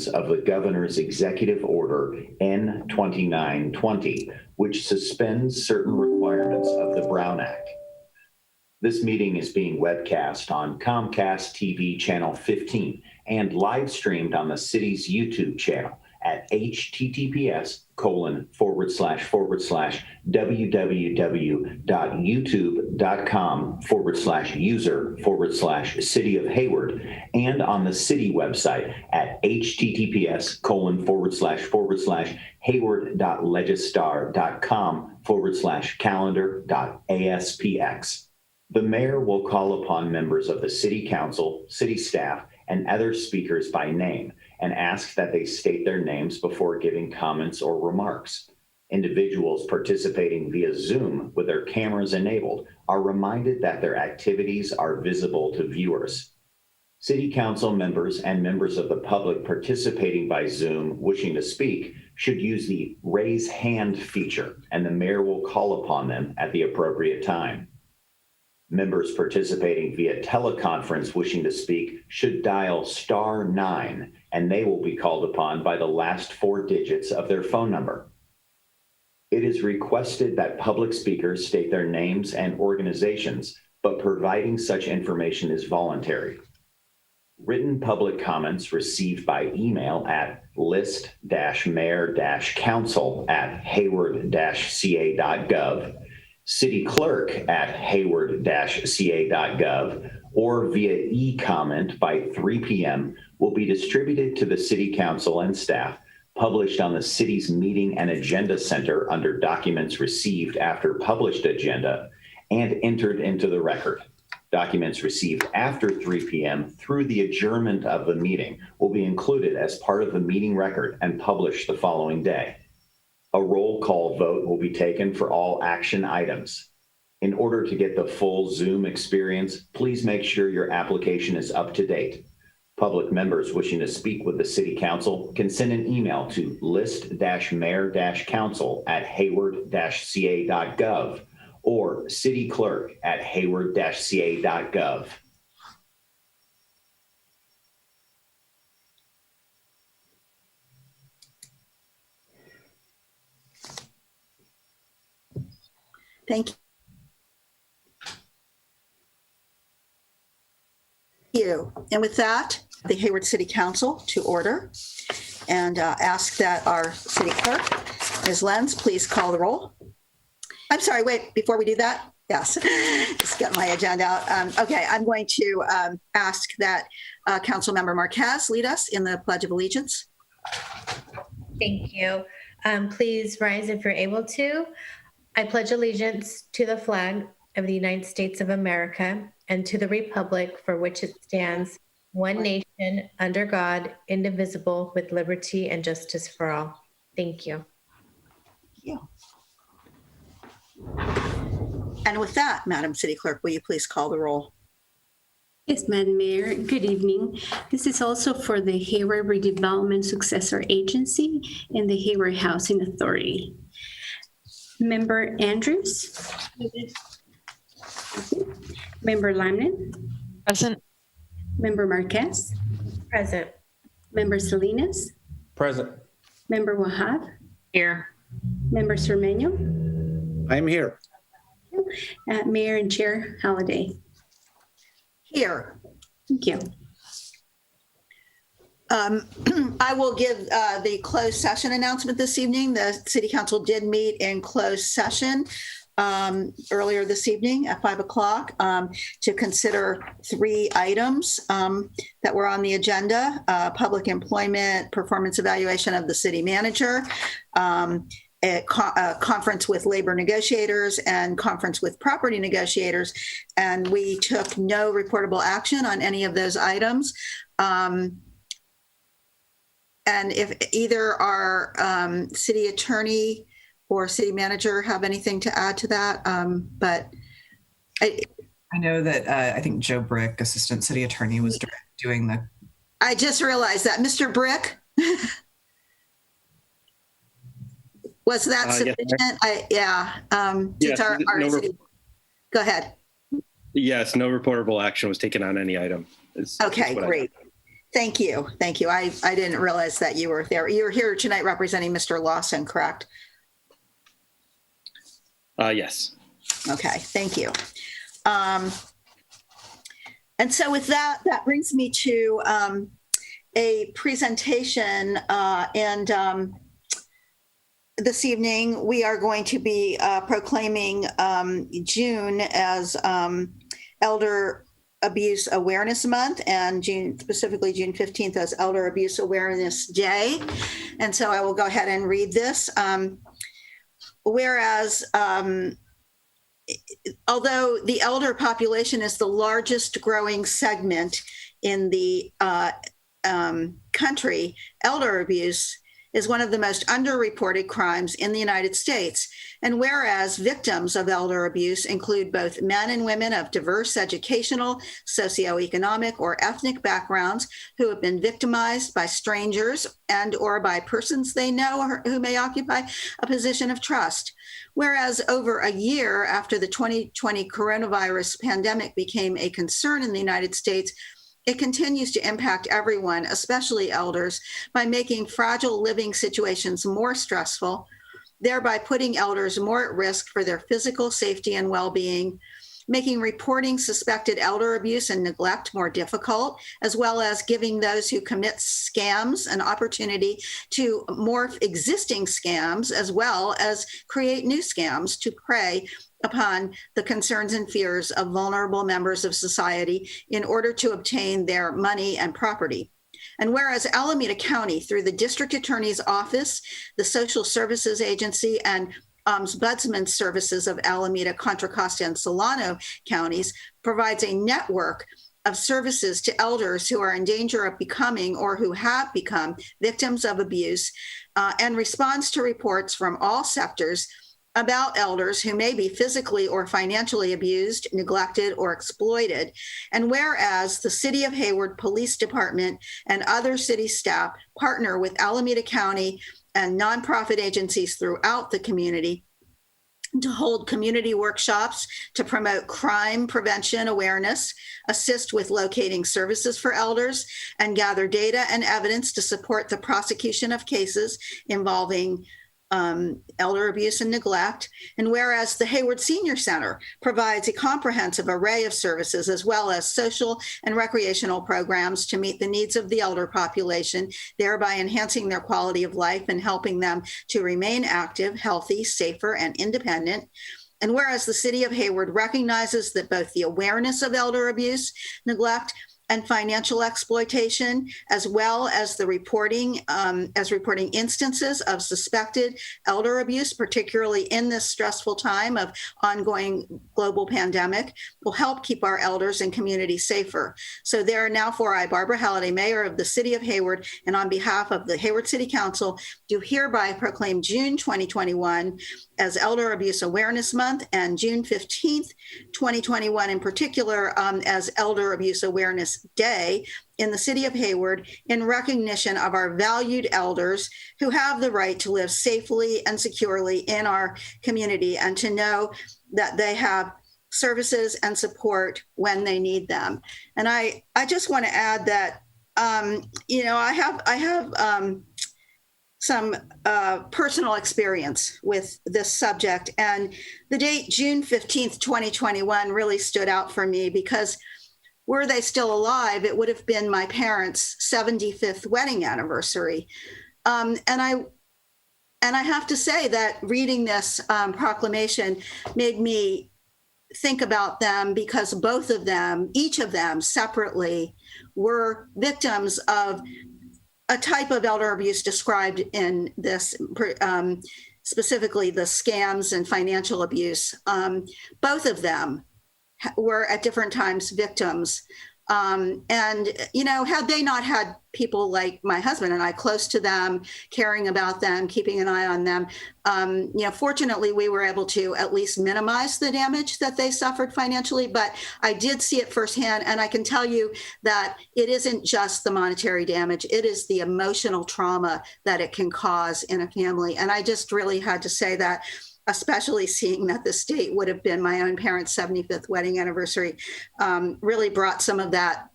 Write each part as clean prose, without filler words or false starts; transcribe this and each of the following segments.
requirements of the Governor's Executive Order N-2920, which suspends certain requirements of the Brown Act. This meeting is being webcast on Comcast TV Channel 15 and live streamed on the city's YouTube channel at https://www.youtube.com/user/City of Hayward and on the city website at https://hayward.legistar.com/calendar.aspx. The mayor will call upon members of the city council, city staff, and other speakers by name and ask that they state their names before giving comments or remarks. Individuals participating via Zoom with their cameras enabled are reminded that their activities are visible to viewers. City council members and members of the public participating by Zoom wishing to speak should use the raise hand feature, and the mayor will call upon them at the appropriate time. Members participating via teleconference wishing to speak should dial *9, and they will be called upon by the last 4 digits of their phone number. It is requested that public speakers state their names and organizations, but providing such information is voluntary. Written public comments received by email at list-mayor-council@hayward-ca.gov, city clerk@hayward-ca.gov, or via e-comment by 3 p.m. will be distributed to the city council and staff, published on the city's meeting and agenda center under documents received after published agenda, and entered into the record. Documents received after 3 p.m. through the adjournment of the meeting will be included as part of the meeting record and published the following day. A roll call vote will be taken for all action items. In order to get the full Zoom experience, please make sure your application is up to date. Public members wishing to speak with the City Council can send an email to list-mayor-council@hayward-ca.gov or cityclerk@hayward-ca.gov. Thank you. And with that, the Hayward City Council to order, and ask that our city clerk, Ms. Lenz, please call the roll. I'm sorry, wait, before we do that, yes, just get my agenda out. Okay, I'm going to ask that Councilmember Marquez lead us in the Pledge of Allegiance. Thank you. Please rise if you're able to. I pledge allegiance to the flag of the United States of America and to the republic for which it stands, one nation, under God, indivisible, with liberty and justice for all. Thank you. Thank you. And with that, Madam City Clerk, will you please call the roll? Yes, Madam Mayor. Good evening. This is also for the Hayward Redevelopment Successor Agency and the Hayward Housing Authority. Member Andrews? Member Lyman? Present. Member Marquez? Present. Member Salinas? Present. Member Wahab? Here. Member Cermeño? I'm here. Mayor and Chair Halliday. Here. Thank you. I will give the closed session announcement this evening. The City Council did meet in closed session earlier this evening at 5 o'clock to consider 3 items that were on the agenda: public employment, performance evaluation of the city manager, a conference with labor negotiators, and conference with property negotiators. And we took no reportable action on any of those items. And if either our city attorney or city manager have anything to add to that, but I know that I think Joe Brick, assistant city attorney, was doing the. I just realized that. Mr. Brick, was that sufficient? Yes, just our city. Go ahead. Yes, no reportable action was taken on any item. Okay, great. Thank you. Thank you. I didn't realize that you were there. You're here tonight representing Mr. Lawson, correct? Yes. Okay, thank you. And so with that, that brings me to a presentation and this evening we are going to be proclaiming June as Elder Abuse Awareness Month and specifically June 15th as Elder Abuse Awareness Day. And so I will go ahead and read this. Whereas although the elder population is the largest growing segment in the country, elder abuse is one of the most underreported crimes in the United States. And whereas victims of elder abuse include both men and women of diverse educational, socioeconomic, or ethnic backgrounds who have been victimized by strangers and or by persons they know or who may occupy a position of trust. Whereas over a year after the 2020 coronavirus pandemic became a concern in the United States, it continues to impact everyone, especially elders, by making fragile living situations more stressful, thereby putting elders more at risk for their physical safety and well-being, making reporting suspected elder abuse and neglect more difficult, as well as giving those who commit scams an opportunity to morph existing scams, as well as create new scams to prey upon the concerns and fears of vulnerable members of society in order to obtain their money and property. And whereas Alameda County, through the District Attorney's Office, the Social Services Agency, and Ombudsman Services of Alameda, Contra Costa, and Solano counties, provides a network of services to elders who are in danger of becoming or who have become victims of abuse, and responds to reports from all sectors about elders who may be physically or financially abused, neglected, or exploited. And whereas the City of Hayward Police Department and other city staff partner with Alameda County and nonprofit agencies throughout the community to hold community workshops to promote crime prevention awareness, assist with locating services for elders, and gather data and evidence to support the prosecution of cases involving elder abuse and neglect. And whereas the Hayward Senior Center provides a comprehensive array of services as well as social and recreational programs to meet the needs of the elder population, thereby enhancing their quality of life and helping them to remain active, healthy, safer, and independent. And whereas the City of Hayward recognizes that both the awareness of elder abuse, neglect, and financial exploitation, as well as the reporting instances of suspected elder abuse, particularly in this stressful time of ongoing global pandemic, will help keep our elders and community safer. So therefore, I, Barbara Halliday, Mayor of the City of Hayward, and on behalf of the Hayward City Council, do hereby proclaim June 2021 as Elder Abuse Awareness Month and June 15th, 2021 in particular as Elder Abuse Awareness Day in the City of Hayward in recognition of our valued elders who have the right to live safely and securely in our community and to know that they have services and support when they need them. And I just want to add that, I have some personal experience with this subject. And the date June 15th, 2021 really stood out for me because were they still alive, it would have been my parents' 75th wedding anniversary. And I have to say that reading this proclamation made me think about them because both of them, each of them separately, were victims of a type of elder abuse described in this, specifically the scams and financial abuse. Both of them were at different times victims. Had they not had people like my husband and I close to them, caring about them, keeping an eye on them, fortunately, we were able to at least minimize the damage that they suffered financially. But I did see it firsthand. And I can tell you that it isn't just the monetary damage. It is the emotional trauma that it can cause in a family. And I just really had to say that, especially seeing that the state would have been my own parents' 75th wedding anniversary, really brought some of that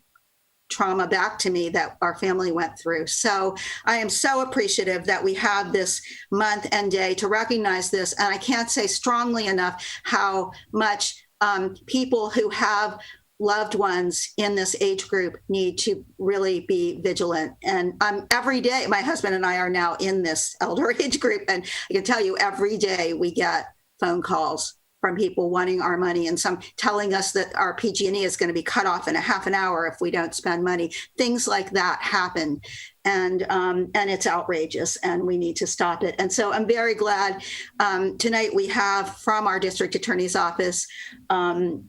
trauma back to me that our family went through. So I am so appreciative that we have this month and day to recognize this. And I can't say strongly enough how much people who have loved ones in this age group need to really be vigilant. And every day, my husband and I are now in this elder age group. And I can tell you every day we get phone calls from people wanting our money and some telling us that our PG&E is going to be cut off in a half an hour if we don't spend money. Things like that happen. And it's outrageous and we need to stop it. And so I'm very glad tonight we have from our district attorney's office, the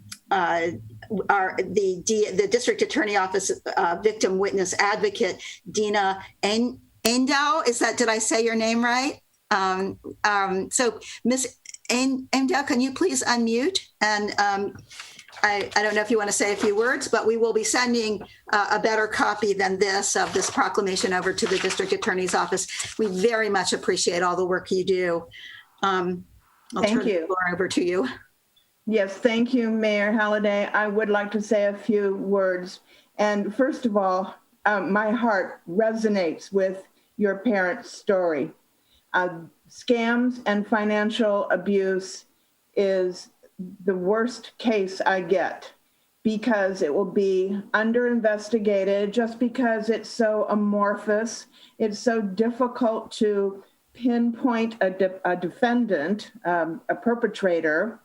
district attorney office victim witness advocate, Dina Endow. Did I say your name right? So Ms. Endow, can you please unmute? And I don't know if you want to say a few words, but we will be sending a better copy than this of this proclamation over to the district attorney's office. We very much appreciate all the work you do. I'll turn the floor over to you. Yes, thank you, Mayor Halliday. I would like to say a few words. And first of all, my heart resonates with your parents' story. Scams and financial abuse is the worst case I get because it will be under investigated just because it's so amorphous. It's so difficult to pinpoint a defendant, a perpetrator.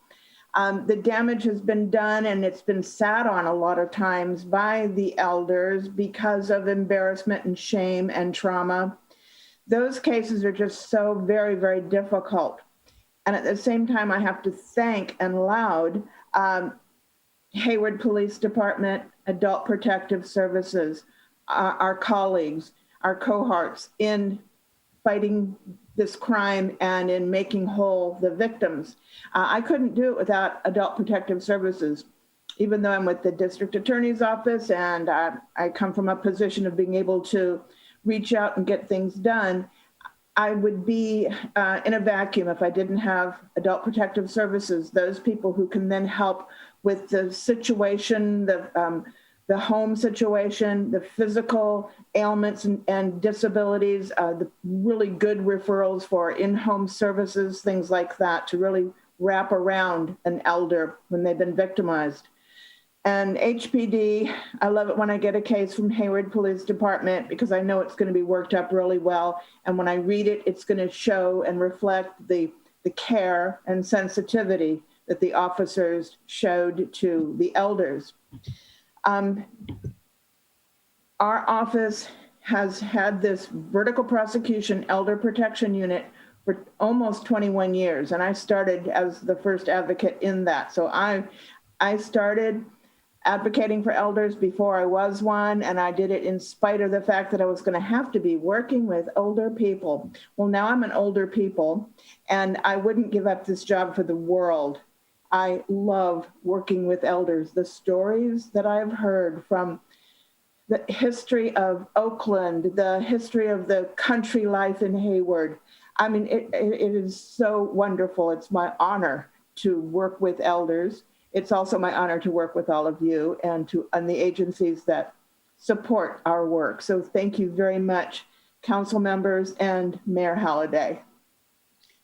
The damage has been done and it's been sat on a lot of times by the elders because of embarrassment and shame and trauma. Those cases are just so very, very difficult. And at the same time, I have to thank and loud Hayward Police Department, Adult Protective Services, our colleagues, our cohorts in fighting this crime and in making whole the victims. I couldn't do it without Adult Protective Services, even though I'm with the district attorney's office and I come from a position of being able to reach out and get things done. I would be in a vacuum if I didn't have Adult Protective Services, those people who can then help with the situation, the home situation, the physical ailments and disabilities, the really good referrals for in-home services, things like that, to really wrap around an elder when they've been victimized. And HPD, I love it when I get a case from Hayward Police Department because I know it's going to be worked up really well. And when I read it, it's going to show and reflect the care and sensitivity that the officers showed to the elders. Our office has had this vertical prosecution elder protection unit for almost 21 years. And I started as the first advocate in that. So I started advocating for elders before I was one, and I did it in spite of the fact that I was going to have to be working with older people. Well, now I'm an older people, and I wouldn't give up this job for the world. I love working with elders. The stories that I've heard from the history of Oakland, the history of the country life in Hayward, I mean, it is so wonderful. It's my honor to work with elders. It's also my honor to work with all of you and the agencies that support our work. So thank you very much, council members and Mayor Halliday.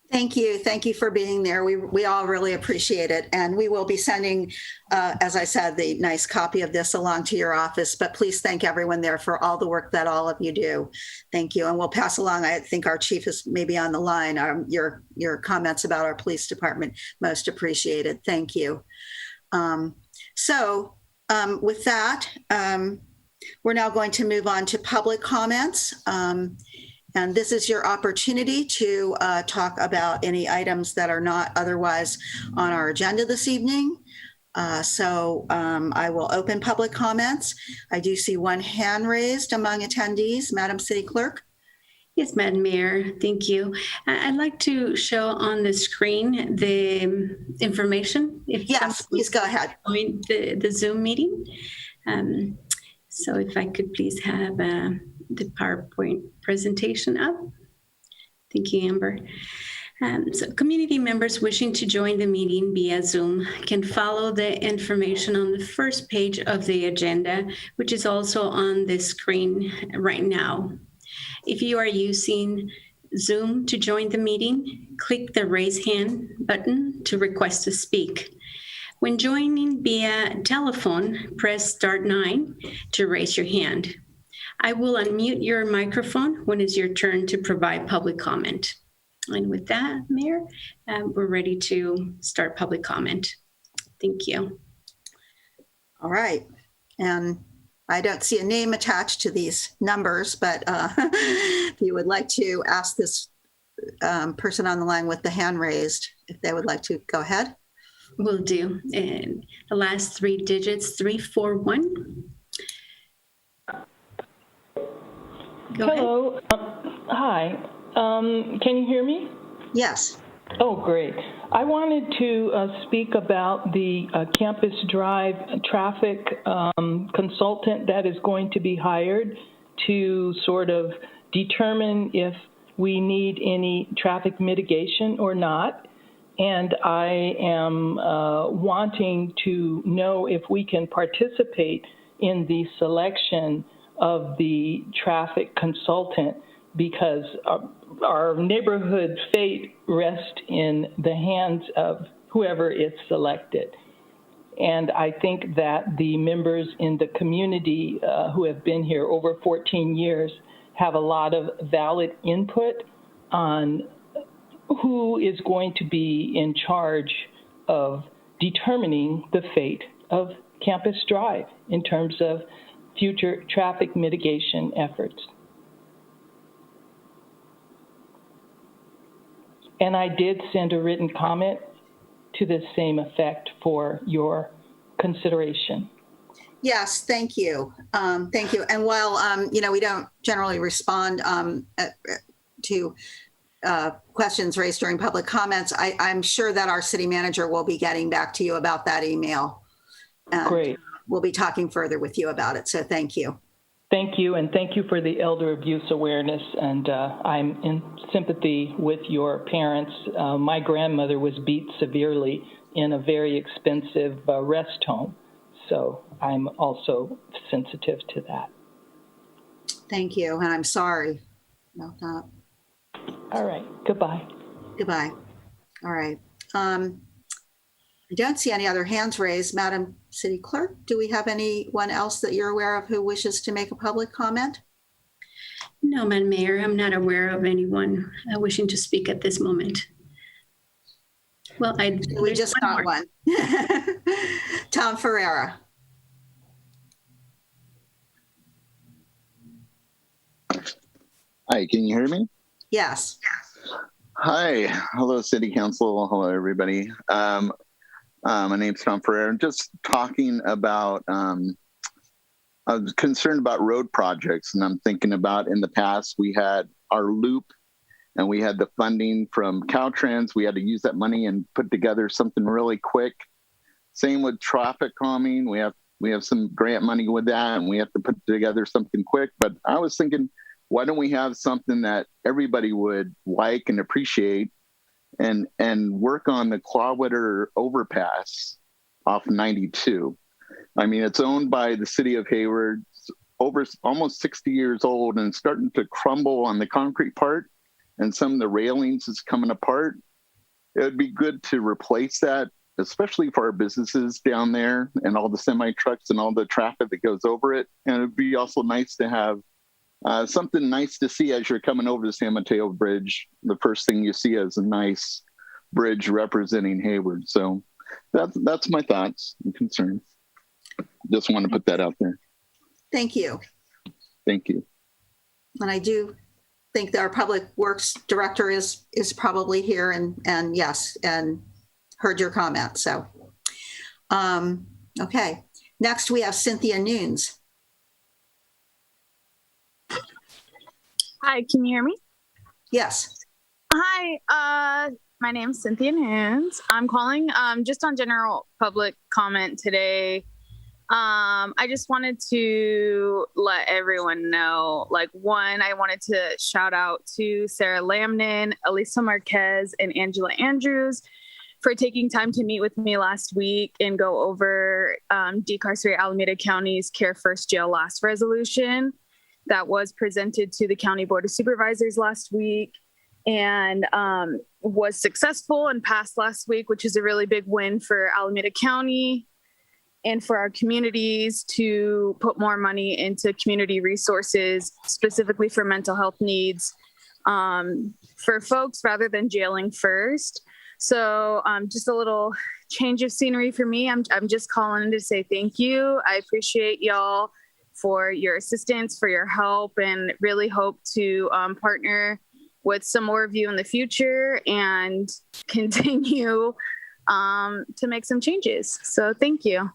Thank you. Thank you for being there. We all really appreciate it. And we will be sending, as I said, the nice copy of this along to your office. But please thank everyone there for all the work that all of you do. Thank you. And we'll pass along, I think our chief is maybe on the line, your comments about our police department. Most appreciated. Thank you. With that, we're now going to move on to public comments. And this is your opportunity to talk about any items that are not otherwise on our agenda this evening. I will open public comments. I do see one hand raised among attendees. Madam City Clerk. Yes, Madam Mayor, thank you. I'd like to show on the screen the information. Yes, please go ahead. Join the Zoom meeting. So if I could please have the PowerPoint presentation up. Thank you, Amber. So community members wishing to join the meeting via Zoom can follow the information on the first page of the agenda, which is also on the screen right now. If you are using Zoom to join the meeting, click the raise hand button to request to speak. When joining via telephone, press star 9 to raise your hand. I will unmute your microphone when it's your turn to provide public comment. And with that, Mayor, we're ready to start public comment. Thank you. All right. And I don't see a name attached to these numbers, but if you would like to ask this person on the line with the hand raised, if they would like to go ahead. Will do. And the last 3 digits, 341. Go ahead. Hello. Hi. Can you hear me? Yes. Oh, great. I wanted to speak about the Campus Drive traffic consultant that is going to be hired to sort of determine if we need any traffic mitigation or not. And I am wanting to know if we can participate in the selection of the traffic consultant, because our neighborhood fate rests in the hands of whoever is selected. And I think that the members in the community who have been here over 14 years have a lot of valid input on who is going to be in charge of determining the fate of Campus Drive in terms of future traffic mitigation efforts. And I did send a written comment to the same effect for your consideration. Yes, thank you. Thank you. And while, we don't generally respond to questions raised during public comments, I'm sure that our city manager will be getting back to you about that email. Great. We'll be talking further with you about it. So thank you. Thank you, and thank you for the elder abuse awareness. And I'm in sympathy with your parents. My grandmother was beat severely in a very expensive rest home. So I'm also sensitive to that. Thank you. And I'm sorry about that. All right. Goodbye. Goodbye. All right. I don't see any other hands raised. Madam City Clerk, do we have anyone else that you're aware of who wishes to make a public comment? No, Madam Mayor, I'm not aware of anyone wishing to speak at this moment. Well, We just got one. Tom Ferreira. Hi, can you hear me? Yes. Hi, hello City Council, hello everybody. My name's Tom Ferrer. I'm just talking about, I was concerned about road projects, and I'm thinking about in the past, we had our loop and we had the funding from Caltrans. We had to use that money and put together something really quick. Same with traffic calming. We have some grant money with that, and we have to put together something quick. But I was thinking, why don't we have something that everybody would like and appreciate, and work on the Clawwater overpass off 92. I mean, it's owned by the city of Hayward. It's over almost 60 years old and starting to crumble on the concrete part, and some of the railings is coming apart. It would be good to replace that, especially for our businesses down there and all the semi trucks and all the traffic that goes over it. And it'd be also nice to have something nice to see as you're coming over the San Mateo Bridge. The first thing you see is a nice bridge representing Hayward. So that's my thoughts and concerns. Just want to put that out there. Thank you. Thank you. And I do think that our Public Works Director is probably here and yes, and heard your comment. So, okay. Next we have Cynthia Nunes. Hi, can you hear me? Yes. Hi, my name's Cynthia Nunes. I'm calling just on general public comment today. I just wanted to let everyone know, like, one, I wanted to shout out to Sarah Lamnin, Elisa Marquez, and Angela Andrews for taking time to meet with me last week and go over Decarcerate Alameda County's Care First Jail Last resolution that was presented to the County Board of Supervisors last week and was successful and passed last week, which is a really big win for Alameda County and for our communities to put more money into community resources, specifically for mental health needs for folks rather than jailing first. So just a little change of scenery for me. I'm just calling in to say thank you. I appreciate y'all for your assistance, for your help, and really hope to partner with some more of you in the future and continue to make some changes. So thank you.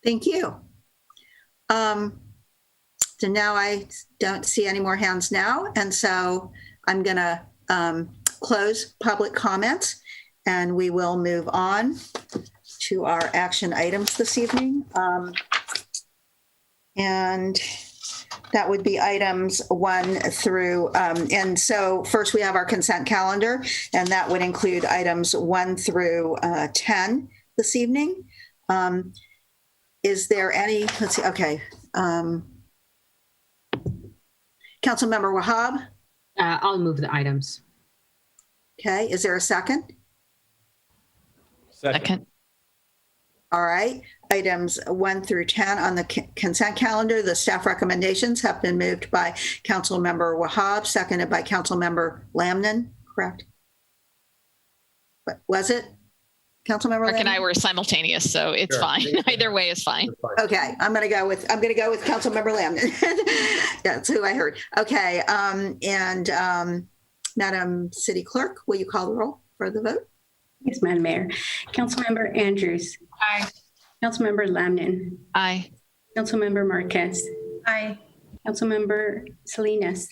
Thank you. So now I don't see any more hands now. And so I'm going to close public comments and we will move on to our action items this evening. And that would be items 1 through, and so first we have our consent calendar, and that would include items 1 through 10 this evening. Is there any, let's see, okay. Councilmember Wahab? I'll move the items. Okay, is there a second? Second. All right, items 1 through 10 on the consent calendar. The staff recommendations have been moved by Councilmember Wahab, seconded by Councilmember Lamnin, correct? But was it? Councilmember Mark and Lamnin? I were simultaneous, so it's Sure. fine. Either way is fine. Okay, I'm gonna go with Councilmember Lamnin. That's who I heard. Okay, Madam City Clerk, will you call the roll for the vote? Yes, Madam Mayor. Councilmember Andrews. Aye. Councilmember Lamnin. Aye. Councilmember Marquez. Aye. Councilmember Salinas.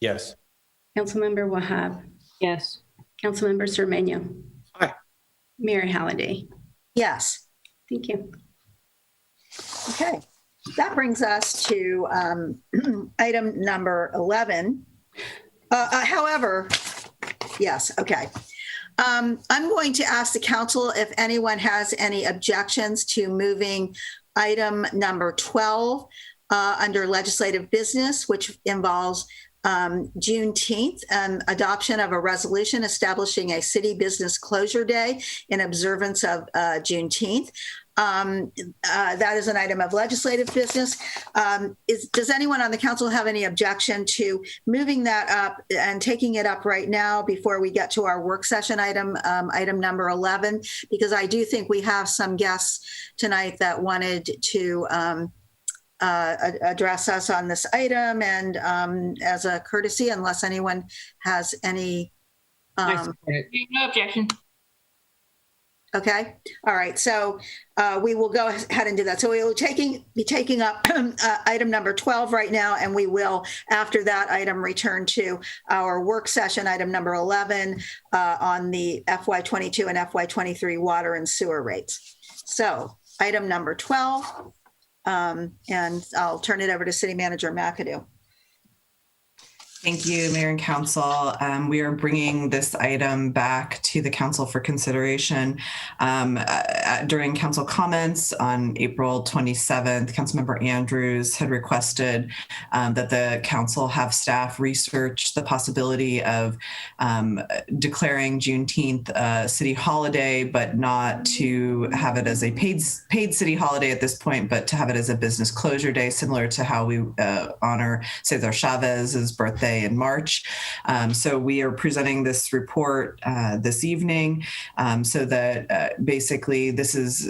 Yes. Councilmember Wahab. Yes. Councilmember Cermeño. Aye. Mayor Halliday. Yes. Thank you. Okay, that brings us to item number 11. However, yes, okay. I'm going to ask the council if anyone has any objections to moving item number 12 under legislative business, which involves Juneteenth, adoption of a resolution establishing a city business closure day in observance of Juneteenth. That is an item of legislative business. Does anyone on the council have any objection to moving that up and taking it up right now before we get to our work session item, item number 11? Because I do think we have some guests tonight that wanted to address us on this item, and as a courtesy, unless anyone has any. I support it. No objection. Okay. All right. So we will go ahead and do that. So we will be taking up item number 12 right now, and we will, after that item, return to our work session item number 11 on the FY22 and FY23 water and sewer rates. So item number 12, and I'll turn it over to City Manager McAdoo. Thank you, Mayor and Council. We are bringing this item back to the Council for consideration. During Council comments on April 27th, Councilmember Andrews had requested that the Council have staff research the possibility of declaring Juneteenth a city holiday, but not to have it as a paid city holiday at this point, but to have it as a business closure day, similar to how we honor Cesar Chavez's birthday in March. So we are presenting this report this evening so that basically this is,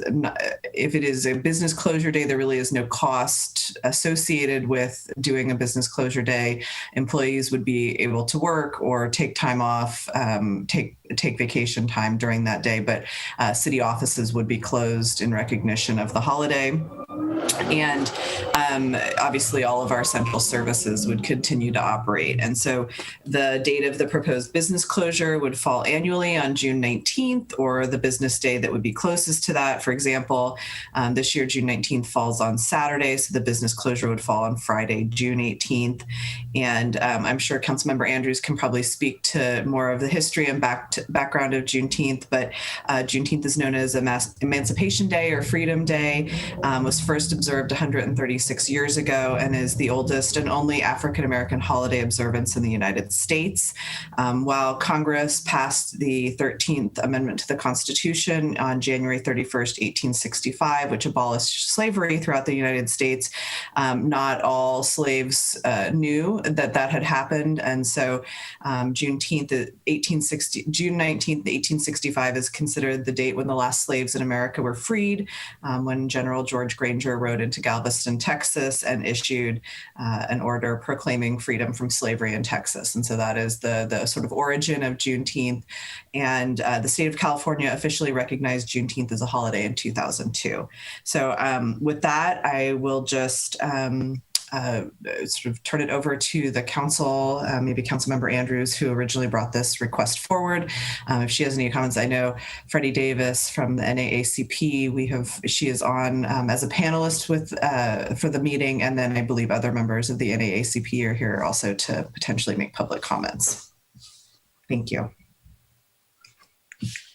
if it is a business closure day, there really is no cost associated with doing a business closure day. Employees would be able to work or take time off, take vacation time during that day, but city offices would be closed in recognition of the holiday. And obviously all of our central services would continue to operate. And so the date of the proposed business closure would fall annually on June 19th, or the business day that would be closest to that. For example, this year, June 19th falls on Saturday, so the business closure would fall on Friday, June 18th. And I'm sure Councilmember Andrews can probably speak to more of the history and background of Juneteenth, but Juneteenth is known as Emancipation Day or Freedom Day, was first observed 136 years ago, and is the oldest and only African-American holiday observance in the United States. While Congress passed the 13th Amendment to the Constitution on January 31st, 1865, which abolished slavery throughout the United States, not all slaves knew that had happened. And so June 19th, 1865 is considered the date when the last slaves in America were freed, when General George Granger rode into Galveston, Texas, and issued an order proclaiming freedom from slavery in Texas. And so that is the sort of origin of Juneteenth. And the state of California officially recognized Juneteenth as a holiday in 2002. So with that, I will just sort of turn it over to the council, maybe Councilmember Andrews, who originally brought this request forward. If she has any comments, I know Freddie Davis from the NAACP, she is on as a panelist for the meeting, and then I believe other members of the NAACP are here also to potentially make public comments. Thank you.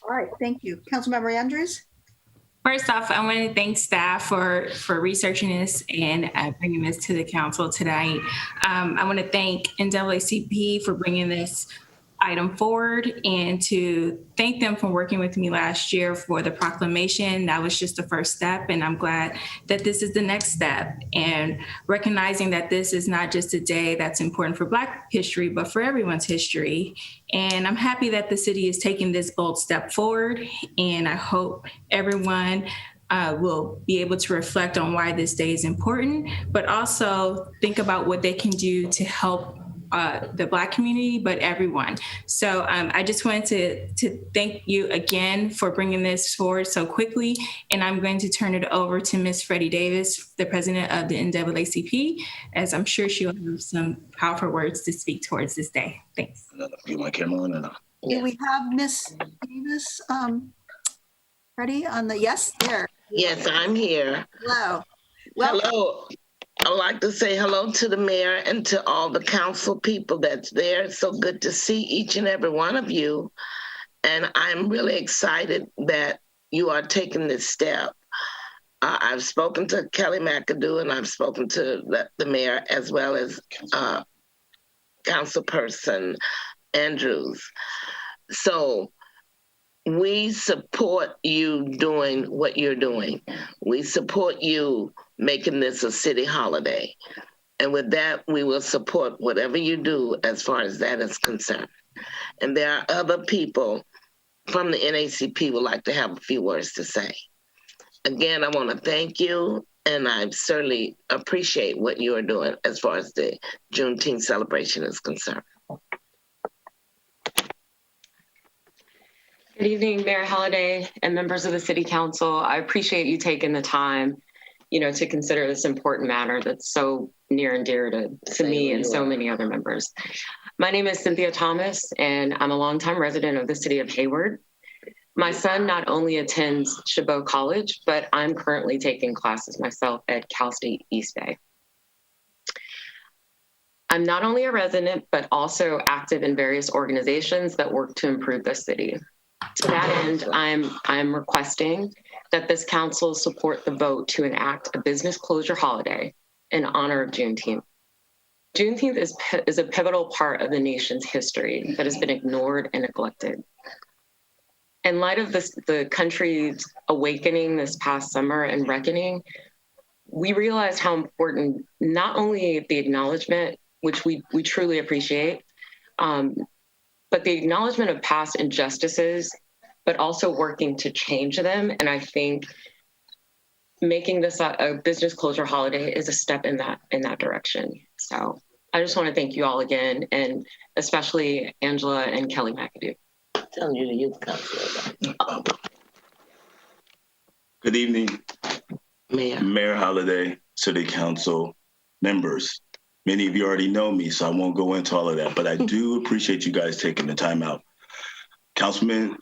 All right, thank you. Councilmember Andrews? First off, I want to thank staff for researching this and bringing this to the council tonight. I want to thank NAACP for bringing this item forward, and to thank them for working with me last year for the proclamation. That was just the first step, and I'm glad that this is the next step, and recognizing that this is not just a day that's important for Black history, but for everyone's history. And I'm happy that the city is taking this bold step forward, and I hope everyone will be able to reflect on why this day is important, but also think about what they can do to help the Black community, but everyone. So I just wanted to thank you again for bringing this forward so quickly. And I'm going to turn it over to Ms. Freddie Davis, the president of the NAACP, as I'm sure she'll have some powerful words to speak towards this day. Thanks. You want camera on or no? Do we have Ms. Davis ready on the, yes, there. Yes, I'm here. Hello. Hello. I'd like to say hello to the mayor and to all the council people that's there. It's so good to see each and every one of you. And I'm really excited that you are taking this step. I've spoken to Kelly McAdoo, and I've spoken to the mayor, as well as Councilperson Andrews. So we support you doing what you're doing. We support you making this a city holiday. And with that, we will support whatever you do as far as that is concerned. And there are other people from the NAACP would like to have a few words to say. Again, I want to thank you, and I certainly appreciate what you are doing as far as the Juneteenth celebration is concerned. Good evening, Mayor Halliday and members of the City Council. I appreciate you taking the time, to consider this important matter that's so near and dear to me and so many other members. My name is Cynthia Thomas, and I'm a longtime resident of the city of Hayward. My son not only attends Chabot College, but I'm currently taking classes myself at Cal State East Bay. I'm not only a resident, but also active in various organizations that work to improve the city. To that end, I'm requesting that this council support the vote to enact a business closure holiday in honor of Juneteenth. Juneteenth is a pivotal part of the nation's history that has been ignored and neglected. In light of the country's awakening this past summer and reckoning, we realized how important not only the acknowledgement, which we truly appreciate, but the acknowledgement of past injustices, but also working to change them. And I think making this a business closure holiday is a step in that direction. So I just want to thank you all again, and especially Angela and Kelly McAdoo. Telling you the youth council. Good evening, Mayor. Mayor Halliday, City Council members. Many of you already know me, so I won't go into all of that, but I do appreciate you guys taking the time out. Councilperson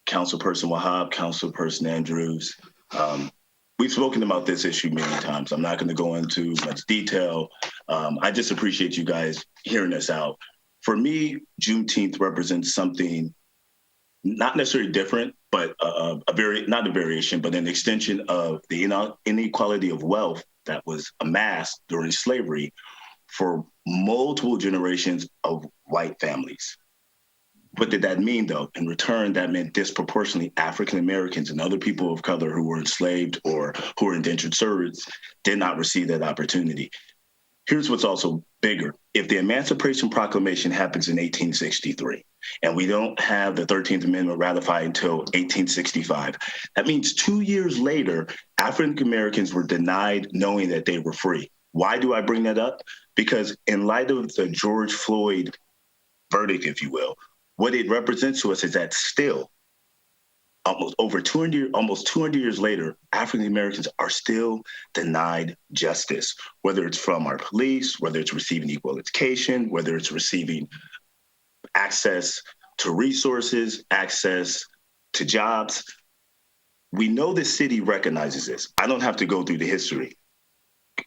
Wahab, Councilperson Andrews, we've spoken about this issue many times. I'm not going to go into much detail. I just appreciate you guys hearing us out. For me, Juneteenth represents something not necessarily different, but not a variation, but an extension of the inequality of wealth that was amassed during slavery for multiple generations of white families. What did that mean, though? In return, that meant disproportionately African Americans and other people of color who were enslaved or who were indentured servants did not receive that opportunity. Here's what's also bigger. If the Emancipation Proclamation happens in 1863, and we don't have the 13th Amendment ratified until 1865, that means 2 years later, African Americans were denied knowing that they were free. Why do I bring that up? Because in light of the George Floyd verdict, if you will, what it represents to us is that still, almost 200 years later, African Americans are still denied justice, whether it's from our police, whether it's receiving equal education, whether it's receiving access to resources, access to jobs. We know the city recognizes this. I don't have to go through the history.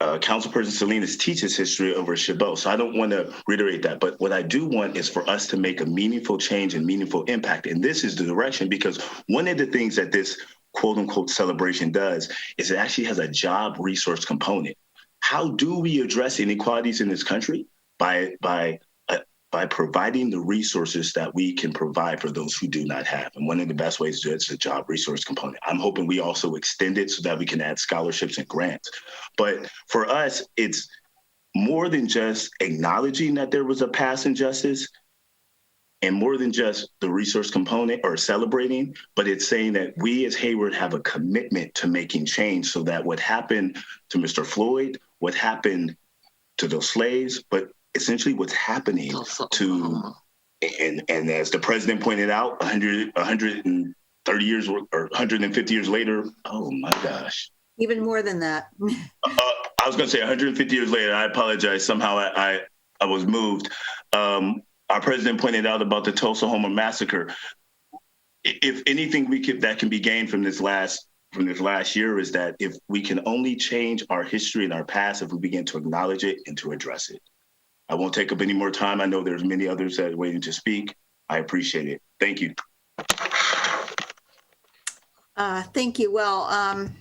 Councilperson Salinas teaches history over Chabot, so I don't want to reiterate that. But what I do want is for us to make a meaningful change and meaningful impact. And this is the direction, because one of the things that this quote unquote celebration does is it actually has a job resource component. How do we address inequalities in this country? By providing the resources that we can provide for those who do not have. And one of the best ways to do it is a job resource component. I'm hoping we also extend it so that we can add scholarships and grants. But for us, it's more than just acknowledging that there was a past injustice and more than just the resource component or celebrating, but it's saying that we as Hayward have a commitment to making change so that what happened to Mr. Floyd, what happened to those slaves, but essentially what's happening to, and as the president pointed out, 130 years or 150 years later, oh my gosh. Even more than that. I was gonna say 150 years later, I apologize, somehow I was moved. Our president pointed out about the Tulsa Homer massacre. If anything that can be gained from this last year is that if we can only change our history and our past, if we begin to acknowledge it and to address it. I won't take up any more time. I know there's many others that are waiting to speak. I appreciate it. Thank you. Thank you. Well,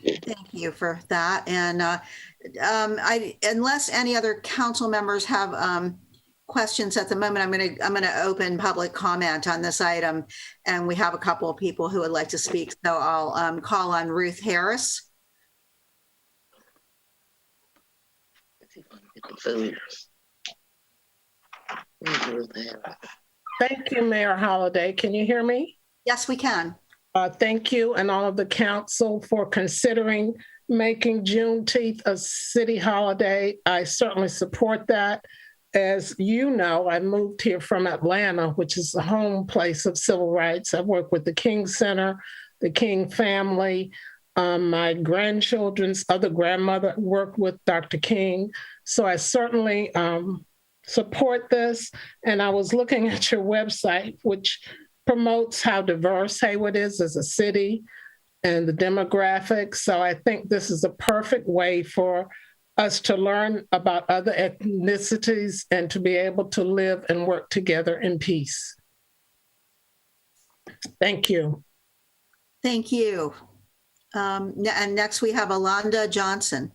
thank you for that. And unless any other council members have questions at the moment, I'm gonna open public comment on this item, and we have a couple of people who would like to speak. So I'll call on Ruth Harris. Thank you, Mayor Holliday. Can you hear me? Yes, we can. Thank you and all of the council for considering making Juneteenth a city holiday. I certainly support that. As you know, I moved here from Atlanta, which is the home place of civil rights. I've worked with the King Center, the King family. My grandchildren's other grandmother worked with Dr. King. So I certainly support this. And I was looking at your website, which promotes how diverse Hayward is as a city and the demographics. So I think this is a perfect way for us to learn about other ethnicities and to be able to live and work together in peace. Thank you. Thank you. And next we have Alonda Johnson.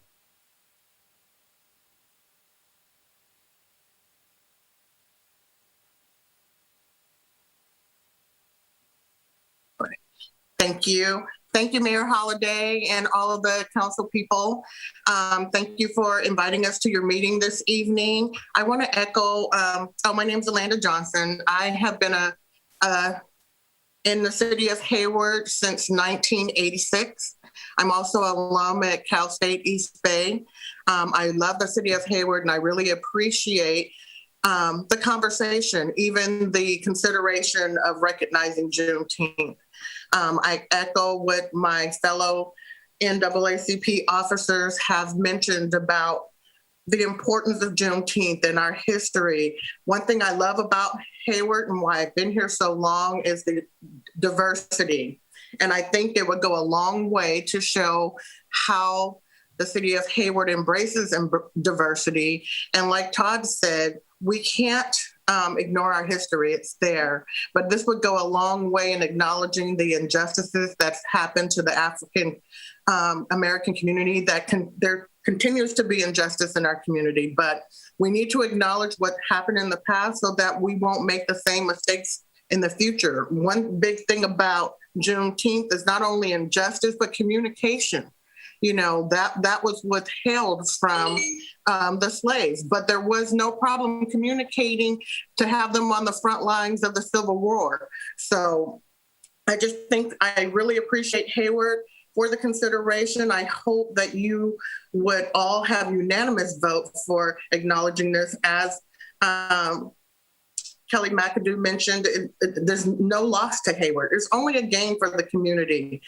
Thank you. Thank you, Mayor Holliday and all of the council people. Thank you for inviting us to your meeting this evening. I want to echo, my name is Alonda Johnson. I have been in the city of Hayward since 1986. I'm also an alum at Cal State East Bay. I love the city of Hayward and I really appreciate the conversation, even the consideration of recognizing Juneteenth. I echo what my fellow NAACP officers have mentioned about the importance of Juneteenth and our history. One thing I love about Hayward and why I've been here so long is the diversity. And I think it would go a long way to show how the city of Hayward embraces diversity. And like Todd said, we can't ignore our history. It's there. But this would go a long way in acknowledging the injustices that's happened to the African American community. There continues to be injustice in our community, but we need to acknowledge what happened in the past so that we won't make the same mistakes in the future. One big thing about Juneteenth is not only injustice, but communication. You know, that was withheld from the slaves, but there was no problem communicating to have them on the front lines of the Civil War. So I just think I really appreciate Hayward for the consideration. I hope that you would all have unanimous vote for acknowledging this. As Kelly McAdoo mentioned, there's no loss to Hayward. There's only a gain for the community.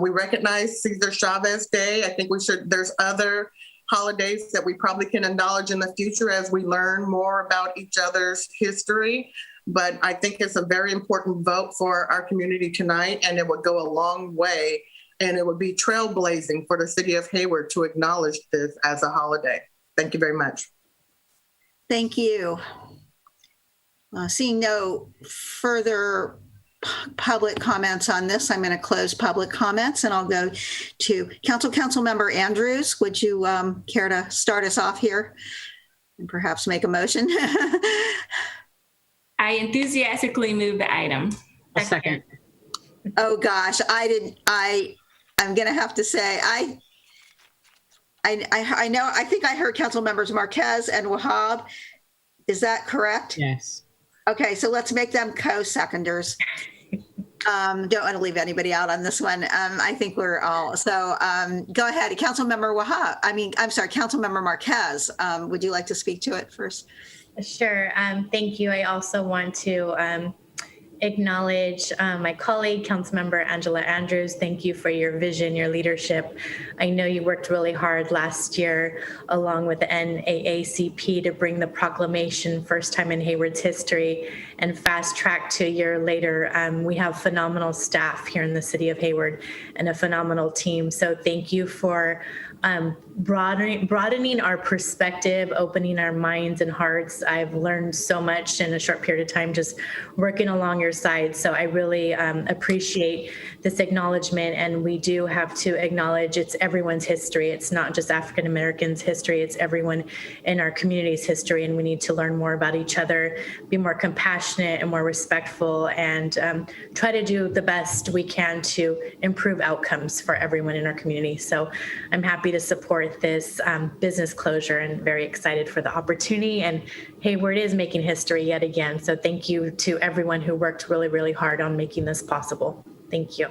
We recognize Cesar Chavez Day. I think there's other holidays that we probably can acknowledge in the future as we learn more about each other's history. But I think it's a very important vote for our community tonight, and it would go a long way. And it would be trailblazing for the city of Hayward to acknowledge this as a holiday. Thank you very much. Thank you. Seeing no further public comments on this, I'm going to close public comments and I'll go to Councilmember Andrews. Would you care to start us off here and perhaps make a motion? I enthusiastically move the item. A second. Oh gosh, I'm going to have to say, I know, I think I heard Council Members Marquez and Wahab. Is that correct? Yes. Okay, so let's make them co-seconders. Don't want to leave anybody out on this one. I think we're all, so go ahead. Councilmember Wahab, Councilmember Marquez, would you like to speak to it first? Sure. Thank you. I also want to acknowledge my colleague, Councilmember Angela Andrews. Thank you for your vision, your leadership. I know you worked really hard last year along with the NAACP to bring the proclamation first time in Hayward's history and fast track to a year later. We have phenomenal staff here in the city of Hayward and a phenomenal team. So thank you for broadening our perspective, opening our minds and hearts. I've learned so much in a short period of time just working along your side. So I really appreciate this acknowledgement. And we do have to acknowledge it's everyone's history. It's not just African Americans' history. It's everyone in our community's history. And we need to learn more about each other, be more compassionate and more respectful, and try to do the best we can to improve outcomes for everyone in our community. So I'm happy to support this business closure and very excited for the opportunity. And Hayward is making history yet again. So thank you to everyone who worked really, really hard on making this possible. Thank you.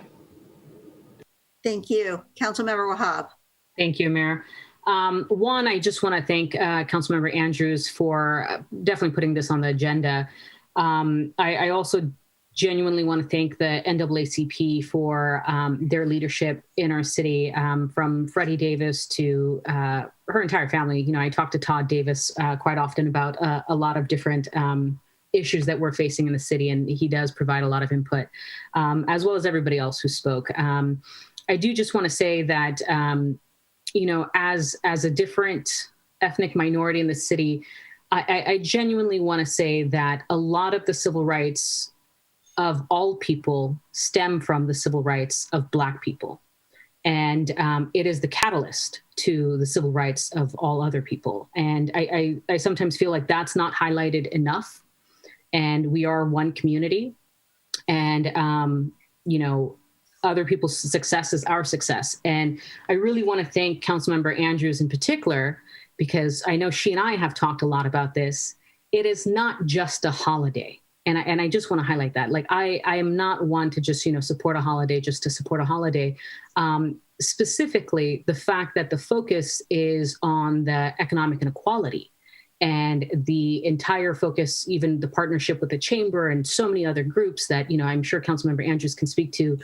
Thank you. Councilmember Wahab. Thank you, Mayor. One, I just want to thank Councilmember Andrews for definitely putting this on the agenda. I also genuinely want to thank the NAACP for their leadership in our city, from Freddie Davis to her entire family. You know, I talk to Todd Davis quite often about a lot of different issues that we're facing in the city, and he does provide a lot of input, as well as everybody else who spoke. I do just want to say that, you know, as a different ethnic minority in the city, I genuinely want to say that a lot of the civil rights of all people stem from the civil rights of Black people. And it is the catalyst to the civil rights of all other people. And I sometimes feel like that's not highlighted enough. And we are one community. And, you know, other people's success is our success. And I really want to thank Councilmember Andrews in particular, because I know she and I have talked a lot about this. It is not just a holiday. And I just want to highlight that. Like, I am not one to just, you know, support a holiday just to support a holiday. Specifically, the fact that the focus is on the economic inequality and the entire focus, even the partnership with the chamber and so many other groups that, you know, I'm sure Councilmember Andrews can speak to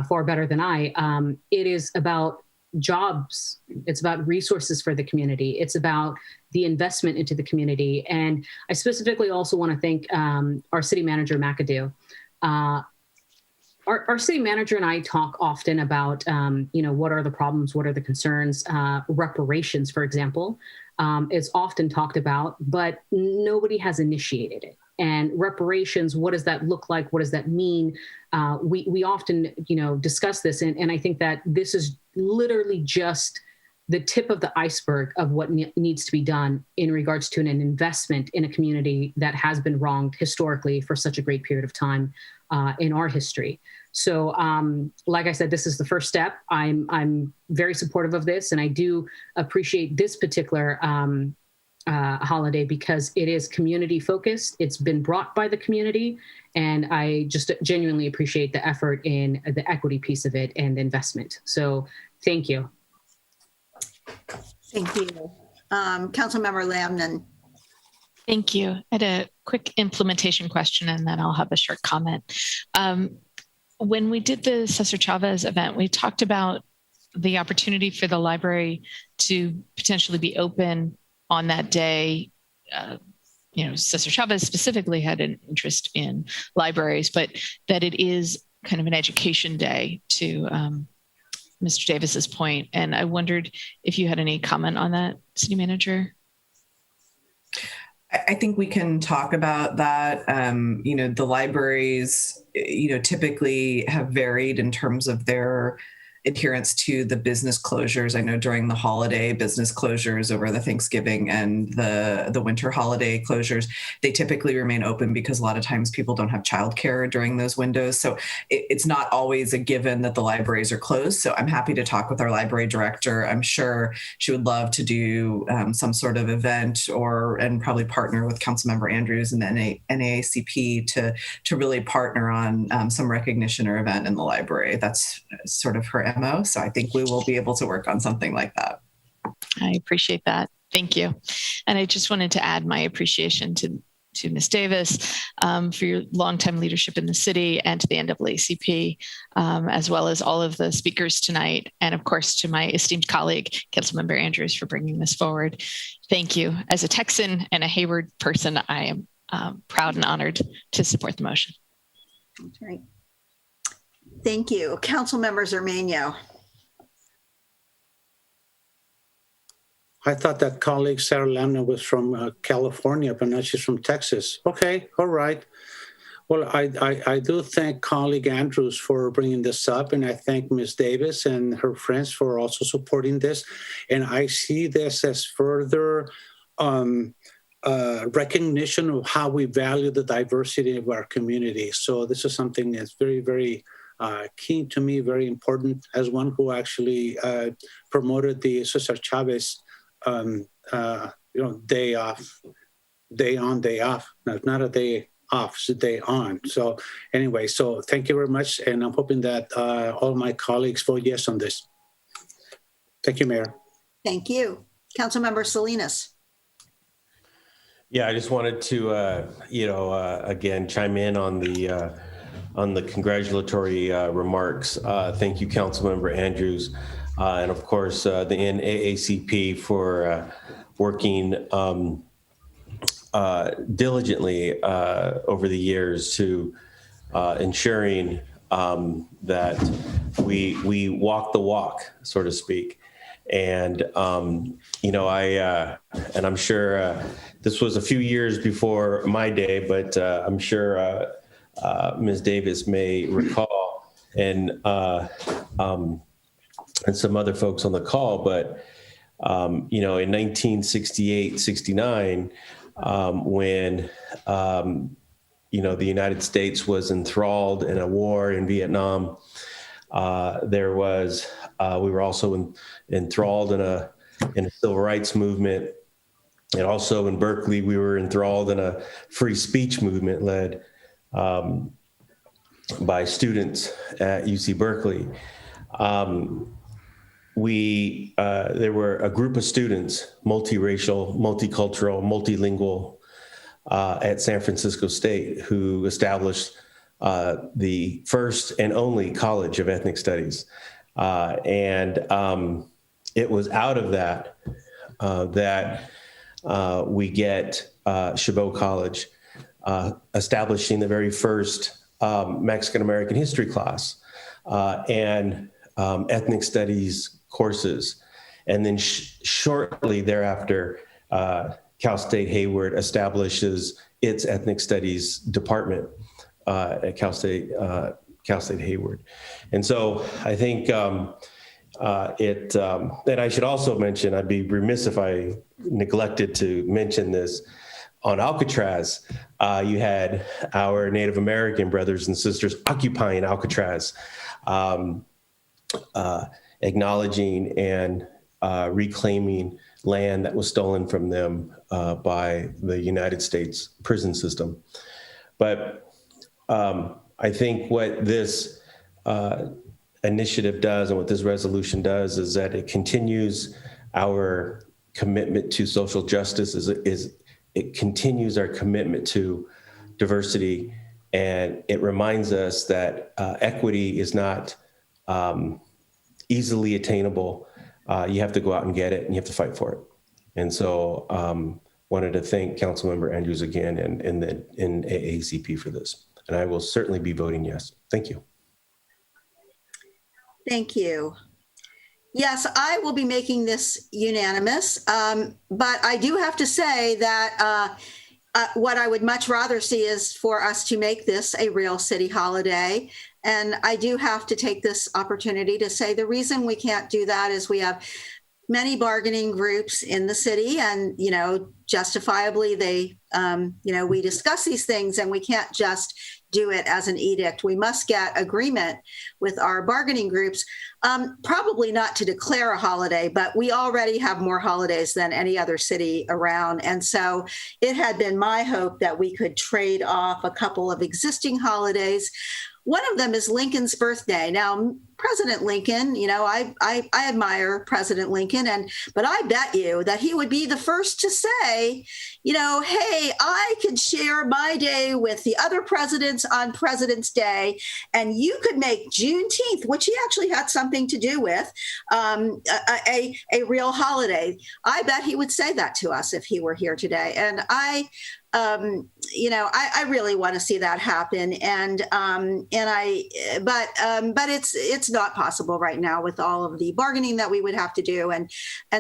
far better than I. It is about jobs. It's about resources for the community. It's about the investment into the community. And I specifically also want to thank our city manager, McAdoo. Our city manager and I talk often about, what are the problems? What are the concerns? Reparations, for example, is often talked about, but nobody has initiated it. And reparations, what does that look like? What does that mean? We often, discuss this. And I think that this is literally just the tip of the iceberg of what needs to be done in regards to an investment in a community that has been wronged historically for such a great period of time in our history. So, like I said, this is the first step. I'm very supportive of this, and I do appreciate this particular holiday because it is community focused. It's been brought by the community, and I just genuinely appreciate the effort in the equity piece of it and the investment. So, thank you. Thank you. Councilmember Lamnon. Thank you. I had a quick implementation question, and then I'll have a short comment. When we did the Cesar Chavez event, we talked about the opportunity for the library to potentially be open on that day. Cesar Chavez specifically had an interest in libraries, but that it is kind of an education day to Mr. Davis's point. And I wondered if you had any comment on that, City Manager. I think we can talk about that. The libraries, typically have varied in terms of their adherence to the business closures. I know during the holiday business closures over the Thanksgiving and the winter holiday closures, they typically remain open because a lot of times people don't have childcare during those windows. So it's not always a given that the libraries are closed. So I'm happy to talk with our library director. I'm sure she would love to do some sort of event and probably partner with Councilmember Andrews and the NAACP to really partner on some recognition or event in the library. That's sort of her MO. So I think we will be able to work on something like that. I appreciate that. Thank you. And I just wanted to add my appreciation to Ms. Davis for your longtime leadership in the city and to the NAACP, as well as all of the speakers tonight. And of course, to my esteemed colleague, Councilmember Andrews, for bringing this forward. Thank you. As a Texan and a Hayward person, I am proud and honored to support the motion. That's right. Thank you. Councilmember Zermano. I thought that colleague Sarah Lamna was from California, but now she's from Texas. Okay, all right. Well, I do thank colleague Andrews for bringing this up, and I thank Ms. Davis and her friends for also supporting this. And I see this as further recognition of how we value the diversity of our community. So this is something that's very, very keen to me, very important as one who actually promoted the Cesar Chavez day off, day on, day off. No, it's not a day off, it's a day on. So anyway, so thank you very much. And I'm hoping that all my colleagues vote yes on this. Thank you, Mayor. Thank you. Councilmember Salinas. Yeah, I just wanted to, again, chime in on the congratulatory remarks. Thank you, Councilmember Andrews, and of course the NAACP for working diligently over the years to ensuring that we walk the walk, so to speak. And and I'm sure this was a few years before my day, but I'm sure Ms. Davis may recall, and some other folks on the call, but in 1968, 69, when the United States was enthralled in a war in Vietnam, we were also enthralled in a civil rights movement. And also in Berkeley, we were enthralled in a free speech movement led by students at UC Berkeley. There were a group of students, multiracial, multicultural, multilingual, at San Francisco State, who established the first and only College of Ethnic Studies. It was out of that that we get Chabot College establishing the very first Mexican American history class and ethnic studies courses. And then shortly thereafter, Cal State Hayward establishes its ethnic studies department at Cal State Hayward. And so I think and I should also mention, I'd be remiss if I neglected to mention this, on Alcatraz, you had our Native American brothers and sisters occupying Alcatraz, acknowledging and reclaiming land that was stolen from them by the United States prison system. But I think what this initiative does and what this resolution does is that it continues our commitment to social justice, it continues our commitment to diversity, and it reminds us that equity is not easily attainable. You have to go out and get it, and you have to fight for it. And so wanted to thank Councilmember Andrews again and AACP for this. And I will certainly be voting yes. Thank you. Thank you. Yes, I will be making this unanimous, but I do have to say that what I would much rather see is for us to make this a real city holiday. And I do have to take this opportunity to say the reason we can't do that is we have many bargaining groups in the city, and, you know, justifiably they, we discuss these things, and we can't just do it as an edict. We must get agreement with our bargaining groups, probably not to declare a holiday, but we already have more holidays than any other city around. And so it had been my hope that we could trade off a couple of existing holidays. One of them is Lincoln's birthday. Now, President Lincoln, you know, I admire President Lincoln, but I bet you that he would be the first to say, you know, hey, I could share my day with the other presidents on President's Day, and you could make Juneteenth, which he actually had something to do with, a real holiday. I bet he would say that to us if he were here today. And I really want to see that happen. But it's not possible right now with all of the bargaining that we would have to do. And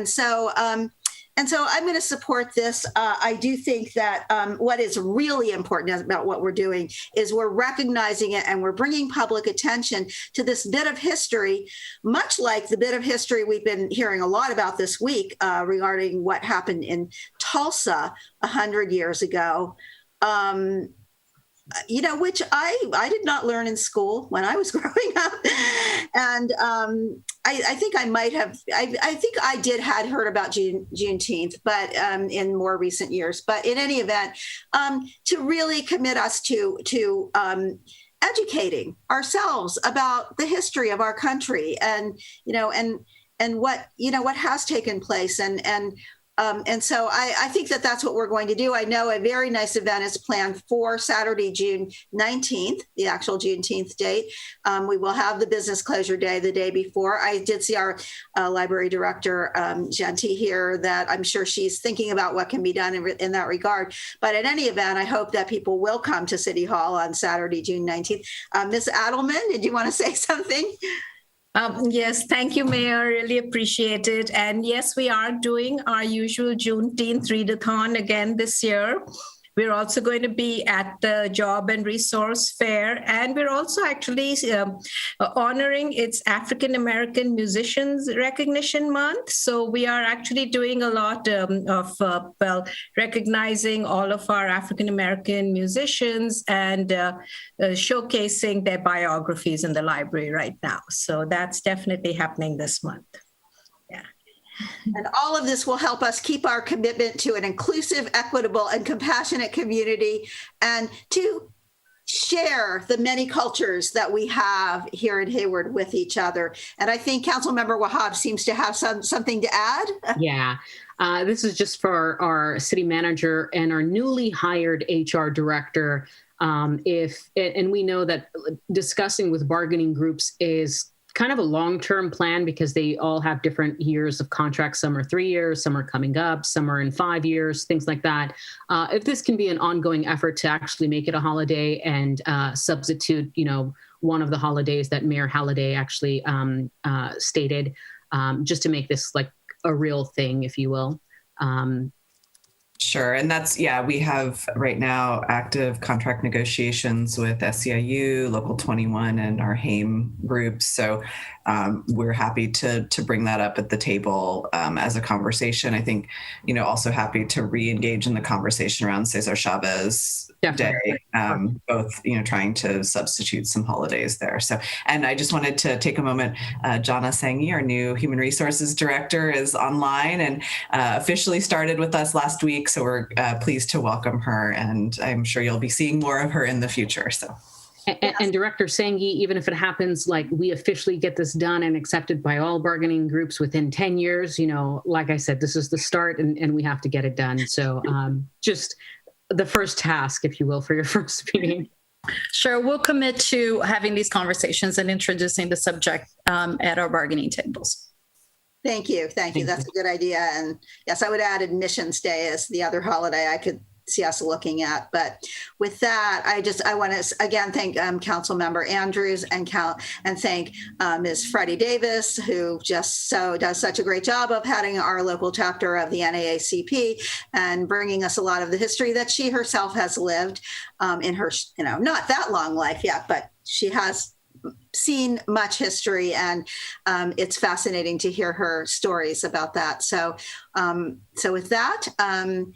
so I'm going to support this. I do think that what is really important about what we're doing is we're recognizing it, and we're bringing public attention to this bit of history, much like the bit of history we've been hearing a lot about this week regarding what happened in Tulsa 100 years ago. Which I did not learn in school when I was growing up. And I think I might have, I think I had heard about Juneteenth, but in more recent years. But in any event, to really commit us to educating ourselves about the history of our country and what has taken place. And so I think that that's what we're going to do. I know a very nice event is planned for Saturday, June 19th, the actual Juneteenth date. We will have the business closure day the day before. I did see our library director, Genti, here, that I'm sure she's thinking about what can be done in that regard. But in any event, I hope that people will come to City Hall on Saturday, June 19th. Ms. Adelman, did you want to say something? Yes, thank you, Mayor. Really appreciate it. And yes, we are doing our usual Juneteenth readathon again this year. We're also going to be at the Job and Resource Fair, and we're also actually honoring its African American Musicians Recognition Month. So we are actually doing a lot of recognizing all of our African American musicians and showcasing their biographies in the library right now. So that's definitely happening this month. And all of this will help us keep our commitment to an inclusive, equitable, and compassionate community, and to share the many cultures that we have here in Hayward with each other. And I think Councilmember Wahab seems to have something to add. Yeah. This is just for our city manager and our newly hired HR director. And we know that discussing with bargaining groups is kind of a long-term plan because they all have different years of contracts. Some are 3 years, some are coming up, some are in 5 years, things like that. If this can be an ongoing effort to actually make it a holiday and substitute, one of the holidays that Mayor Halliday actually stated, just to make this like a real thing, if you will. Sure. And that's, we have right now active contract negotiations with SEIU, Local 21, and our HAME groups. So we're happy to bring that up at the table as a conversation. I think, also happy to re-engage in the conversation around Cesar Chavez Day, both, trying to substitute some holidays there. So, and I just wanted to take a moment, Jana Sangi, our new Human Resources Director, is online and officially started with us last week. So we're pleased to welcome her, and I'm sure you'll be seeing more of her in the future. So. And Director Sangi, even if it happens, like we officially get this done and accepted by all bargaining groups within 10 years, like I said, this is the start and we have to get it done. So just the first task, if you will, for your first meeting. Sure, we'll commit to having these conversations and introducing the subject at our bargaining tables. Thank you. That's a good idea. And yes, I would add Admissions Day as the other holiday I could see us looking at. But with that, I want to again thank Council Member Andrews and thank Ms. Freddie Davis, who just does such a great job of heading our local chapter of the NAACP and bringing us a lot of the history that she herself has lived in her, not that long life yet, but she has seen much history, and it's fascinating to hear her stories about that. So with that, on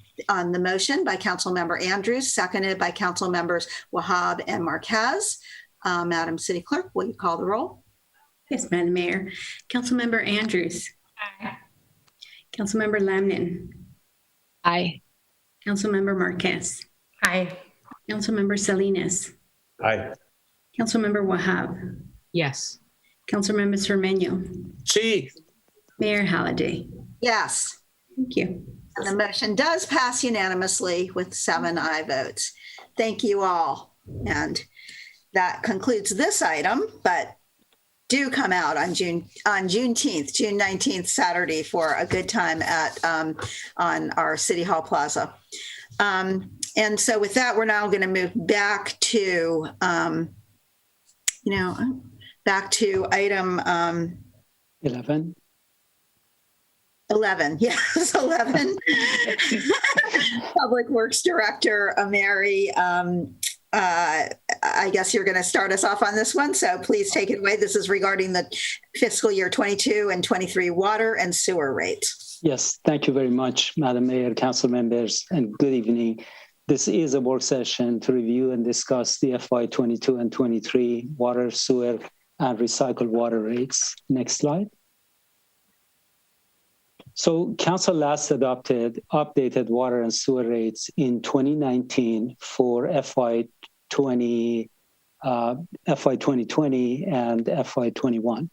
the motion by Council Member Andrews, seconded by Council Members Wahab and Marquez, Madam City Clerk, will you call the roll? Yes, Madam Mayor. Council Member Andrews. Aye. Council Member Lamnin. Aye. Council Member Marquez. Aye. Council Member Salinas. Aye. Councilmember Wahab. Yes. Councilmember Cermeño. Sí. Mayor Halliday. Yes. Thank you. And the motion does pass unanimously with 7 aye votes. Thank you all. And that concludes this item, but do come out on Juneteenth, June 19th, Saturday, for a good time at on our City Hall Plaza. And so with that, we're now going to move back to item 11. 11, yes, 11. Public Works Director Mary, I guess you're going to start us off on this one, so please take it away. This is regarding the fiscal year 22 and 23 water and sewer rates. Yes, thank you very much, Madam Mayor, council members, and good evening. This is a work session to review and discuss the FY 22 and 23 water, sewer, and recycled water rates. Next slide. So council last adopted updated water and sewer rates in 2019 for FY 2020 and FY 21.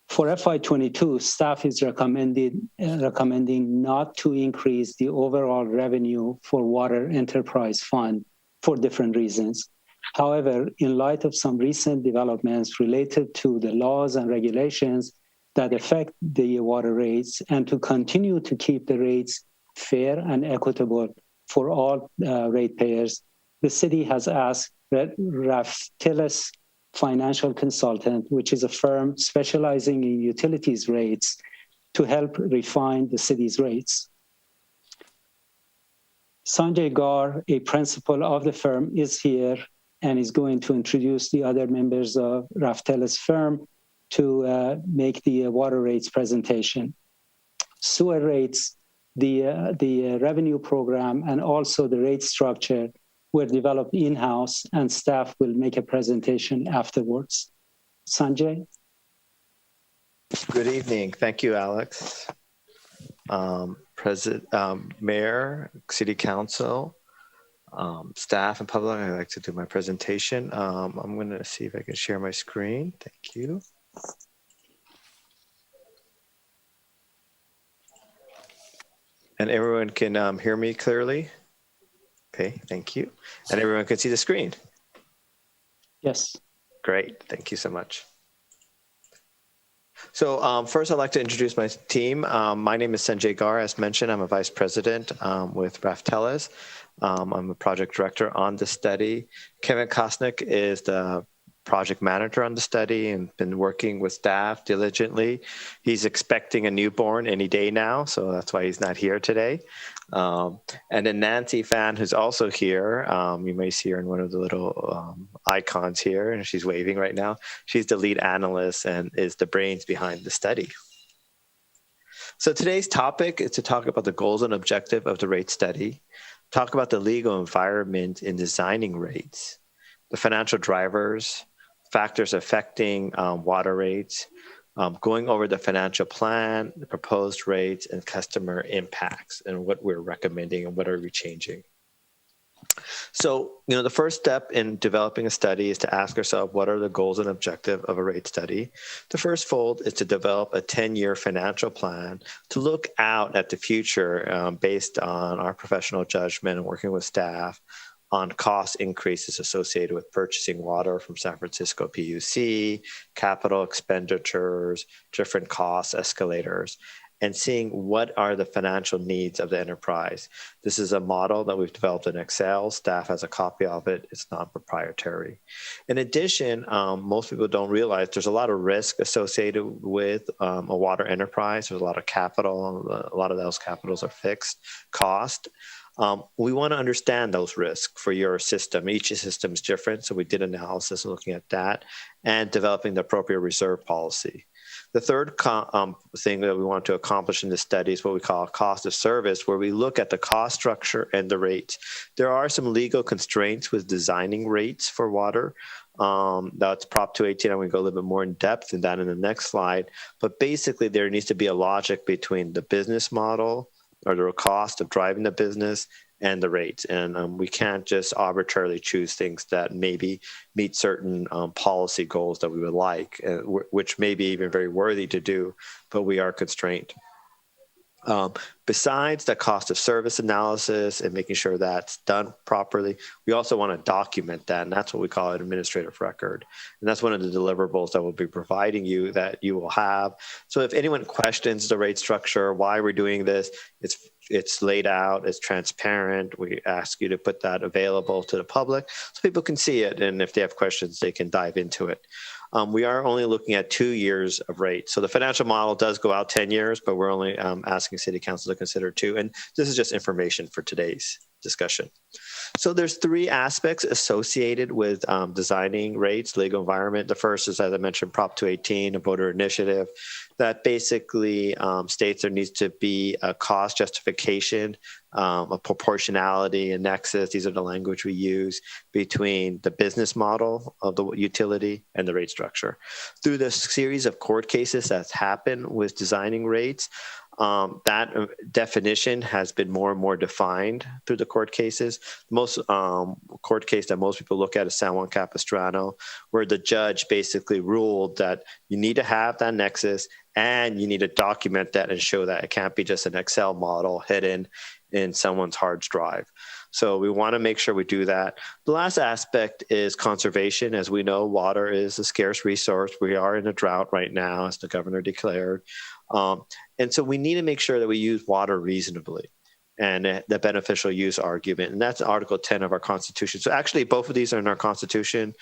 For FY 22, staff is recommending not to increase the overall revenue for Water Enterprise Fund for different reasons. However, in light of some recent developments related to the laws and regulations that affect the water rates, and to continue to keep the rates fair and equitable for all ratepayers, the city has asked Raftelis Financial Consultant, which is a firm specializing in utilities rates, to help refine the city's rates. Sanjay Gar, a principal of the firm, is here and is going to introduce the other members of Raftelis firm to make the water rates presentation. Sewer rates, the revenue program, and also the rate structure were developed in-house, and staff will make a presentation afterwards. Sanjay? Good evening. Thank you, Alex. Mayor, City Council, staff, and public, I'd like to do my presentation. I'm going to see if I can share my screen. Thank you. And everyone can hear me clearly? Okay, thank you. And everyone can see the screen? Yes. Great, thank you so much. So first, I'd like to introduce my team. My name is Sanjay Gar. As mentioned, I'm a vice president with Raftellus. I'm a project director on the study. Kevin Kosnick is the project manager on the study and been working with staff diligently. He's expecting a newborn any day now, so that's why he's not here today. And then Nancy Fan, who's also here. You may see her in one of the little icons here, and she's waving right now. She's the lead analyst and is the brains behind the study. So today's topic is to talk about the goals and objective of the rate study, talk about the legal environment in designing rates, the financial drivers, factors affecting water rates, going over the financial plan, the proposed rates, and customer impacts, and what we're recommending and what are we changing. So, the first step in developing a study is to ask ourselves, what are the goals and objectives of a rate study? The first fold is to develop a 10-year financial plan to look out at the future based on our professional judgment and working with staff on cost increases associated with purchasing water from San Francisco PUC, capital expenditures, different cost escalators, and seeing what are the financial needs of the enterprise. This is a model that we've developed in Excel. Staff has a copy of it. It's non-proprietary. In addition, most people don't realize there's a lot of risk associated with a water enterprise. There's a lot of capital. A lot of those capitals are fixed cost. We want to understand those risks for your system. Each system is different, so we did analysis looking at that and developing the appropriate reserve policy. The third thing that we want to accomplish in this study is what we call cost of service, where we look at the cost structure and the rates. There are some legal constraints with designing rates for water. That's Prop 218. I'm going to go a little bit more in depth in that in the next slide. But basically, there needs to be a logic between the business model or the cost of driving the business and the rates. And we can't just arbitrarily choose things that maybe meet certain policy goals that we would like, which may be even very worthy to do, but we are constrained. Besides the cost of service analysis and making sure that's done properly, we also want to document that, and that's what we call an administrative record. And that's one of the deliverables that we'll be providing you that you will have. So if anyone questions the rate structure, why we're doing this, it's laid out, it's transparent. We ask you to put that available to the public so people can see it, and if they have questions, they can dive into it. We are only looking at 2 years of rates. So the financial model does go out 10 years, but we're only asking City Council to consider 2. And this is just information for today's discussion. So there's 3 aspects associated with designing rates, legal environment. The first is, as I mentioned, Prop 218, a voter initiative that basically states there needs to be a cost justification, a proportionality, a nexus. These are the language we use between the business model of the utility and the rate structure. Through the series of court cases that's happened with designing rates, that definition has been more and more defined through the court cases. The most court case that most people look at is San Juan Capistrano, where the judge basically ruled that you need to have that nexus and you need to document that and show that. It can't be just an Excel model hidden in someone's hard drive. So we want to make sure we do that. The last aspect is conservation. As we know, water is a scarce resource. We are in a drought right now, as the governor declared. And so we need to make sure that we use water reasonably, and the beneficial use argument. And that's Article 10 of our Constitution. So actually, both of these are in our Constitution,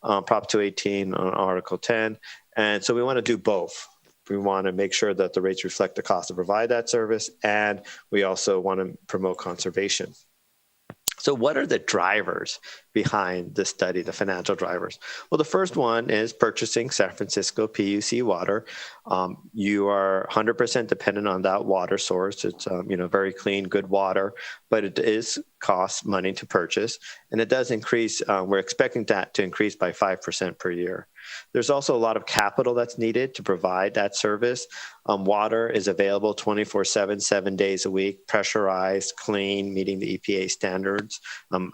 Prop 218 on Article 10. And so we want to do both. We want to make sure that the rates reflect the cost to provide that service, and we also want to promote conservation. So what are the drivers behind this study, the financial drivers? Well, the first one is purchasing San Francisco PUC water. You are 100% dependent on that water source. It's very clean, good water, but it is cost money to purchase, and it does increase. We're expecting that to increase by 5% per year. There's also a lot of capital that's needed to provide that service. Water is available 24/7, 7 days a week, pressurized, clean, meeting the EPA standards,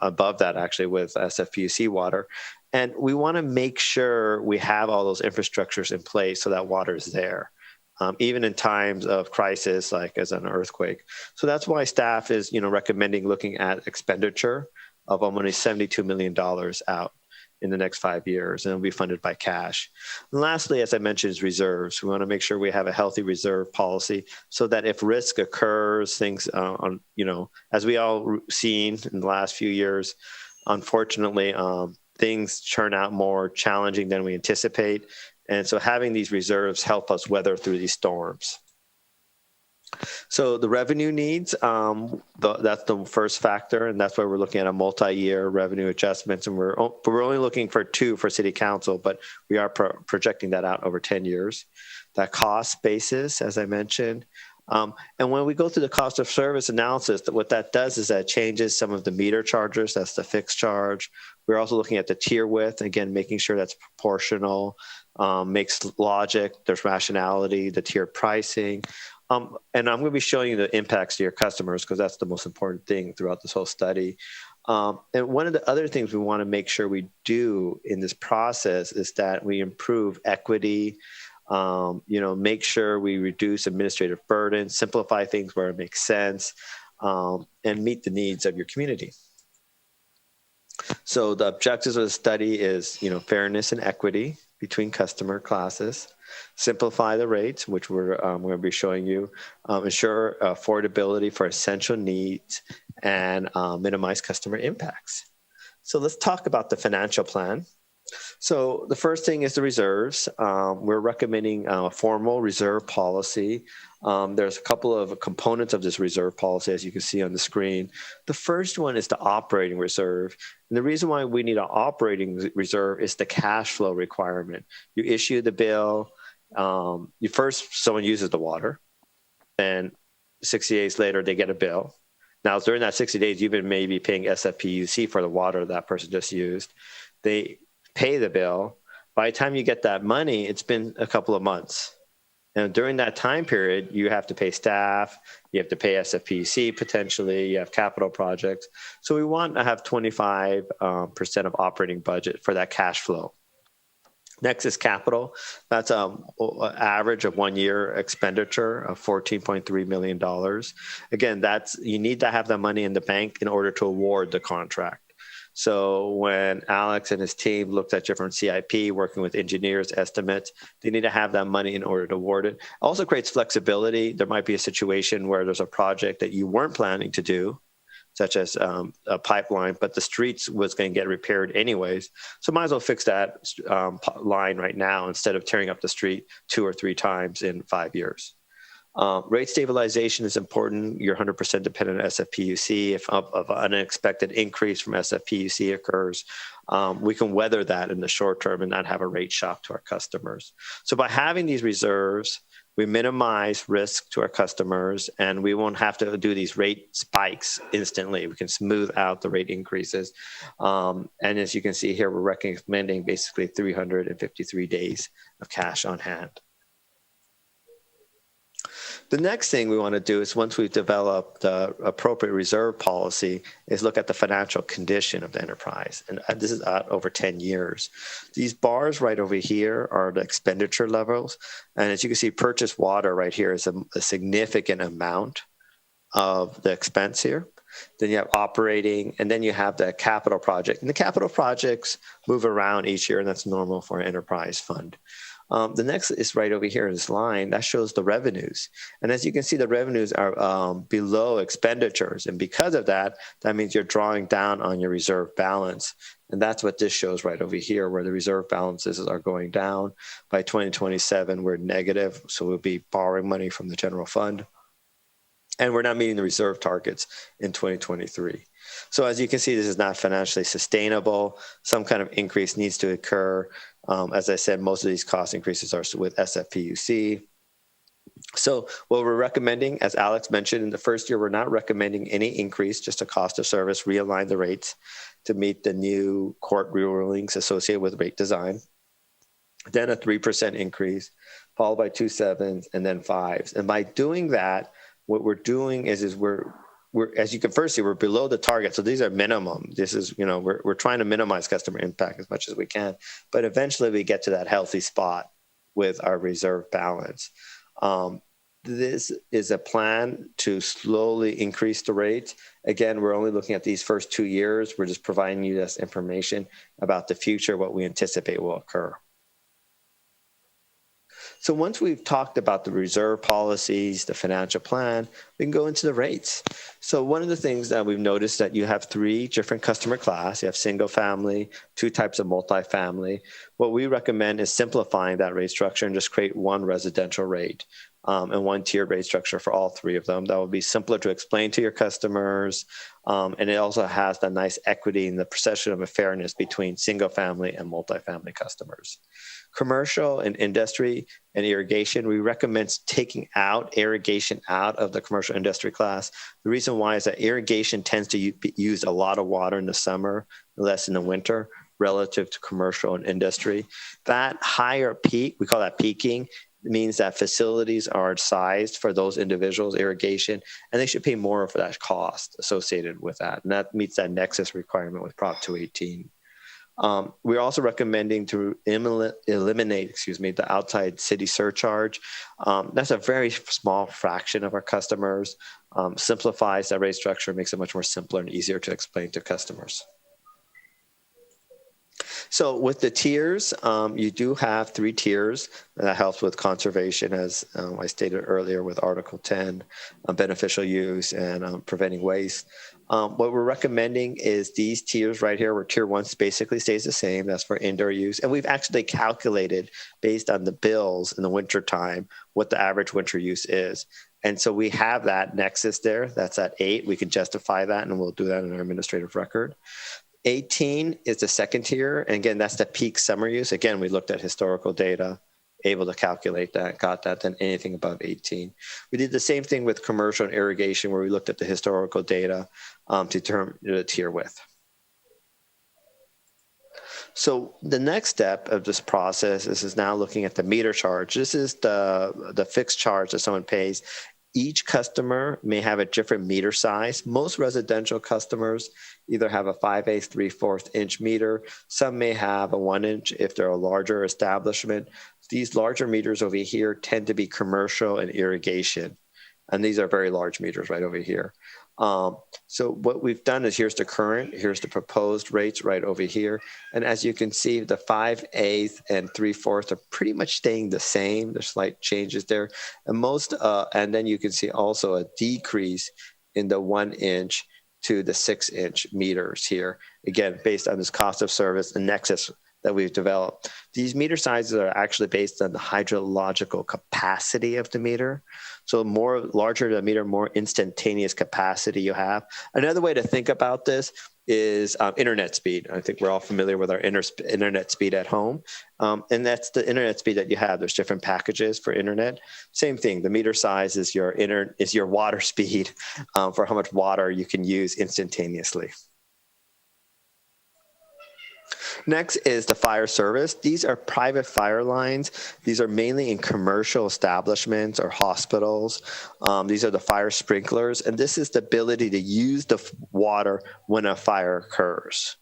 above that actually with SFPUC water. And we want to make sure we have all those infrastructures in place so that water is there, even in times of crisis, like as an earthquake. So that's why staff is recommending looking at expenditure of almost $72 million out. in the next 5 years, and it'll be funded by cash. And lastly, as I mentioned, is reserves. We want to make sure we have a healthy reserve policy so that if risk occurs, things as we all seen in the last few years, unfortunately, things turn out more challenging than we anticipate. And so having these reserves help us weather through these storms. So the revenue needs, that's the first factor, and that's why we're looking at a multi-year revenue adjustments, and we're only looking for 2 for City Council, but we are projecting that out over 10 years. That cost basis, as I mentioned, and when we go through the cost of service analysis, what that does is that changes some of the meter charges. That's the fixed charge. We're also looking at the tier width, again, making sure that's proportional, makes logic, there's rationality, the tiered pricing. And I'm going to be showing you the impacts to your customers because that's the most important thing throughout this whole study. And one of the other things we want to make sure we do in this process is that we improve equity, make sure we reduce administrative burden, simplify things where it makes sense, and meet the needs of your community. So the objectives of the study is, fairness and equity between customer classes, simplify the rates, which we're going to be showing you, ensure affordability for essential needs, and minimize customer impacts. So let's talk about the financial plan. So the first thing is the reserves. We're recommending a formal reserve policy. There's a couple of components of this reserve policy, as you can see on the screen. The first one is the operating reserve. And the reason why we need an operating reserve is the cash flow requirement. You issue the bill, someone uses the water, and 60 days later, they get a bill. Now, during that 60 days, you've been maybe paying SFPUC for the water that person just used. They pay the bill. By the time you get that money, it's been a couple of months. And during that time period, you have to pay staff, you have to pay SFPC potentially, you have capital projects. So we want to have 25% of operating budget for that cash flow. Next is capital. That's an average of 1 year expenditure of $14.3 million. Again, you need to have that money in the bank in order to award the contract. So when Alex and his team looked at different CIP, working with engineers, estimates, they need to have that money in order to award it. Also creates flexibility. There might be a situation where there's a project that you weren't planning to do, such as a pipeline, but the streets was going to get repaired anyways. So might as well fix that line right now instead of tearing up the street 2 or 3 times in 5 years. Rate stabilization is important. You're 100% dependent on SFPUC. If an unexpected increase from SFPUC occurs, we can weather that in the short term and not have a rate shock to our customers. So by having these reserves, we minimize risk to our customers, and we won't have to do these rate spikes instantly. We can smooth out the rate increases. And as you can see here, we're recommending basically 353 days of cash on hand. The next thing we want to do is, once we've developed the appropriate reserve policy, is look at the financial condition of the enterprise. And this is over 10 years. These bars right over here are the expenditure levels. And as you can see, purchased water right here is a significant amount of the expense here. Then you have operating, and then you have the capital project. And the capital projects move around each year, and that's normal for an enterprise fund. The next is right over here in this line. That shows the revenues. And as you can see, the revenues are below expenditures. And because of that, that means you're drawing down on your reserve balance. And that's what this shows right over here, where the reserve balances are going down. By 2027, we're negative. So we'll be borrowing money from the general fund. And we're not meeting the reserve targets in 2023. So as you can see, this is not financially sustainable. Some kind of increase needs to occur. As I said, most of these cost increases are with SFPUC. So what we're recommending, as Alex mentioned, in the first year, we're not recommending any increase, just a cost of service, realign the rates to meet the new court rulings associated with rate design. Then a 3% increase, followed by 2 7s, and then 5s. And by doing that, what we're doing is we're as you can first see, we're below the target. So these are minimum. This is, we're trying to minimize customer impact as much as we can. But eventually we get to that healthy spot with our reserve balance. This is a plan to slowly increase the rates. Again, we're only looking at these first 2 years. We're just providing you this information about the future, what we anticipate will occur. So once we've talked about the reserve policies, the financial plan, we can go into the rates. So one of the things that we've noticed that you have 3 different customer class. You have single family, 2 types of multifamily. What we recommend is simplifying that rate structure and just create one residential rate and one tiered rate structure for all 3 of them. That will be simpler to explain to your customers. And it also has that nice equity in the perception of a fairness between single family and multifamily customers. Commercial and industry and irrigation, we recommend taking out irrigation out of the commercial industry class. The reason why is that irrigation tends to use a lot of water in the summer, less in the winter, relative to commercial and industry. That higher peak, we call that peaking, means that facilities are sized for those individuals, irrigation, and they should pay more for that cost associated with that. And that meets that nexus requirement with Prop 218. We're also recommending to eliminate, the outside city surcharge. That's a very small fraction of our customers. Simplifies that rate structure, makes it much more simpler and easier to explain to customers. So with the tiers, you do have 3 tiers. That helps with conservation, as I stated earlier, with Article 10, beneficial use and preventing waste. What we're recommending is these tiers right here, where tier 1 basically stays the same. That's for indoor use. And we've actually calculated, based on the bills in the wintertime, what the average winter use is. And so we have that nexus there. That's at 8. We can justify that, and we'll do that in our administrative record. 18 is the second tier. And again, that's the peak summer use. Again, we looked at historical data, able to calculate that, got that, then anything above 18. We did the same thing with commercial and irrigation, where we looked at the historical data to determine the tier width. So the next step of this process is now looking at the meter charge. This is the fixed charge that someone pays. Each customer may have a different meter size. Most residential customers either have a 5/8, 3/4 inch meter. Some may have a 1 inch if they're a larger establishment. These larger meters over here tend to be commercial and irrigation. And these are very large meters right over here. So what we've done is here's the current, here's the proposed rates right over here. And as you can see, the 5/8 and 3/4 are pretty much staying the same. There's slight changes there. And then you can see also a decrease in the 1 inch to the 6 inch meters here. Again, based on this cost of service and nexus that we've developed. These meter sizes are actually based on the hydrological capacity of the meter. So larger the meter, more instantaneous capacity you have. Another way to think about this is internet speed. I think we're all familiar with our internet speed at home. And that's the internet speed that you have. There's different packages for internet. Same thing, the meter size is your water speed for how much water you can use instantaneously. Next is the fire service. These are private fire lines. These are mainly in commercial establishments or hospitals. These are the fire sprinklers, and this is the ability to use the water when a fire occurs.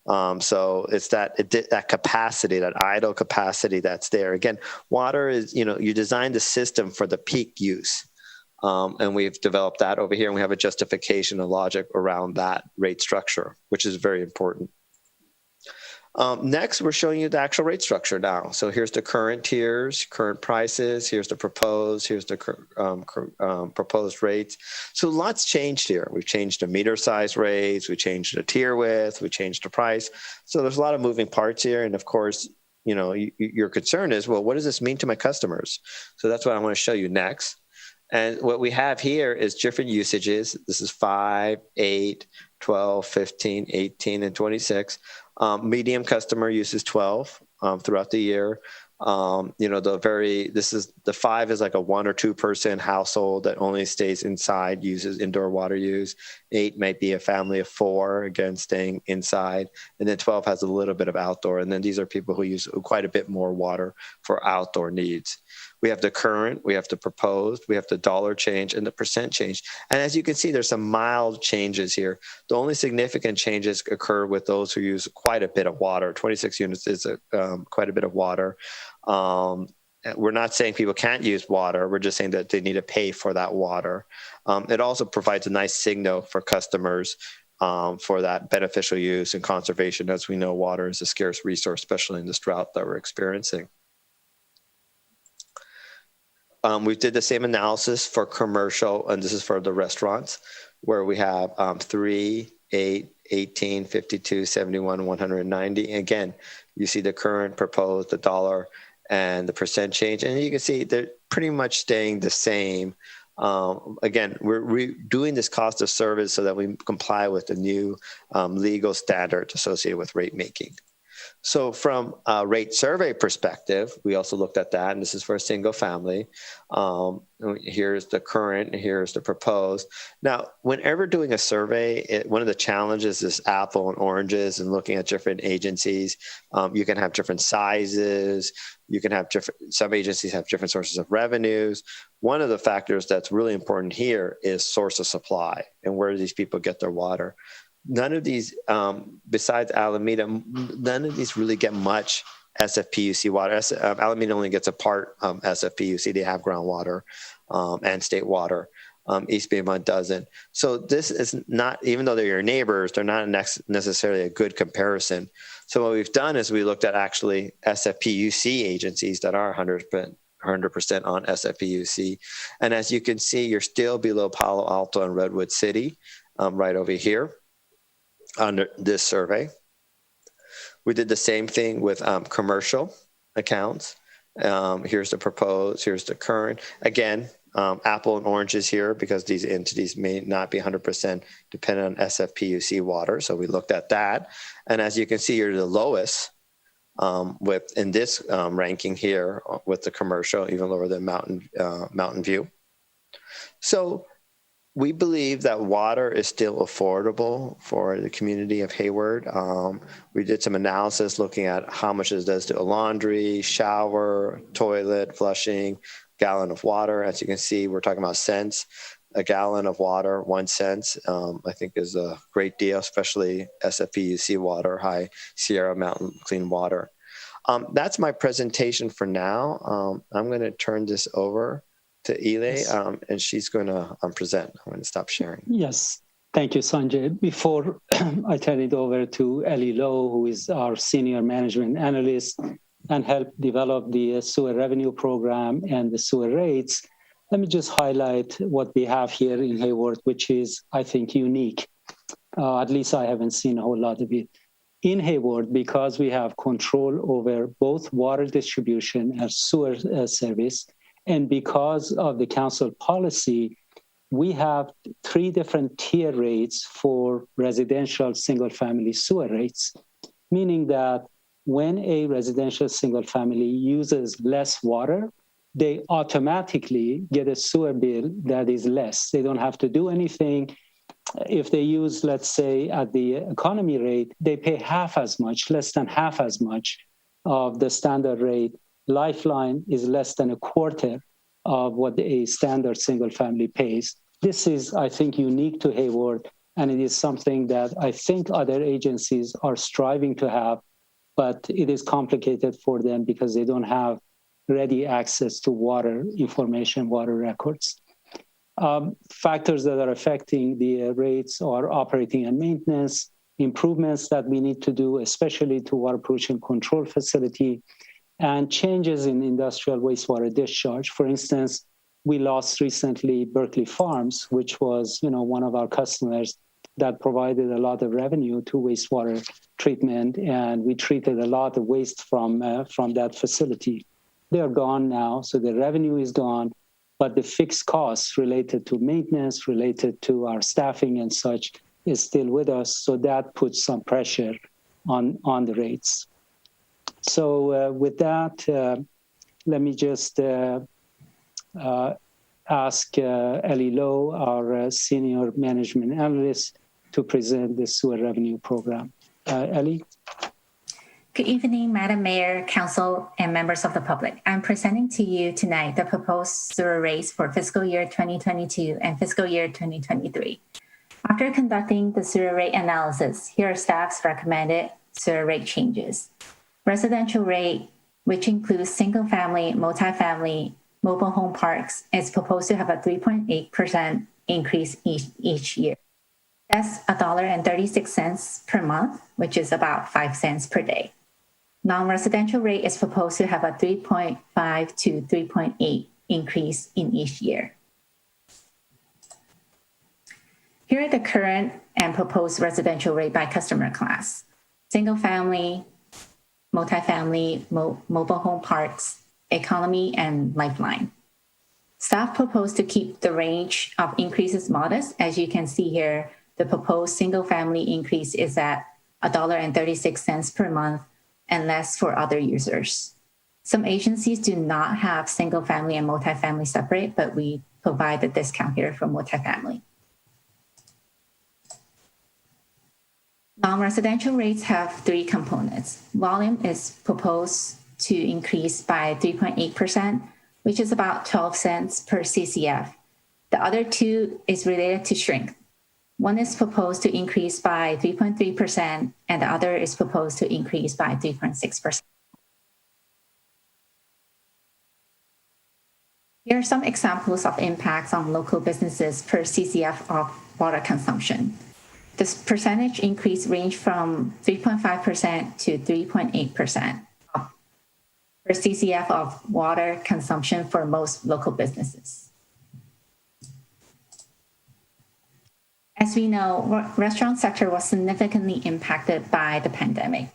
So it's that capacity, that idle capacity that's there. Again, water is, you design the system for the peak use. And we've developed that over here, and we have a justification and logic around that rate structure, which is very important. Next, we're showing you the actual rate structure now. So here's the current tiers, current prices. Here's the proposed. Here's the proposed rates. So lots changed here. We've changed the meter size rates. We changed the tier width. We changed the price. So there's a lot of moving parts here. And of course, your concern is, well, what does this mean to my customers? So that's what I want to show you next. And what we have here is different usages. This is 5, 8, 12, 15, 18, and 26. Medium customer uses 12 throughout the year. The 5 is like a 1 or 2 person household that only stays inside, uses indoor water use. 8 might be a family of 4, again, staying inside. And then 12 has a little bit of outdoor. And then these are people who use quite a bit more water for outdoor needs. We have the current, we have the proposed, we have the dollar change and the percent change. And as you can see, there's some mild changes here. The only significant changes occur with those who use quite a bit of water. 26 units is quite a bit of water. we're not saying people can't use water. We're just saying that they need to pay for that water. It also provides a nice signal for customers for that beneficial use and conservation. As we know, water is a scarce resource, especially in this drought that we're experiencing. We did the same analysis for commercial, and this is for the restaurants, where we have 3, 8, 18, 52, 71, 190. Again, you see the current, proposed, the dollar, and the percent change. And you can see they're pretty much staying the same. Again, we're doing this cost of service so that we comply with the new legal standards associated with rate making. So from a rate survey perspective, we also looked at that, and this is for a single family. Here's the current, and here's the proposed. Now, whenever doing a survey, one of the challenges is apple and oranges and looking at different agencies. You can have different sizes. You can have some agencies have different sources of revenues. One of the factors that's really important here is source of supply and where do these people get their water. None of these, besides Alameda, none of these really get much SFPUC water. Alameda only gets a part SFPUC. They have groundwater and state water. East Baymont doesn't. So this is not, even though they're your neighbors, they're not necessarily a good comparison. So what we've done is we looked at actually SFPUC agencies that are 100% on SFPUC. And as you can see, you're still below Palo Alto and Redwood City, right over here under this survey. We did the same thing with commercial accounts. Here's the proposed, here's the current. Again, apple and oranges here because these entities may not be 100% dependent on SFPUC water. So we looked at that. And as you can see, you're the lowest in this ranking here with the commercial, even lower than Mountain View. So we believe that water is still affordable for the community of Hayward. We did some analysis looking at how much it does to a laundry, shower, toilet, flushing, gallon of water. As you can see, we're talking about cents. A gallon of water, 1 cent, I think is a great deal, especially SFPUC water, high Sierra Mountain clean water. That's my presentation for now. I'm going to turn this over to Ile, and she's going to present. I'm going to stop sharing. Yes, thank you, Sanjay. Before I turn it over to Ellie Lowe, who is our senior management analyst and helped develop the sewer revenue program and the sewer rates, let me just highlight what we have here in Hayward, which is, I think, unique. At least I haven't seen a whole lot of it. In Hayward, because we have control over both water distribution and sewer service, and because of the council policy, we have 3 different tier rates for residential single-family sewer rates, meaning that when a residential single-family uses less water, they automatically get a sewer bill that is less. They don't have to do anything. If they use, let's say, at the economy rate, they pay half as much, less than half as much of the standard rate. Lifeline is less than a quarter of what a standard single family pays. This is, I think, unique to Hayward, and it is something that I think other agencies are striving to have, but it is complicated for them because they don't have ready access to water information, water records. Factors that are affecting the rates are operating and maintenance, improvements that we need to do, especially to water pollution control facility, and changes in industrial wastewater discharge. For instance, we lost recently Berkeley Farms, which was, one of our customers that provided a lot of revenue to wastewater treatment, and we treated a lot of waste from that facility. They are gone now, so the revenue is gone, but the fixed costs related to maintenance, related to our staffing and such, is still with us. So that puts some pressure on the rates. So with that, let me just ask Ellie Lowe, our senior management analyst, to present the sewer revenue program. Ellie? Good evening, Madam Mayor, Council, and members of the public. I'm presenting to you tonight the proposed sewer rates for fiscal year 2022 and fiscal year 2023. After conducting the sewer rate analysis, here are staff's recommended sewer rate changes. Residential rate which includes single-family, multifamily, mobile home parks, is proposed to have a 3.8% increase each year. That's $1.36 per month, which is about 5 cents per day. Non-residential rate is proposed to have a 3.5 to 3.8 increase in each year. Here are the current and proposed residential rate by customer class. Single family, multifamily, mobile home parks, economy, and lifeline. Staff proposed to keep the range of increases modest. As you can see here, the proposed single family increase is at $1.36 per month and less for other users. Some agencies do not have single family and multifamily separate, but we provide the discount here for multifamily. Non-residential rates have three components. Volume is proposed to increase by 3.8%, which is about 12 cents per CCF. The other two is related to shrink. One is proposed to increase by 3.3%, and the other is proposed to increase by 3.6%. Here are some examples of impacts on local businesses per CCF of water consumption. This percentage increase range from 3.5% to 3.8% per CCF of water consumption for most local businesses. As we know, restaurant sector was significantly impacted by the pandemic.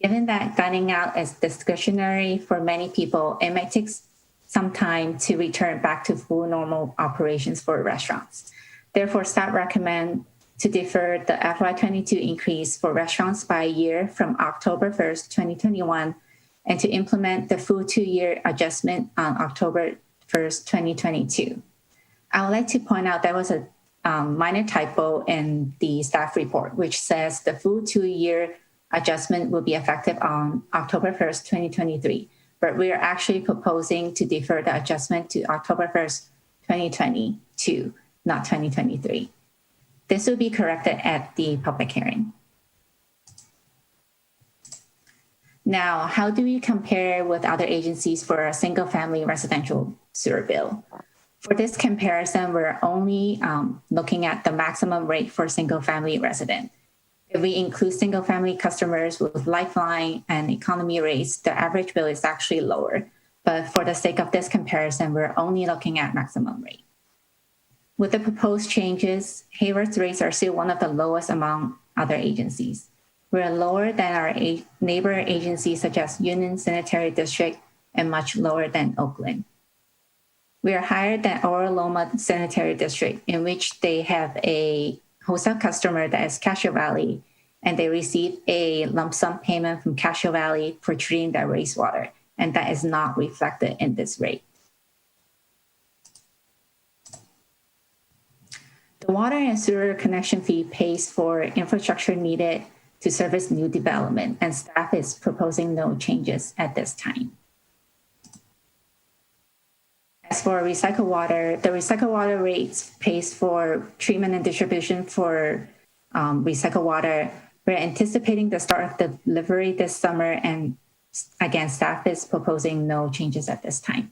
Given that dining out is discretionary for many people, it might take some time to return back to full normal operations for restaurants. Therefore, staff recommend to defer the FY22 increase for restaurants by a year from October 1st, 2021, and to implement the full 2-year adjustment on October 1st, 2022. I would like to point out there was a minor typo in the staff report, which says the full 2-year adjustment will be effective on October 1st, 2023. But we are actually proposing to defer the adjustment to October 1st, 2022, not 2023. This will be corrected at the public hearing. Now, how do we compare with other agencies for a single-family residential sewer bill? For this comparison, we're only looking at the maximum rate for single-family resident. If we include single-family customers with lifeline and economy rates, the average bill is actually lower. But for the sake of this comparison, we're only looking at maximum rate. With the proposed changes, Hayward's rates are still one of the lowest among other agencies. We're lower than our neighbor agencies such as Union Sanitary District and much lower than Oakland. We are higher than Oro Loma Sanitary District, in which they have a wholesale customer that is Castro Valley, and they receive a lump sum payment from Castro Valley for treating their wastewater, and that is not reflected in this rate. The water and sewer connection fee pays for infrastructure needed to service new development, and staff is proposing no changes at this time. As for recycled water, the recycled water rates pays for treatment and distribution for recycled water. We're anticipating the start of delivery this summer, and again, staff is proposing no changes at this time.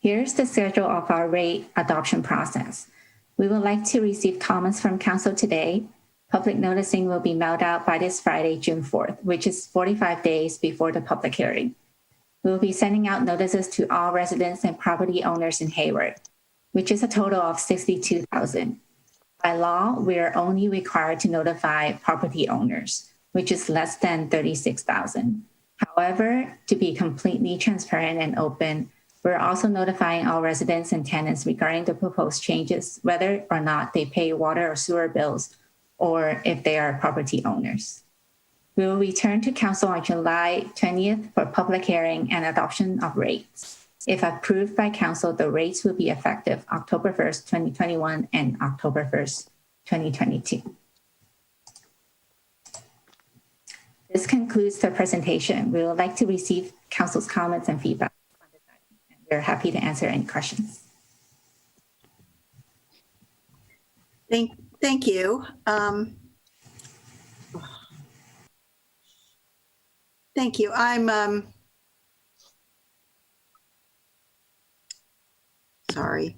Here's the schedule of our rate adoption process. We would like to receive comments from council today. Public noticing will be mailed out by this Friday, June 4th, which is 45 days before the public hearing. We will be sending out notices to all residents and property owners in Hayward, which is a total of 62,000. By law, we are only required to notify property owners, which is less than 36,000. However, to be completely transparent and open, we're also notifying all residents and tenants regarding the proposed changes, whether or not they pay water or sewer bills, or if they are property owners. We will return to council on July 20th for public hearing and adoption of rates. If approved by council, the rates will be effective October 1st, 2021 and October 1st, 2022. This concludes the presentation. We would like to receive council's comments and feedback. We're happy to answer any questions. Thank you. Thank you. I'm sorry.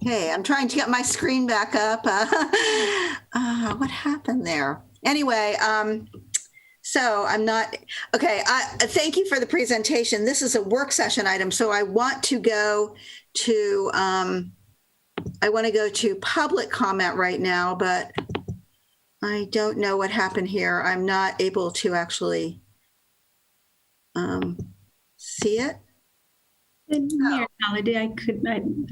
Okay, I'm trying to get my screen back up. What happened there? Anyway, so I'm not, okay, thank you for the presentation. This is a work session item, so I want to go to, public comment right now, but I don't know what happened here. I'm not able to actually see it. Mayor Holiday, I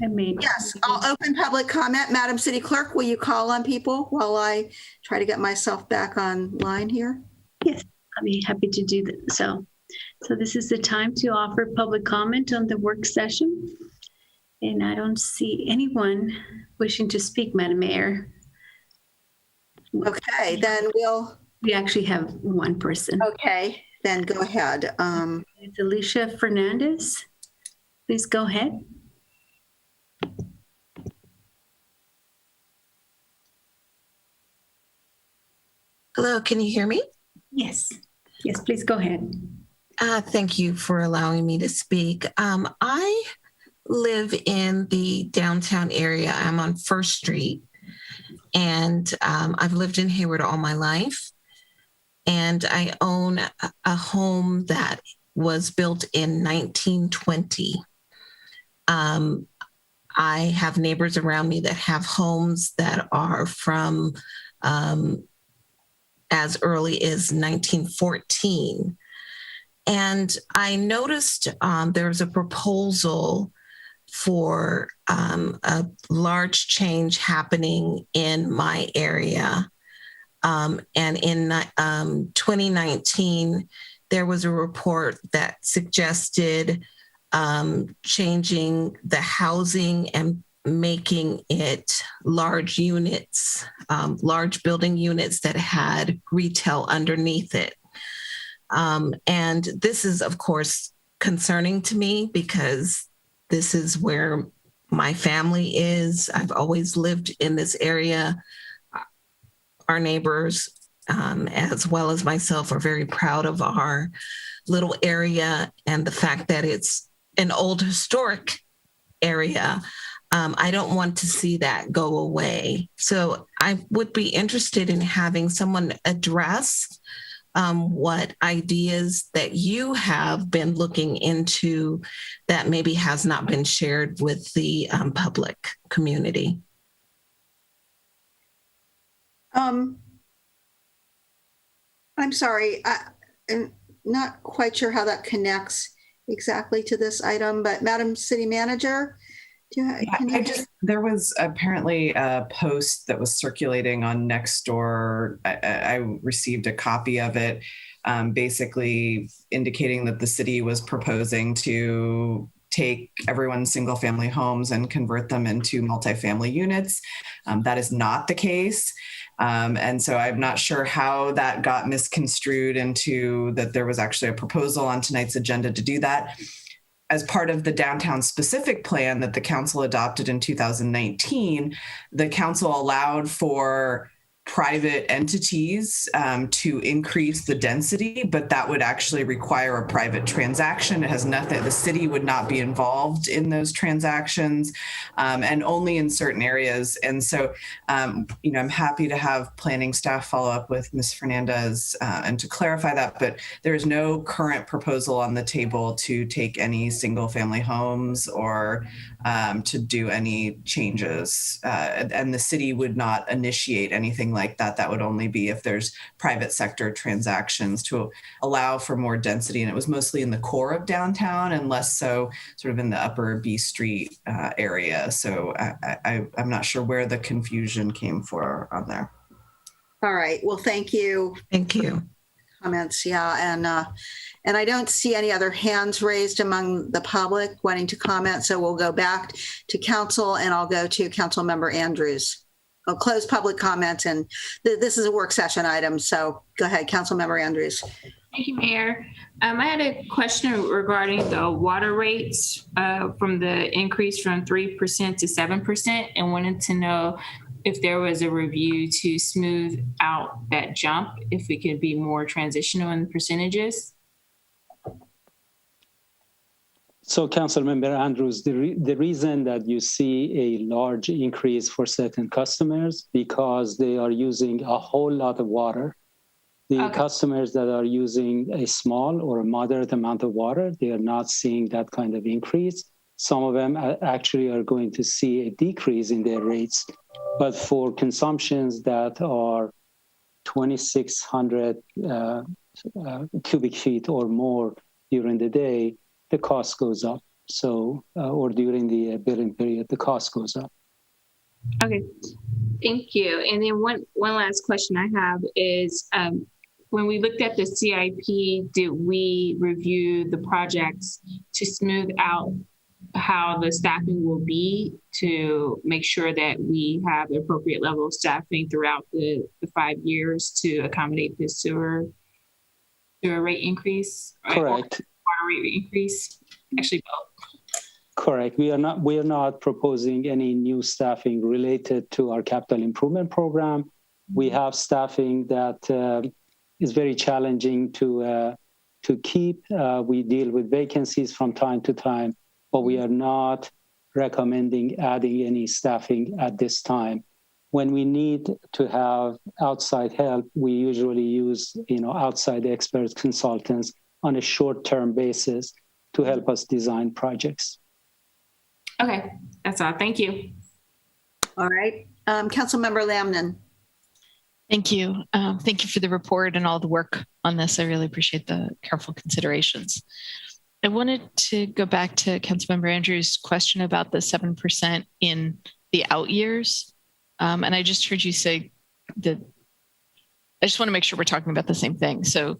made. Yes, I'll open public comment. Madam City Clerk, will you call on people while I try to get myself back online here? Yes, I'll be happy to do that. So this is the time to offer public comment on the work session. And I don't see anyone wishing to speak, Madam Mayor. Okay, then we actually have one person. Okay, then go ahead. It's Alicia Fernandez. Please go ahead. Hello, can you hear me? Yes. Yes, please go ahead. Thank you for allowing me to speak. I live in the downtown area. I'm on First Street, and I've lived in Hayward all my life. And I own a home that was built in 1920. I have neighbors around me that have homes that are from as early as 1914. And I noticed there was a proposal for a large change happening in my area. And in 2019, there was a report that suggested changing the housing and making it large units, large building units that had retail underneath it. And this is, of course, concerning to me because this is where my family is. I've always lived in this area. Our neighbors, as well as myself, are very proud of our little area and the fact that it's an old historic area. I don't want to see that go away. So I would be interested in having someone address what ideas that you have been looking into that maybe has not been shared with the public community. I'm sorry, I'm not quite sure how that connects exactly to this item, but Madam City Manager, there was apparently a post that was circulating on Nextdoor. I received a copy of it, basically indicating that the city was proposing to take everyone's single family homes and convert them into multifamily units. That is not the case. And so I'm not sure how that got misconstrued into that there was actually a proposal on tonight's agenda to do that. As part of the downtown specific plan that the council adopted in 2019, the council allowed for private entities to increase the density, but that would actually require a private transaction. It has nothing, the city would not be involved in those transactions, and only in certain areas. And so, I'm happy to have planning staff follow up with Ms. Fernandez and to clarify that, but there is no current proposal on the table to take any single family homes or to do any changes. And the city would not initiate anything like that. That would only be if there's private sector transactions to allow for more density. And it was mostly in the core of downtown and less so sort of in the upper B Street area. So I'm not sure where the confusion came for on there. All right. Well, thank you. Thank you. Comments. Yeah. And I don't see any other hands raised among the public wanting to comment. So we'll go back to council and I'll go to Council Member Andrews. I'll close public comment and this is a work session item. So go ahead, Council Member Andrews. Thank you, Mayor. I had a question regarding the water rates from the increase from 3% to 7% and wanted to know if there was a review to smooth out that jump, if we could be more transitional in percentages. So, Councilmember Andrews, the reason that you see a large increase for certain customers because they are using a whole lot of water. The customers that are using a small or a moderate amount of water, they are not seeing that kind of increase. Some of them actually are going to see a decrease in their rates. But for consumptions that are 2,600 cubic feet or more during the day, the cost goes up. So, or during the billing period, the cost goes up. Okay, thank you. And then one last question I have is, when we looked at the CIP, did we review the projects to smooth out how the staffing will be to make sure that we have the appropriate level of staffing throughout the 5 years to accommodate the sewer rate increase? Correct. Water rate increase? Actually, both. Correct. We are not proposing any new staffing related to our capital improvement program. We have staffing that is very challenging to keep. We deal with vacancies from time to time, but we are not recommending adding any staffing at this time. When we need to have outside help, we usually use outside experts, consultants on a short-term basis to help us design projects. Okay, that's all. Thank you. All right. Councilmember Lamnon. Thank you. Thank you for the report and all the work on this. I really appreciate the careful considerations. I wanted to go back to Councilmember Andrews' question about the 7% in the out years. And I just heard you say that, I just want to make sure we're talking about the same thing. So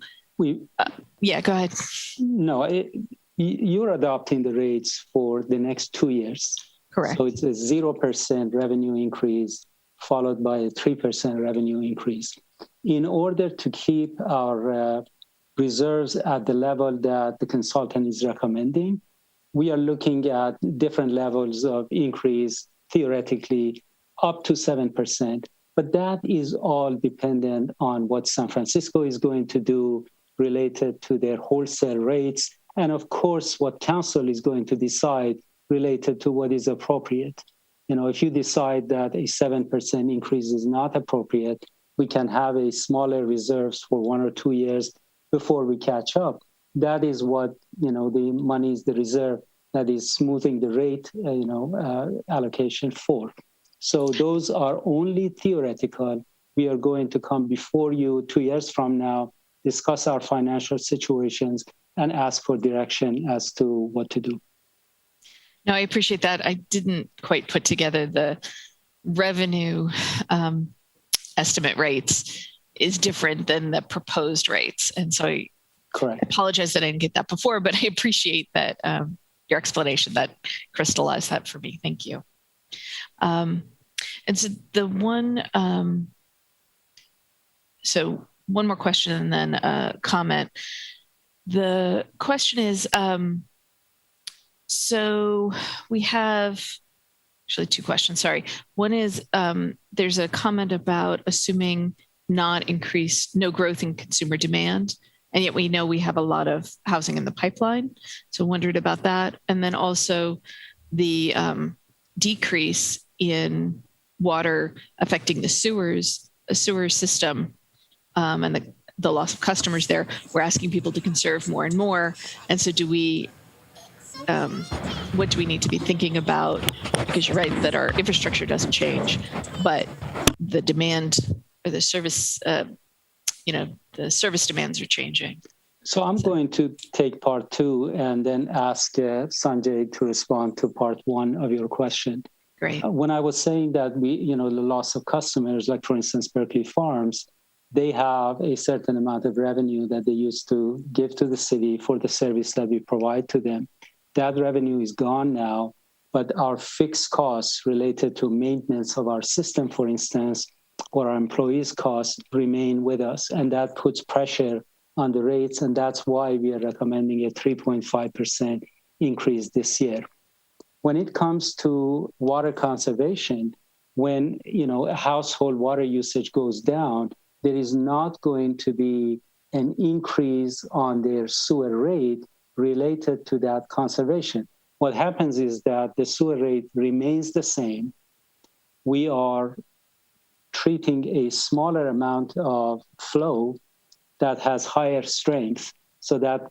yeah, go ahead. No, you're adopting the rates for the next 2 years. Correct. So it's a 0% revenue increase followed by a 3% revenue increase. In order to keep our reserves at the level that the consultant is recommending, we are looking at different levels of increase, theoretically up to 7%. But that is all dependent on what San Francisco is going to do related to their wholesale rates. And of course, what council is going to decide related to what is appropriate. If you decide that a 7% increase is not appropriate, we can have a smaller reserves for 1 or 2 years before we catch up. That is what, the money is the reserve that is smoothing the rate, allocation for. So those are only theoretical. We are going to come before you 2 years from now, discuss our financial situations, and ask for direction as to what to do. No, I appreciate that. I didn't quite put together the revenue estimate rates is different than the proposed rates. And so I apologize that I didn't get that before, but I appreciate that your explanation that crystallized that for me. Thank you. And so one more question and then a comment. The question is, so we have actually 2 questions, sorry. One is there's a comment about assuming no growth in consumer demand, and yet we know we have a lot of housing in the pipeline. So wondered about that. And then also the decrease in water affecting the sewer system and the loss of customers there. We're asking people to conserve more and more. And so what do we need to be thinking about? Because you're right that our infrastructure doesn't change, but the demand or the service, the service demands are changing. So I'm going to take part 2 and then ask Sanjay to respond to part 1 of your question. Great. When I was saying that the loss of customers, like for instance, Berkeley Farms, they have a certain amount of revenue that they used to give to the city for the service that we provide to them. That revenue is gone now, but our fixed costs related to maintenance of our system, for instance, or our employees' costs remain with us. And that puts pressure on the rates. And that's why we are recommending a 3.5% increase this year. When it comes to water conservation, when household water usage goes down, there is not going to be an increase on their sewer rate related to that conservation. What happens is that the sewer rate remains the same. We are treating a smaller amount of flow that has higher strength. So that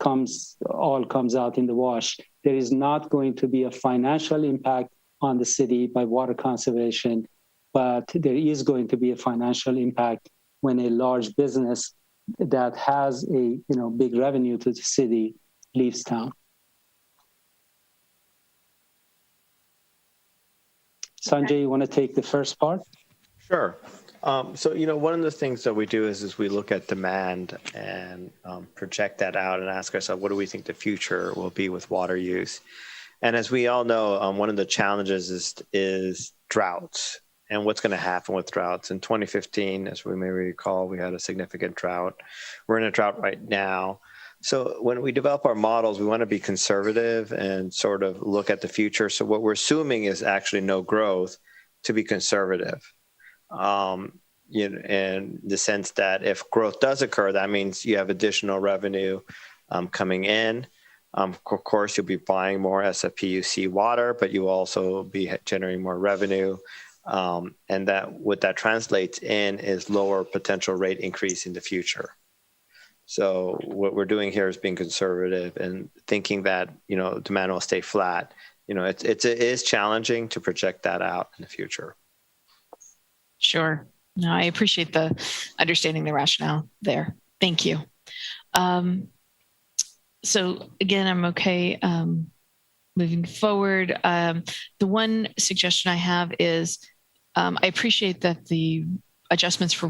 all comes out in the wash. There is not going to be a financial impact on the city by water conservation, but there is going to be a financial impact when a large business that has a big revenue to the city leaves town. Sanjay, you want to take the first part? Sure. So, one of the things that we do is we look at demand and project that out and ask ourselves, what do we think the future will be with water use? And as we all know, one of the challenges is droughts and what's going to happen with droughts. In 2015, as we may recall, we had a significant drought. We're in a drought right now. So when we develop our models, we want to be conservative and sort of look at the future. So what we're assuming is actually no growth to be conservative. In the sense that if growth does occur, that means you have additional revenue coming in. Of course, you'll be buying more SFPUC water, but you will also be generating more revenue. And that what that translates in is lower potential rate increase in the future. So what we're doing here is being conservative and thinking that, demand will stay flat. It is challenging to project that out in the future. Sure. No, I appreciate the understanding the rationale there. Thank you. So again, I'm okay moving forward. The one suggestion I have is I appreciate that the adjustments for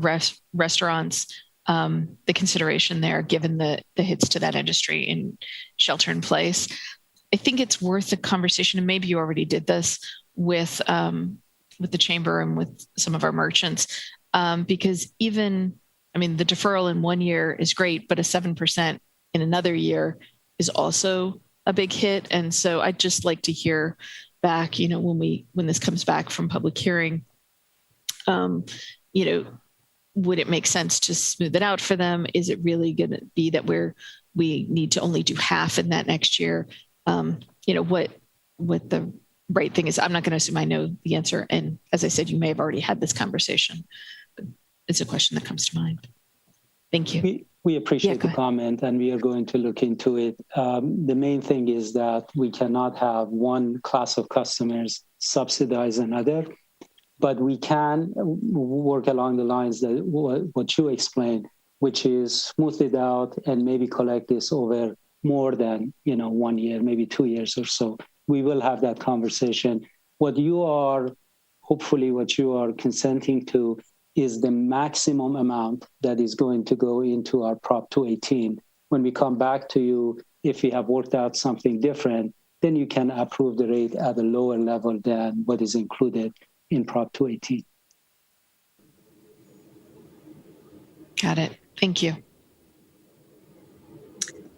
restaurants, the consideration there, given the hits to that industry in shelter in place. I think it's worth a conversation, and maybe you already did this with the chamber and with some of our merchants, because the deferral in 1 year is great, but a 7% in another year is also a big hit. And so I'd just like to hear back, when this comes back from public hearing, would it make sense to smooth it out for them? Is it really going to be that we need to only do half in that next year? What the right thing is. I'm not going to assume I know the answer. And as I said, you may have already had this conversation, but it's a question that comes to mind. Thank you. We appreciate the comment, and we are going to look into it. The main thing is that we cannot have one class of customers subsidize another, but we can work along the lines that what you explained, which is smooth it out and maybe collect this over more than 1 year, maybe 2 years or so. We will have that conversation. What you are consenting to is the maximum amount that is going to go into our Prop 218. When we come back to you, if we have worked out something different, then you can approve the rate at a lower level than what is included in Prop 218. Got it. Thank you.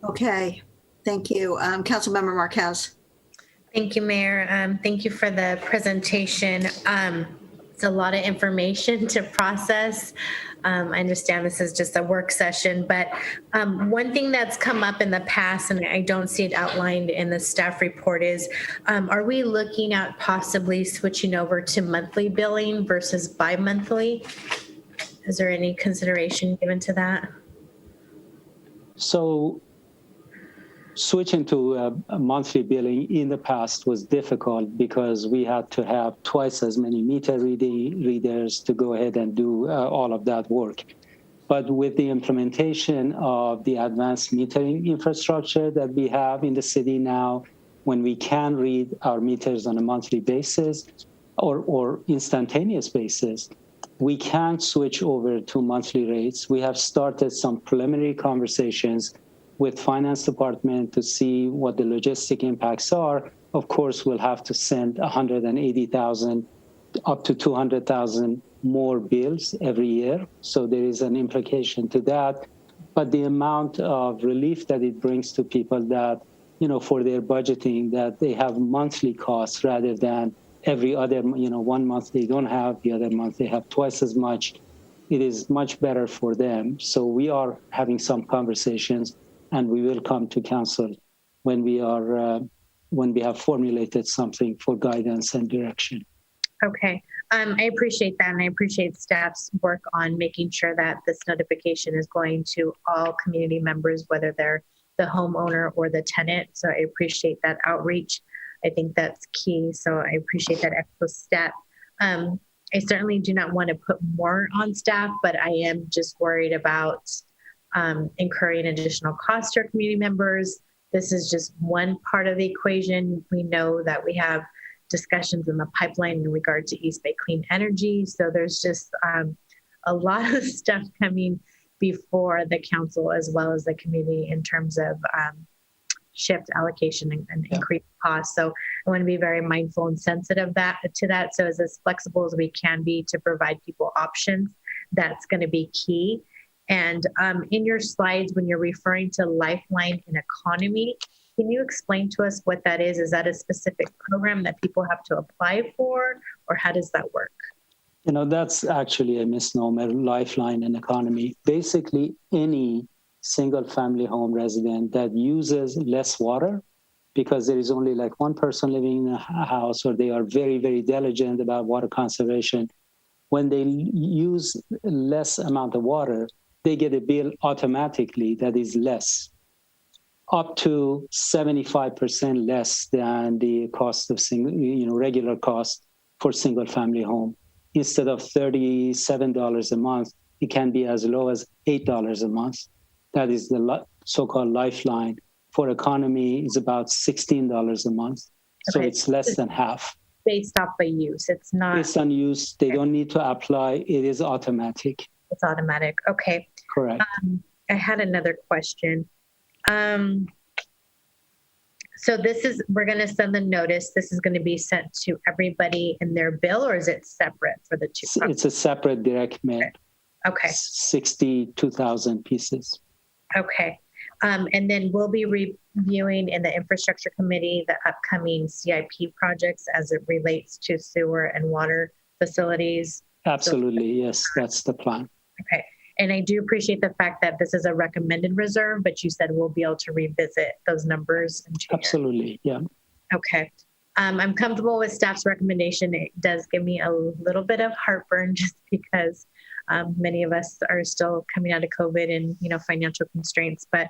Okay. Thank you. Councilmember Marquez. Thank you, Mayor. Thank you for the presentation. It's a lot of information to process. I understand this is just a work session, but one thing that's come up in the past, and I don't see it outlined in the staff report, is are we looking at possibly switching over to monthly billing versus bi-monthly? Is there any consideration given to that? So switching to a monthly billing in the past was difficult because we had to have twice as many meter readers to go ahead and do all of that work. But with the implementation of the advanced metering infrastructure that we have in the city now, when we can read our meters on a monthly basis or instantaneous basis, we can switch over to monthly rates. We have started some preliminary conversations with finance department to see what the logistic impacts are. Of course, we'll have to send 180,000 up to 200,000 more bills every year. So there is an implication to that. But the amount of relief that it brings to people that, for their budgeting, that they have monthly costs rather than every other, 1 month they don't have, the other month they have twice as much. It is much better for them. So we are having some conversations, and we will come to council when we have formulated something for guidance and direction. Okay. I appreciate that, and I appreciate staff's work on making sure that this notification is going to all community members, whether they're the homeowner or the tenant. So I appreciate that outreach. I think that's key. So I appreciate that extra step. I certainly do not want to put more on staff, but I am just worried about incurring additional costs to our community members. This is just one part of the equation. We know that we have discussions in the pipeline in regard to East Bay Clean Energy. So there's just a lot of stuff coming before the council as well as the community in terms of shift allocation and increased costs. So I want to be very mindful and sensitive to that. So as flexible as we can be to provide people options, that's going to be key. And in your slides, when you're referring to Lifeline and Economy, can you explain to us what that is? Is that a specific program that people have to apply for, or how does that work? That's actually a misnomer, Lifeline and Economy. Basically, any single-family home resident that uses less water, because there is only like one person living in a house, or they are very, very diligent about water conservation, when they use less amount of water, they get a bill automatically that is less, up to 75% less than the cost of regular cost for single-family home. Instead of $37 a month, it can be as low as $8 a month. That is the so-called Lifeline. For Economy, is about $16 a month. So it's less than half. Based off of use, it's not based on use. They don't need to apply. It is automatic. It's automatic. Okay. Correct. I had another question. So we're going to send the notice. This is going to be sent to everybody in their bill, or is it separate for the two? It's a separate direct mail. Okay. 62,000 pieces. Okay. And then we'll be reviewing in the infrastructure committee the upcoming CIP projects as it relates to sewer and water facilities. Absolutely. Yes, that's the plan. Okay. And I do appreciate the fact that this is a recommended reserve, but you said we'll be able to revisit those numbers. Absolutely. Yeah. Okay. I'm comfortable with staff's recommendation. It does give me a little bit of heartburn just because many of us are still coming out of COVID and, financial constraints, but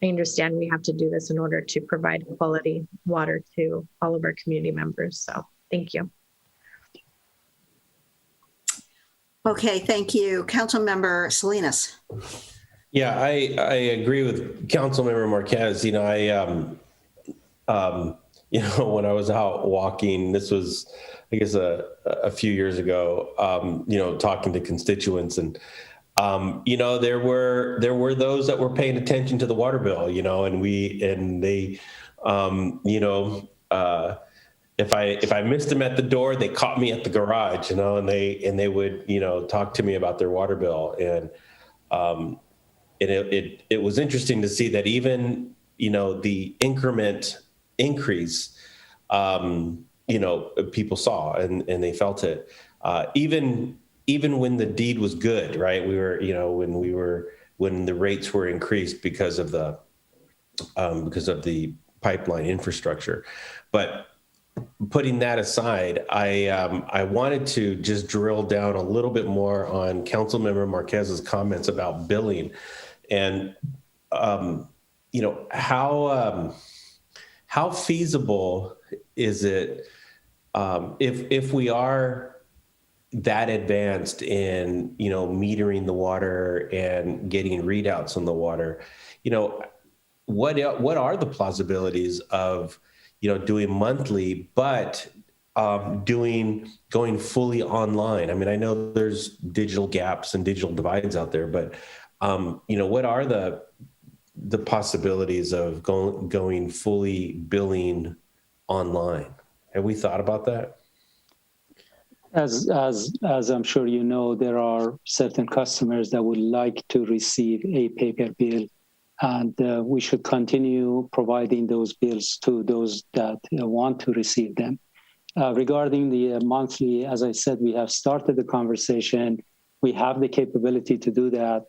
I understand we have to do this in order to provide quality water to all of our community members. So thank you. Okay, thank you. Councilmember Salinas. Yeah, I agree with Councilmember Marquez. When I was out walking, this was, I guess, a few years ago, talking to constituents, and there were those that were paying attention to the water bill, and they, if I missed them at the door, they caught me at the garage, and they would, talk to me about their water bill. And it was interesting to see that even, the increment increase, people saw and they felt it, even when the deed was good, right? We were, when the rates were increased because of the pipeline infrastructure. But putting that aside, I wanted to just drill down a little bit more on Councilmember Marquez's comments about billing, and how feasible is it if we are that advanced in metering the water and getting readouts on the water? What are the plausibilities of doing monthly, but going fully online? I mean, I know there's digital gaps and digital divides out there, but what are the possibilities of going fully billing online? Have we thought about that? As I'm sure you know, there are certain customers that would like to receive a paper bill, and we should continue providing those bills to those that want to receive them. Regarding the monthly, as I said, we have started the conversation. We have the capability to do that.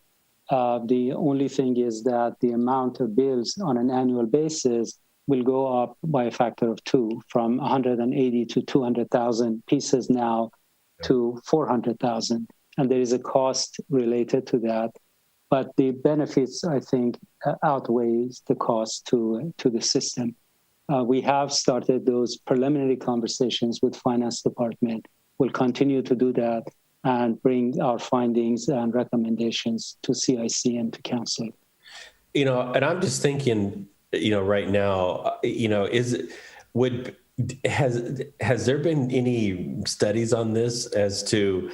The only thing is that the amount of bills on an annual basis will go up by a factor of 2, from 180 to 200,000 pieces now to 400,000. And there is a cost related to that. But the benefits, I think, outweighs the cost to the system. We have started those preliminary conversations with Finance Department. We'll continue to do that and bring our findings and recommendations to CIC and to Council. And I'm just thinking, right now, has there been any studies on this as to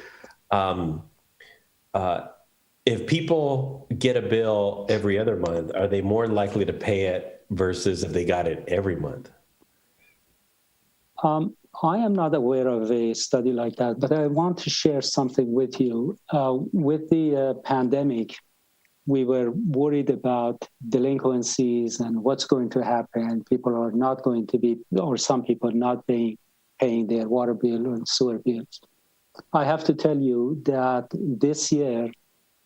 if people get a bill every other month, are they more likely to pay it versus if they got it every month? I am not aware of a study like that, but I want to share something with you. With the pandemic, we were worried about delinquencies and what's going to happen. People are not going to be, or some people not paying their water bill or sewer bills. I have to tell you that this year,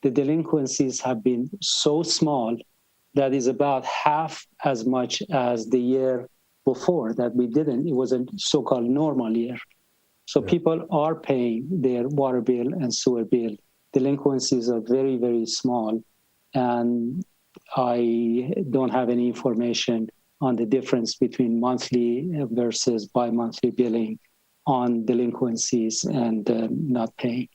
the delinquencies have been so small that is about half as much as the year before that we didn't. It was a so-called normal year. So people are paying their water bill and sewer bill. Delinquencies are very, very small. And I don't have any information on the difference between monthly versus bi-monthly billing on delinquencies and not paying.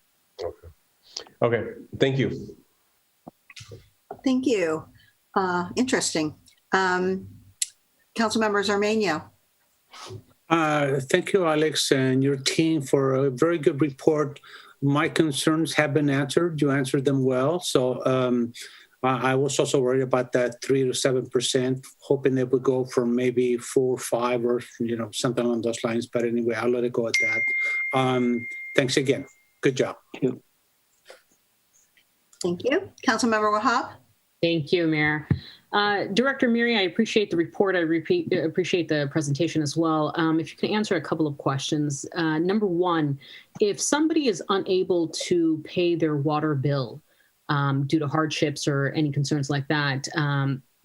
Okay. Thank you. Thank you. Interesting. Councilmember Armenio. Thank you, Alex, and your team for a very good report. My concerns have been answered. You answered them well. So I was also worried about that 3 to 7%, hoping it would go from maybe 4 or 5 or something along those lines. But anyway, I'll let it go at that. Thanks again. Good job. Thank you. Thank you. Councilmember Wahab. Thank you, Mayor. Director Miri, I appreciate the report. I appreciate the presentation as well. If you can answer a couple of questions. Number one, if somebody is unable to pay their water bill due to hardships or any concerns like that,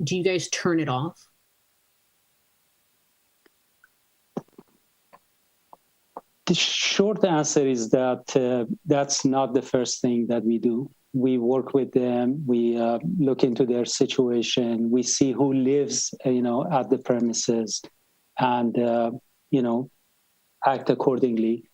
do you guys turn it off? The short answer is that that's not the first thing that we do. We work with them. We look into their situation. We see who lives, at the premises, and act accordingly.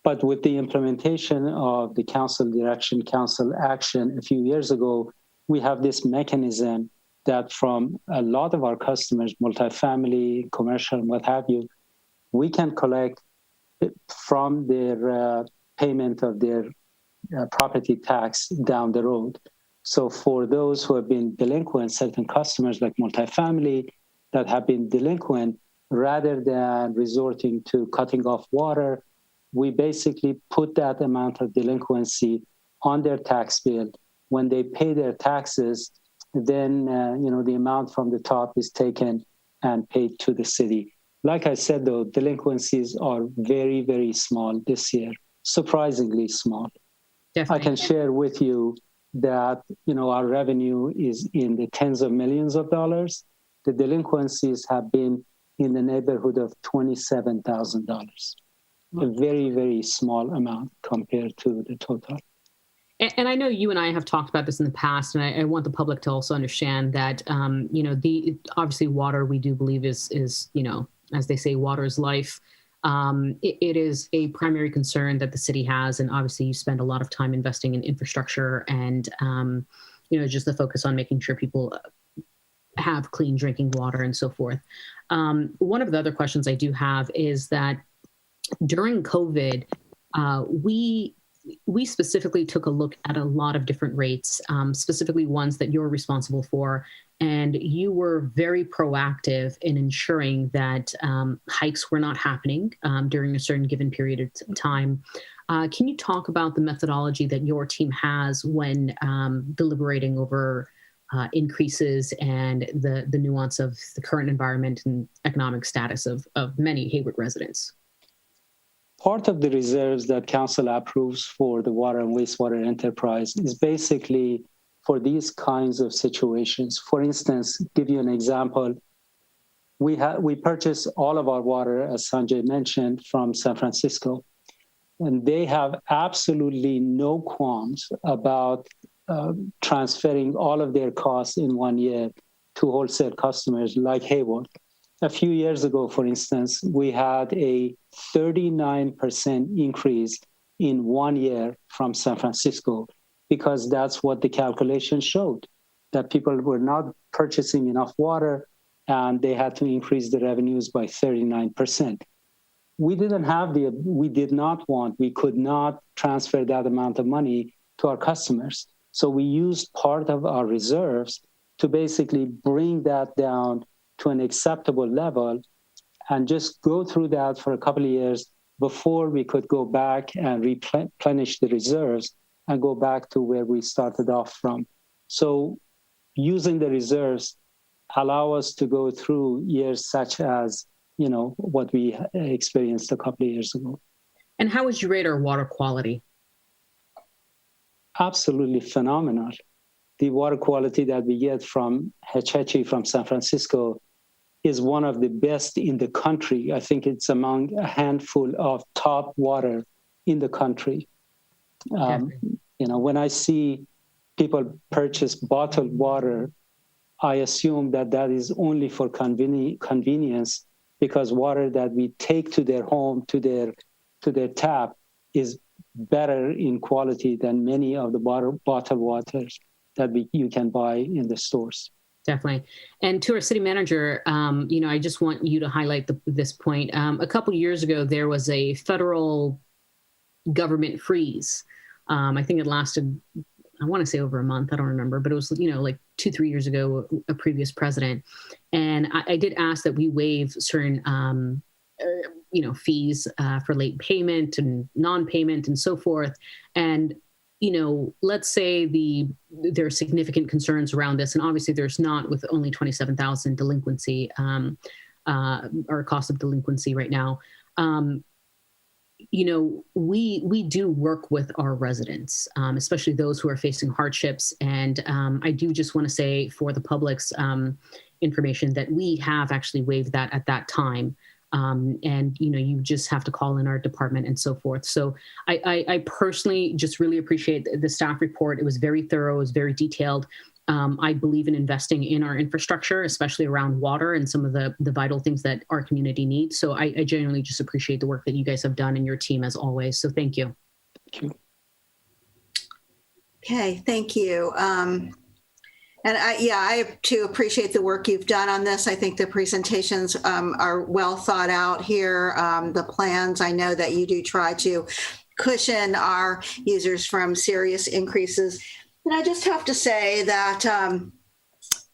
But with the implementation of the council direction, council action a few years ago, we have this mechanism that from a lot of our customers, multifamily, commercial, what have you, we can collect from their payment of their property tax down the road. So for those who have been delinquent, certain customers like multifamily that have been delinquent, rather than resorting to cutting off water, we basically put that amount of delinquency on their tax bill. When they pay their taxes, then the amount from the top is taken and paid to the city. Like I said, though, delinquencies are very, very small this year, surprisingly small. Definitely. I can share with you that our revenue is in the tens of millions of dollars. The delinquencies have been in the neighborhood of $27,000. A very, very small amount compared to the total. And I know you and I have talked about this in the past, and I want the public to also understand that, obviously water, we do believe is, as they say, water is life. It is a primary concern that the city has, and obviously you spend a lot of time investing in infrastructure and, just the focus on making sure people have clean drinking water and so forth. One of the other questions I do have is that during COVID, we specifically took a look at a lot of different rates, specifically ones that you're responsible for, and you were very proactive in ensuring that hikes were not happening during a certain given period of time. Can you talk about the methodology that your team has when deliberating over increases and the nuance of the current environment and economic status of many Hayward residents? part of the reserves that council approves for the water and wastewater enterprise is basically for these kinds of situations. For instance, give you an example, we purchase all of our water, as Sanjay mentioned, from San Francisco, and they have absolutely no qualms about transferring all of their costs in 1 year to wholesale customers like Hayward. A few years ago, for instance, we had a 39% increase in 1 year from San Francisco, because that's what the calculation showed, that people were not purchasing enough water and they had to increase the revenues by 39%. We could not transfer that amount of money to our customers. So we used part of our reserves to basically bring that down to an acceptable level and just go through that for a couple of years before we could go back and replenish the reserves and go back to where we started off from. So using the reserves allow us to go through years such as, what we experienced a couple of years ago. And how would you rate our water quality? Absolutely phenomenal. The water quality that we get from Hetchy from San Francisco is one of the best in the country. I think it's among a handful of top water in the country. When I see people purchase bottled water, I assume that is only for convenience, because water that we take to their home, to their tap, is better in quality than many of the bottled waters that you can buy in the stores. Definitely. And to our city manager, I just want you to highlight this point. A couple of years ago, there was a federal government freeze. I think it lasted, I want to say over a month. I don't remember, but it was, like 2-3 years ago, a previous president. And I did ask that we waive certain, fees for late payment and non-payment and so forth. And let's say there are significant concerns around this, and obviously there's not with only 27,000 delinquency or cost of delinquency right now. We do work with our residents, especially those who are facing hardships. And I do just want to say for the public's information that we have actually waived that at that time. And you just have to call in our department and so forth. So I personally just really appreciate the staff report. It was very thorough, it was very detailed. I believe in investing in our infrastructure, especially around water and some of the vital things that our community needs. So I genuinely just appreciate the work that you guys have done and your team as always. So thank you. Thank you. Okay, thank you. And I too appreciate the work you've done on this. I think the presentations are well thought out here. The plans, I know that you do try to cushion our users from serious increases. And I just have to say that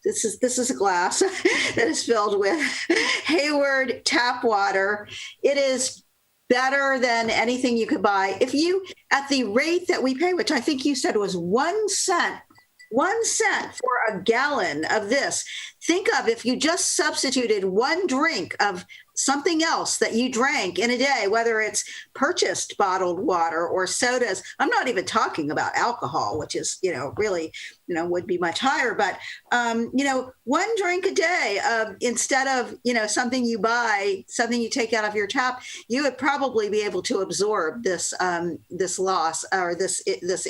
this is a glass that is filled with Hayward tap water. It is better than anything you could buy. If you, at the rate that we pay, which I think you said was 1 cent for a gallon of this. Think of if you just substituted one drink of something else that you drank in a day, whether it's purchased bottled water or sodas. I'm not even talking about alcohol, which is, really, would be much higher. But, one drink a day instead of, something you buy, something you take out of your tap, you would probably be able to absorb this loss or this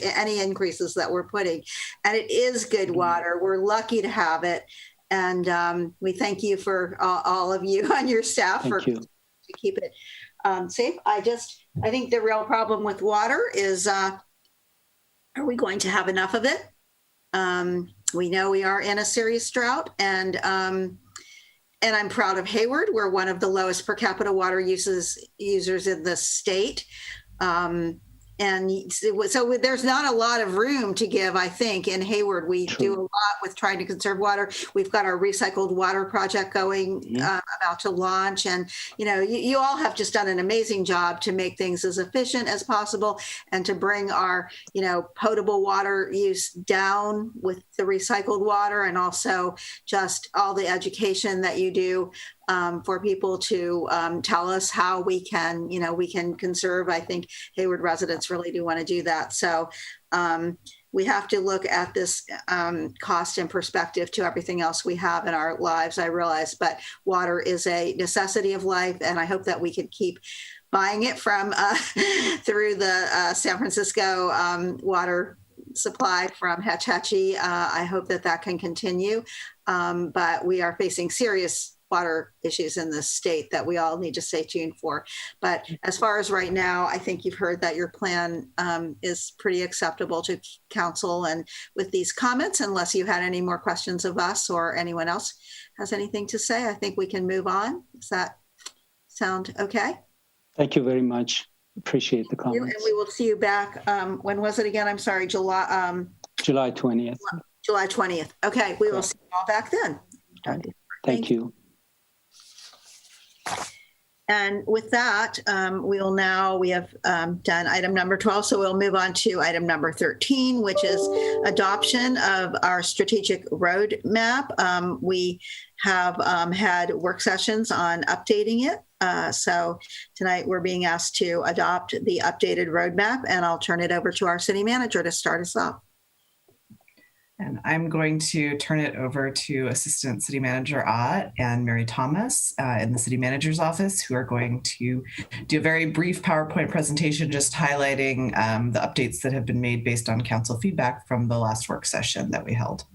any increases that we're putting. And it is good water. We're lucky to have it. And we thank you for all of you on your staff to keep it safe. I think the real problem with water is, are we going to have enough of it? We know we are in a serious drought, and I'm proud of Hayward. We're one of the lowest per capita water users in the state. And so there's not a lot of room to give, I think. In Hayward, we do a lot with trying to conserve water. We've got our recycled water project going, about to launch. And, you all have just done an amazing job to make things as efficient as possible and to bring our, potable water use down with the recycled water, and also just all the education that you do for people to tell us how we can conserve. I think Hayward residents really do want to do that. So we have to look at this cost in perspective to everything else we have in our lives, I realize, but water is a necessity of life. And I hope that we can keep buying it from through the San Francisco water supply from Hetch Hetchy. I hope that can continue. But we are facing serious water issues in this state that we all need to stay tuned for. But as far as right now, I think you've heard that your plan is pretty acceptable to council. And with these comments, unless you had any more questions of us or anyone else has anything to say, I think we can move on. Does that sound okay? Thank you very much. Appreciate the comments. And we will see you back. When was it again? I'm sorry, July 20th. July 20th. Okay, we will see you all back then. Thank you. And with that, we have done item number 12, so we'll move on to item number 13, which is adoption of our strategic roadmap. We have had work sessions on updating it. So tonight we're being asked to adopt the updated roadmap, and I'll turn it over to our city manager to start us off. And I'm going to turn it over to Assistant City Manager Ott and Mary Thomas in the City Manager's office, who are going to do a very brief PowerPoint presentation just highlighting the updates that have been made based on council feedback from the last work session that we held.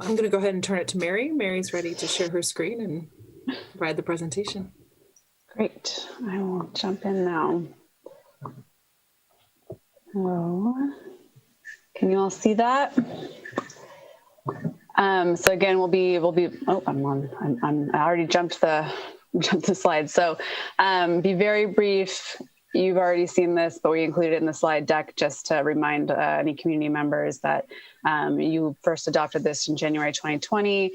I'm going to go ahead and turn it to Mary. Mary's ready to share her screen and provide the presentation. Great. I will jump in now. Hello. Can you all see that? So again, we'll be. Oh, I already jumped the slide. So be very brief. You've already seen this, but we included it in the slide deck just to remind any community members that you first adopted this in January 2020.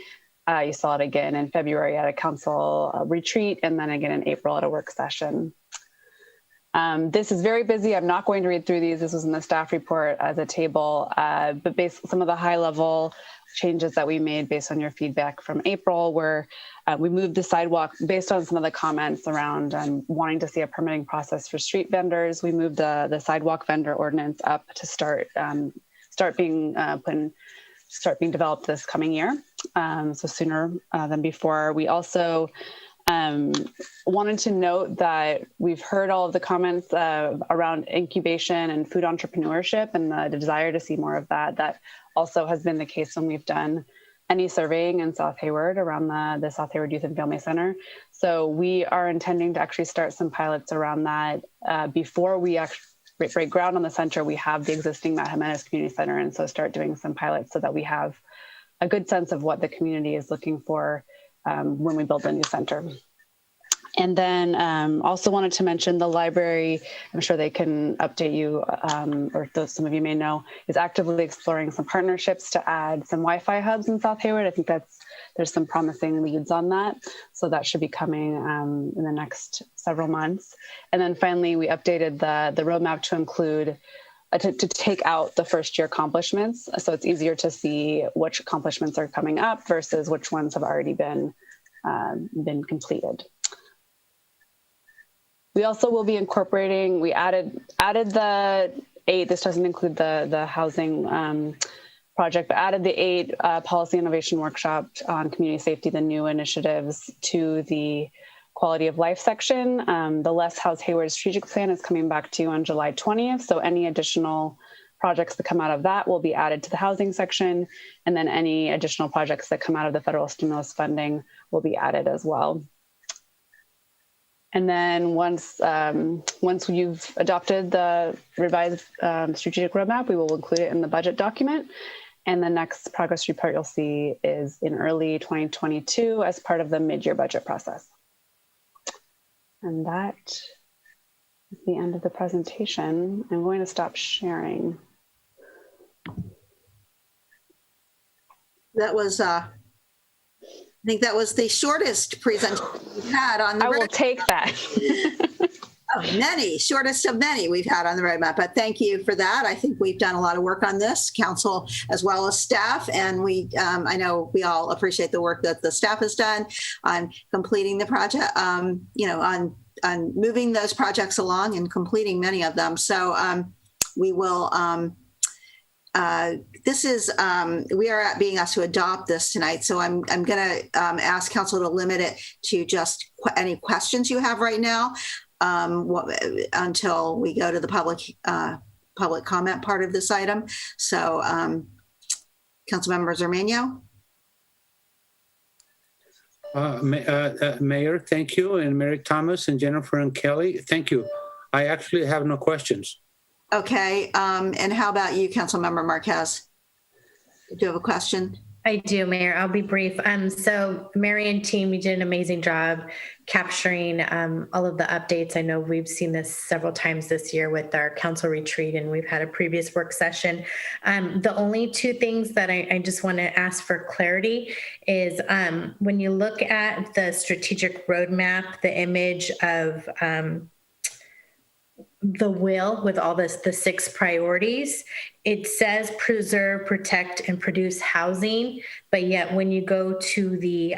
You saw it again in February at a council retreat, and then again in April at a work session. This is very busy. I'm not going to read through these. This was in the staff report as a table, but based on some of the high level changes that we made based on your feedback from April, where we moved the sidewalk based on some of the comments around wanting to see a permitting process for street vendors. We moved the sidewalk vendor ordinance up to start being developed this coming year, so sooner than before. We also wanted to note that we've heard all of the comments around incubation and food entrepreneurship and the desire to see more of that. That also has been the case when we've done any surveying in South Hayward around the South Hayward Youth and Family Center. So we are intending to actually start some pilots around that before we actually break ground on the center. We have the existing Matt Jimenez Community Center, and so start doing some pilots so that we have a good sense of what the community is looking for when we build a new center. And then also wanted to mention the library. I'm sure they can update you, or some of you may know, is actively exploring some partnerships to add some Wi-Fi hubs in South Hayward. I think there's some promising leads on that. So that should be coming in the next several months. And then finally, we updated the roadmap to include to take out the first year accomplishments. So it's easier to see which accomplishments are coming up versus which ones have already been completed. We also will be incorporating, we added the 8, this doesn't include the housing project, but added the 8 policy innovation workshop on community safety, the new initiatives, to the quality of life section. The Less House Hayward strategic plan is coming back to you on July 20th. So any additional projects that come out of that will be added to the housing section. And then any additional projects that come out of the federal stimulus funding will be added as well. And then once you've adopted the revised strategic roadmap, we will include it in the budget document. And the next progress report you'll see is in early 2022 as part of the mid-year budget process. And that At the end of the presentation, I'm going to stop sharing. That was, I think that was the shortest presentation we've had on the I will take that. Shortest of many we've had on the roadmap. But thank you for that. I think we've done a lot of work on this, council as well as staff. And we, I know we all appreciate the work that the staff has done on completing the project, on moving those projects along and completing many of them. So we will, we are being asked to adopt this tonight. So I'm going to ask council to limit it to just any questions you have right now until we go to the public comment part of this item. So Councilmember Zermania. Mayor, thank you. And Mary Thomas and Jennifer and Kelly, thank you. I actually have no questions. Okay. And how about you, Councilmember Marquez? Do you have a question? I do, Mayor. I'll be brief. So Mary and team, you did an amazing job capturing all of the updates. I know we've seen this several times this year with our council retreat, and we've had a previous work session. The only two things that I just want to ask for clarity is when you look at the strategic roadmap, the image of the will with all the 6 priorities, it says preserve, protect, and produce housing. But yet when you go to the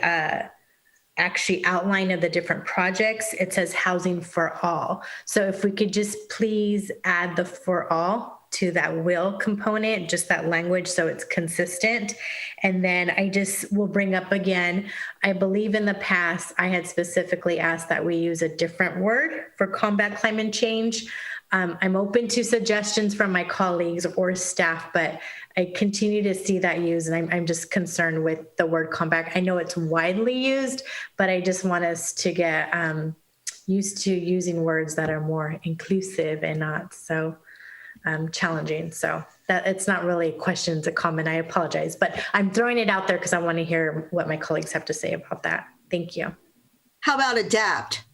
actually outline of the different projects, it says housing for all. So if we could just please add the for all to that will component, just that language, so it's consistent. And then I just will bring up again, I believe in the past, I had specifically asked that we use a different word for combat climate change. I'm open to suggestions from my colleagues or staff, but I continue to see that used, and I'm just concerned with the word combat. I know it's widely used, but I just want us to get used to using words that are more inclusive and not so challenging. So that it's not really a question, it's a comment. I apologize, but I'm throwing it out there because I want to hear what my colleagues have to say about that. Thank you. How about adapt?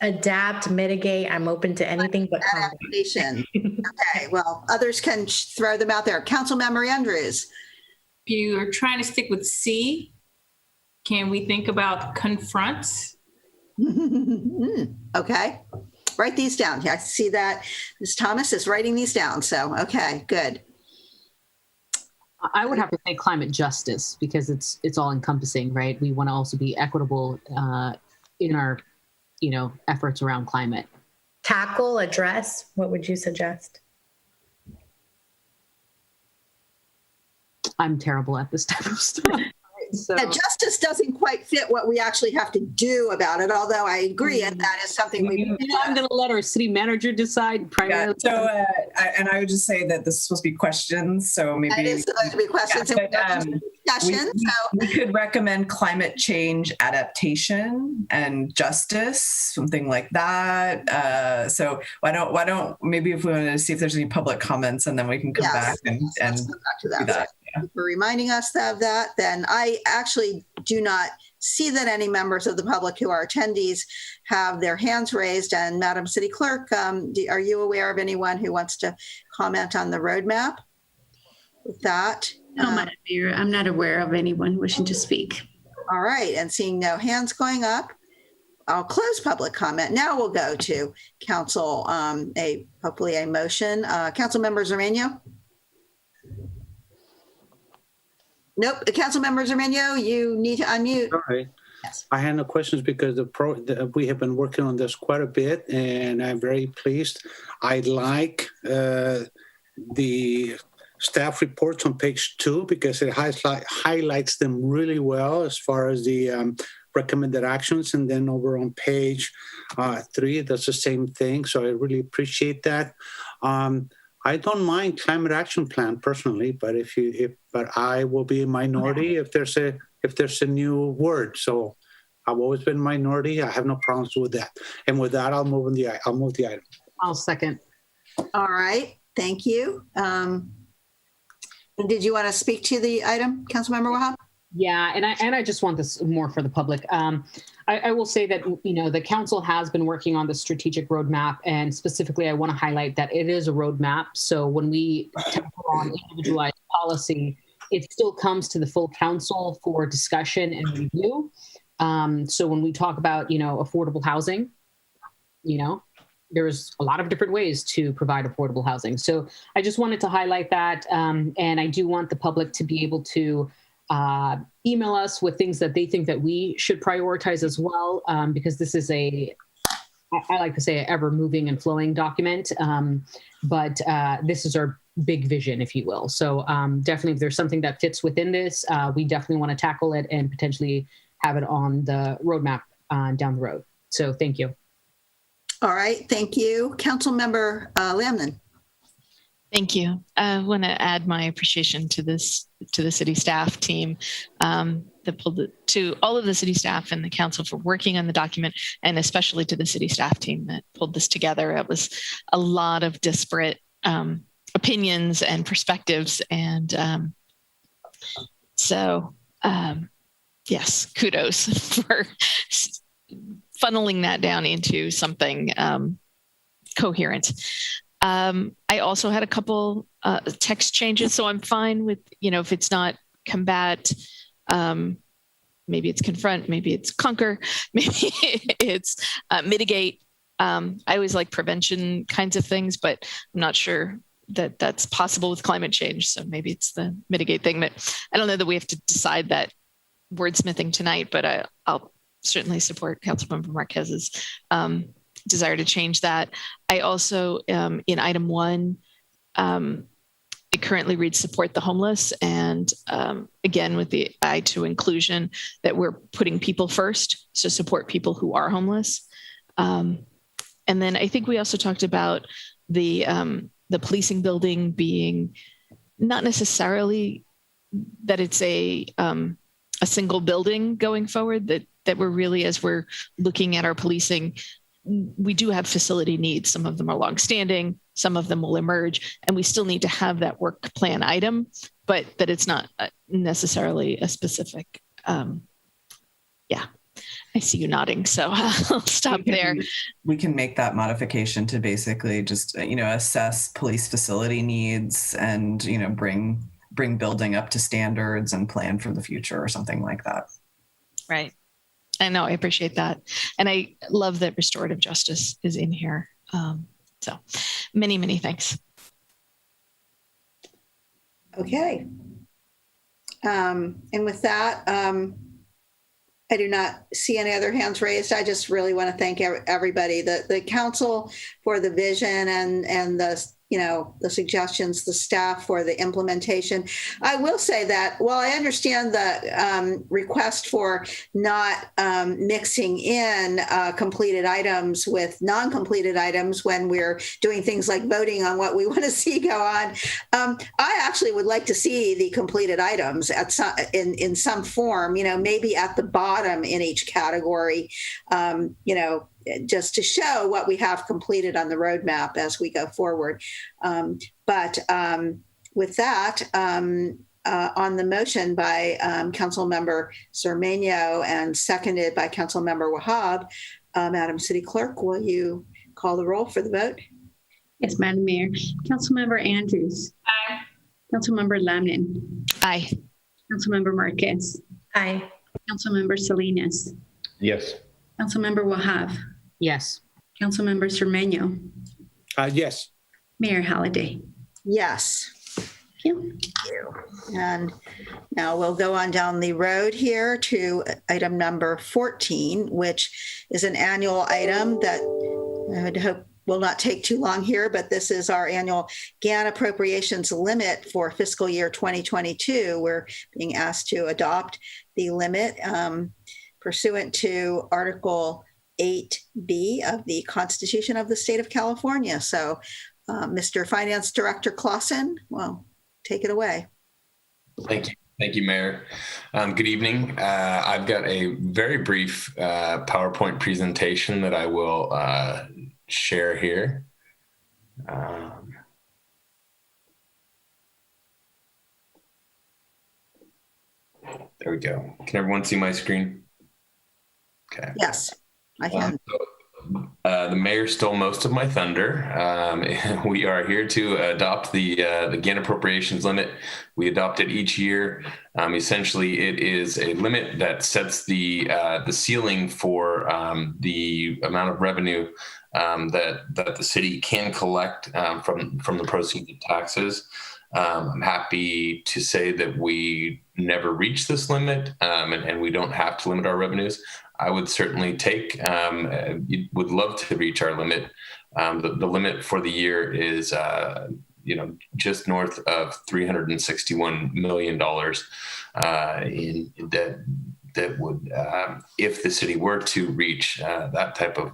Adapt, mitigate. I'm open to anything but adaptation. Okay, well, others can throw them out there. Councilmember Andrews. If you are trying to stick with C, can we think about confront? Okay. Write these down. Yeah, I see that Ms. Thomas is writing these down. So, okay, good. I would have to say climate justice because it's all encompassing, right? We want to also be equitable in our, efforts around climate. Tackle, address. What would you suggest? I'm terrible at this type of stuff. So. Justice doesn't quite fit what we actually have to do about it, although I agree and that is something I'm going to let our city manager decide primarily. Yeah, so, and I would just say that this is supposed to be questions, so maybe it is supposed to be questions and discussion. We could recommend climate change adaptation and justice, something like that. So why don't maybe if we wanted to see if there's any public comments, and then we can come back and come back to that. Do that. For reminding us of that, then I actually do not see that any members of the public who are attendees have their hands raised. And Madam City Clerk, are you aware of anyone who wants to comment on the roadmap? With that, no, Madam Mayor, I'm not aware of anyone wishing to speak. All right, and seeing no hands going up, I'll close public comment. Now we'll go to council, hopefully a motion. Councilmember Zermania? Nope. Councilmember Zermania, you need to unmute. Sorry. Yes. I had no questions because we have been working on this quite a bit, and I'm very pleased. I like the staff reports on page 2 because it highlights them really well as far as the recommended actions, and then over on page 3, that's the same thing. So I really appreciate that. I don't mind climate action plan personally, but but I will be a minority if there's a new word. So I've always been minority. I have no problems with that. And with that, I'll move the item. I'll second. All right. Thank you. Did you want to speak to the item, Councilmember Wahab? Yeah, and I just want this more for the public. I will say that, the council has been working on the strategic roadmap, and specifically, I want to highlight that it is a roadmap. So when we tackle on individualized policy, it still comes to the full council for discussion and review. So when we talk about, affordable housing, there's a lot of different ways to provide affordable housing. So I just wanted to highlight that. And I do want the public to be able to email us with things that they think that we should prioritize as well, because this is I like to say, an ever moving and flowing document. But this is our big vision, if you will. So definitely, if there's something that fits within this, we definitely want to tackle it and potentially have it on the roadmap down the road. So thank you. All right. Thank you. Councilmember Lamnon. Thank you. I want to add my appreciation to the city staff team, to all of the city staff and the council for working on the document, and especially to the city staff team that pulled this together. It was a lot of disparate opinions and perspectives, and yes, kudos for funneling that down into something coherent. I also had a couple text changes, so I'm fine with, if it's not combat, maybe it's confront, maybe it's conquer, maybe it's mitigate. I always like prevention kinds of things, but I'm not sure that that's possible with climate change. So maybe it's the mitigate thing, but I don't know that we have to decide that wordsmithing tonight, but I'll certainly support Councilmember Marquez's desire to change that. I also, in item 1, it currently reads support the homeless. And again, with the eye to inclusion, that we're putting people first, so support people who are homeless. And then I think we also talked about the policing building being not necessarily that it's a single building going forward, that we're really, as we're looking at our policing, we do have facility needs. Some of them are longstanding, some of them will emerge, and we still need to have that work plan item, but that it's not necessarily a specific, I see you nodding, so I'll stop there. We can make that modification to basically just, assess police facility needs and, bring building up to standards and plan for the future or something like that. Right. I know, I appreciate that. And I love that restorative justice is in here. So many, many thanks. Okay. And with that, I do not see any other hands raised. I just really want to thank everybody, the council for the vision and the suggestions, the staff for the implementation. I will say that while I understand the request for not mixing in completed items with non-completed items when we're doing things like voting on what we want to see go on, I actually would like to see the completed items in some form, maybe at the bottom in each category, just to show what we have completed on the roadmap as we go forward. But with that, on the motion by Councilmember Cermeño and seconded by Councilmember Wahab, Madam City Clerk, will you call the roll for the vote? Yes, Madam Mayor. Councilmember Andrews. Aye. Councilmember Lamnin. Aye. Councilmember Marquez. Aye. Councilmember Salinas. Yes. Councilmember Wahab. Yes. Councilmember Cermeño. Yes. Mayor Holliday. Yes. Thank you. And now we'll go on down the road here to item number 14, which is an annual item that I would hope will not take too long here, but this is our annual GAN appropriations limit for fiscal year 2022. We're being asked to adopt the limit pursuant to Article 8B of the Constitution of the State of California. So, Mr. Finance Director Clausen, well, take it away. Thank you. Thank you, Mayor. Good evening. I've got a very brief PowerPoint presentation that I will share here. There we go. Can everyone see my screen? Okay. Yes, I can. The mayor stole most of my thunder. We are here to adopt the GAN appropriations limit. We adopt it each year. Essentially, it is a limit that sets the ceiling for the amount of revenue that the city can collect from the proceeds of taxes. I'm happy to say that we never reach this limit, and we don't have to limit our revenues. I would certainly would love to reach our limit. The limit for the year is, just north of $361 million that would, if the city were to reach that type of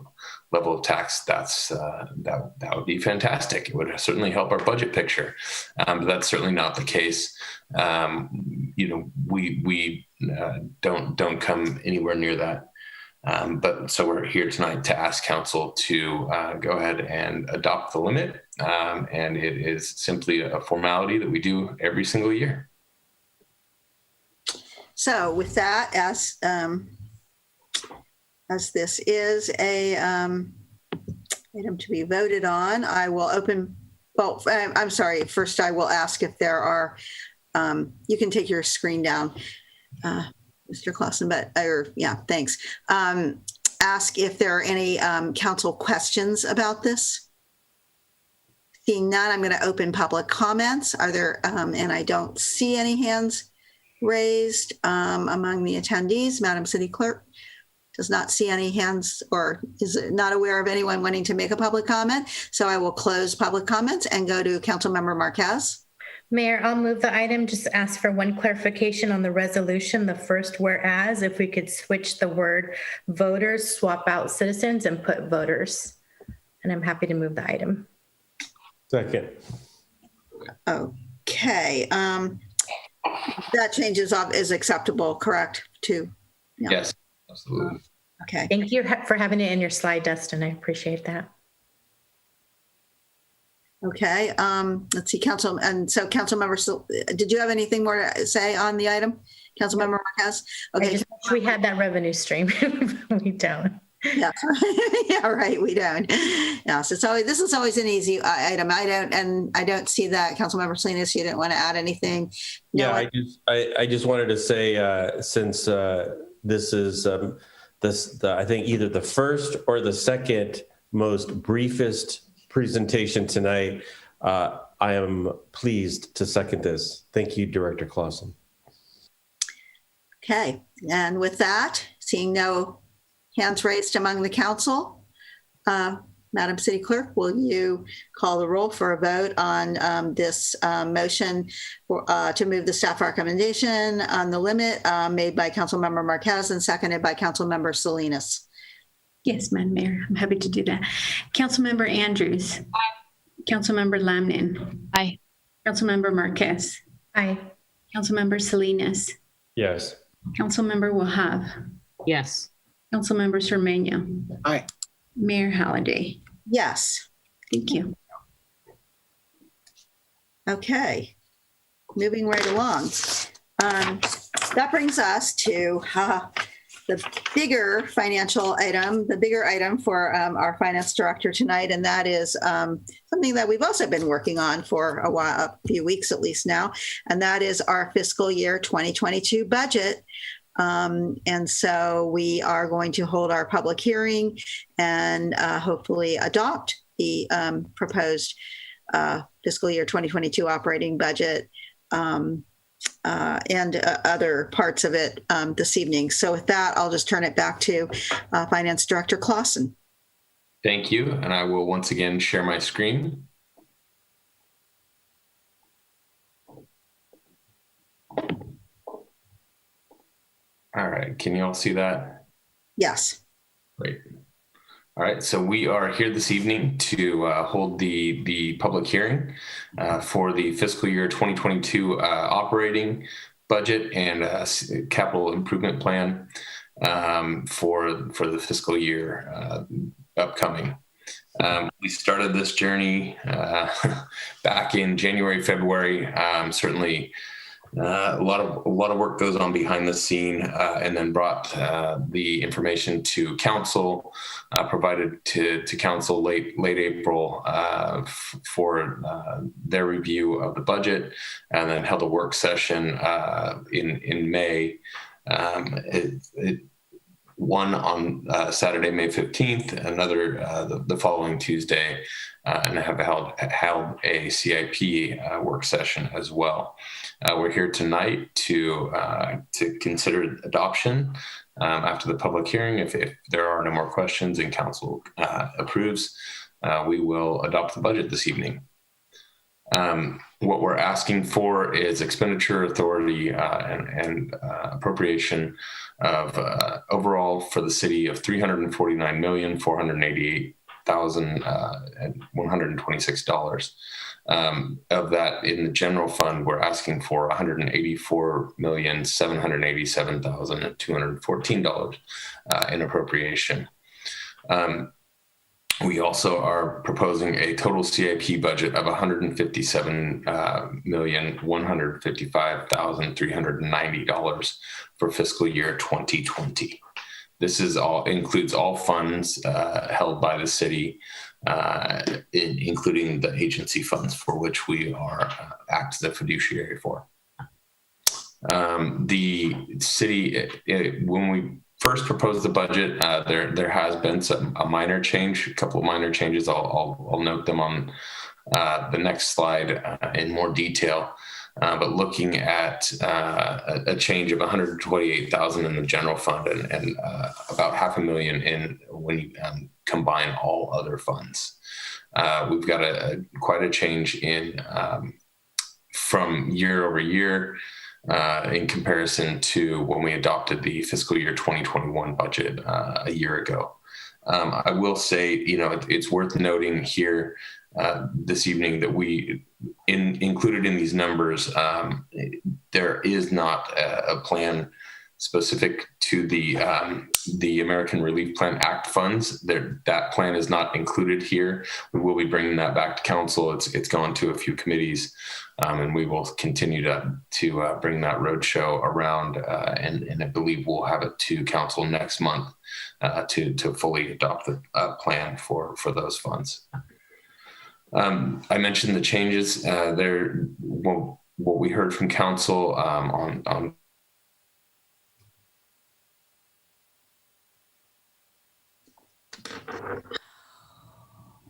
level of tax, that would be fantastic. It would certainly help our budget picture, but that's certainly not the case. We don't come anywhere near that. But so we're here tonight to ask council to go ahead and adopt the limit, and it is simply a formality that we do every single year. So with that, as this is a item to be voted on, I will open. Well, I'm sorry. First, I will ask if there are. You can take your screen down, Mr. Clausen. Thanks. Ask if there are any council questions about this. Seeing none, I'm going to open public comments. Are there? And I don't see any hands raised among the attendees. Madam City Clerk does not see any hands or is not aware of anyone wanting to make a public comment. So I will close public comments and go to Councilmember Marquez. Mayor, I'll move the item. Just ask for one clarification on the resolution. The first whereas, if we could switch the word voters, swap out citizens and put voters. And I'm happy to move the item. Second. Okay. That change is acceptable, correct? Too. Yeah. Yes, absolutely. Okay. Thank you for having it in your slide, Dustin. I appreciate that. Okay. Let's see, Councilmember, did you have anything more to say on the item? Councilmember Marquez? Okay. We had that revenue stream. We don't. Yeah. Yeah, right. We don't. Yeah. So this is always an easy item. I don't see that. Councilmember Salinas, you didn't want to add anything. No. Yeah, I just wanted to say, since this is I think either the first or the second most briefest presentation tonight, I am pleased to second this. Thank you, Director Clausen. Okay. And with that, seeing no hands raised among the council, Madam City Clerk, will you call the roll for a vote on this motion to move the staff recommendation on the limit made by Councilmember Marquez and seconded by Councilmember Salinas? Yes, Madam Mayor, I'm happy to do that. Councilmember Andrews. Aye. Councilmember Lamnin. Aye. Councilmember Marquez. Aye. Councilmember Salinas. Yes. Councilmember Wahab. Yes. Councilmember Cermeño. Aye. Mayor Halliday. Yes. Thank you. Okay. Moving right along. That brings us to the bigger financial item, the bigger item for our finance director tonight, and that is something that we've also been working on for a while, a few weeks at least now, and that is our fiscal year 2022 budget. And so we are going to hold our public hearing and hopefully adopt the proposed fiscal year 2022 operating budget and other parts of it this evening. So with that, I'll just turn it back to Finance Director Clausen. Thank you. And I will once again share my screen. All right. Can you all see that? Yes. Great. All right. So we are here this evening to hold the public hearing for the fiscal year 2022 operating budget and capital improvement plan for the fiscal year upcoming. We started this journey back in January, February. Certainly A lot of work goes on behind the scene, and then brought the information to council, provided to council late April for their review of the budget, and then held a work session in May. One on Saturday, May 15th, another the following Tuesday, and have held a CIP work session as well. We're here tonight to consider adoption after the public hearing. If there are no more questions and council approves, we will adopt the budget this evening. What we're asking for is expenditure authority and appropriation of overall for the city of $349,488,126. Of that, in the general fund, we're asking for $184,787,214 in appropriation. We also are proposing a total CIP budget of $157,155,390 for fiscal year 2020. This includes all funds held by the city, including the agency funds for which we act as a fiduciary for. The city, when we first proposed the budget, there has been a minor change, a couple of minor changes. I'll note them on the next slide in more detail. But looking at a change of $128,000 in the general fund and about $500,000 in when you combine all other funds. We've got quite a change in from year over year. In comparison to when we adopted the fiscal year 2021 budget a year ago. I will say, it's worth noting here this evening that we included in these numbers, there is not a plan specific to the American Relief Plan Act funds. That plan is not included here. We will be bringing that back to council. It's gone to a few committees, and we will continue to bring that roadshow around. And I believe we'll have it to council next month to fully adopt the plan for those funds. I mentioned the changes there. What we heard from council on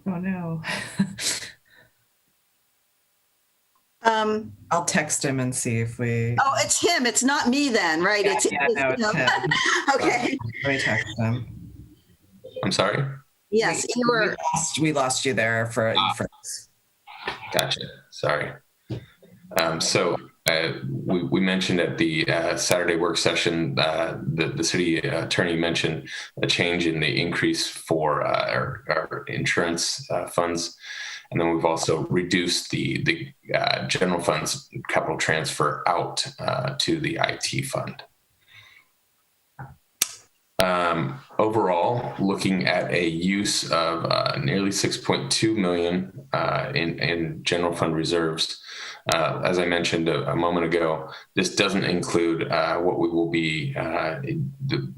Oh no. I'll text him and see if we. Oh, it's him. It's not me then, right? Yeah, it's him. Okay. Let me text him. I'm sorry? Yes, we lost you there for. Gotcha. Sorry. So we mentioned at the Saturday work session, the city attorney mentioned a change in the increase for our insurance funds. And then we've also reduced the general funds capital transfer out to the IT fund. Overall, looking at a use of nearly $6.2 million in general fund reserves. As I mentioned a moment ago, this doesn't include what we will be,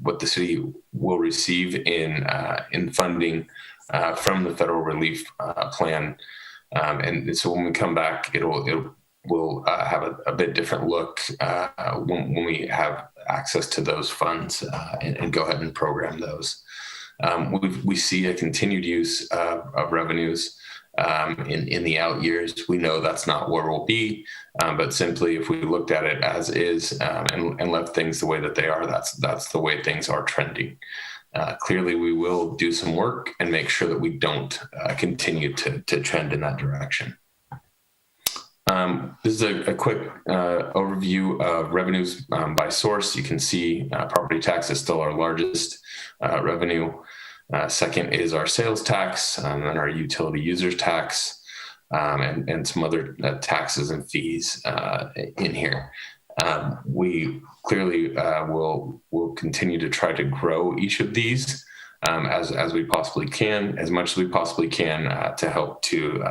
what the city will receive in funding from the federal relief plan. And so when we come back, we'll have a bit different look when we have access to those funds and go ahead and program those. We see a continued use of revenues in the out years. We know that's not where we'll be, but simply if we looked at it as is and left things the way that they are, that's the way things are trending. Clearly, we will do some work and make sure that we don't continue to trend in that direction. This is a quick overview of revenues by source. You can see property tax is still our largest revenue. Second is our sales tax, and then our utility users tax, and some other taxes and fees in here. We clearly will continue to try to grow each of these as we possibly can, as much as we possibly can to help to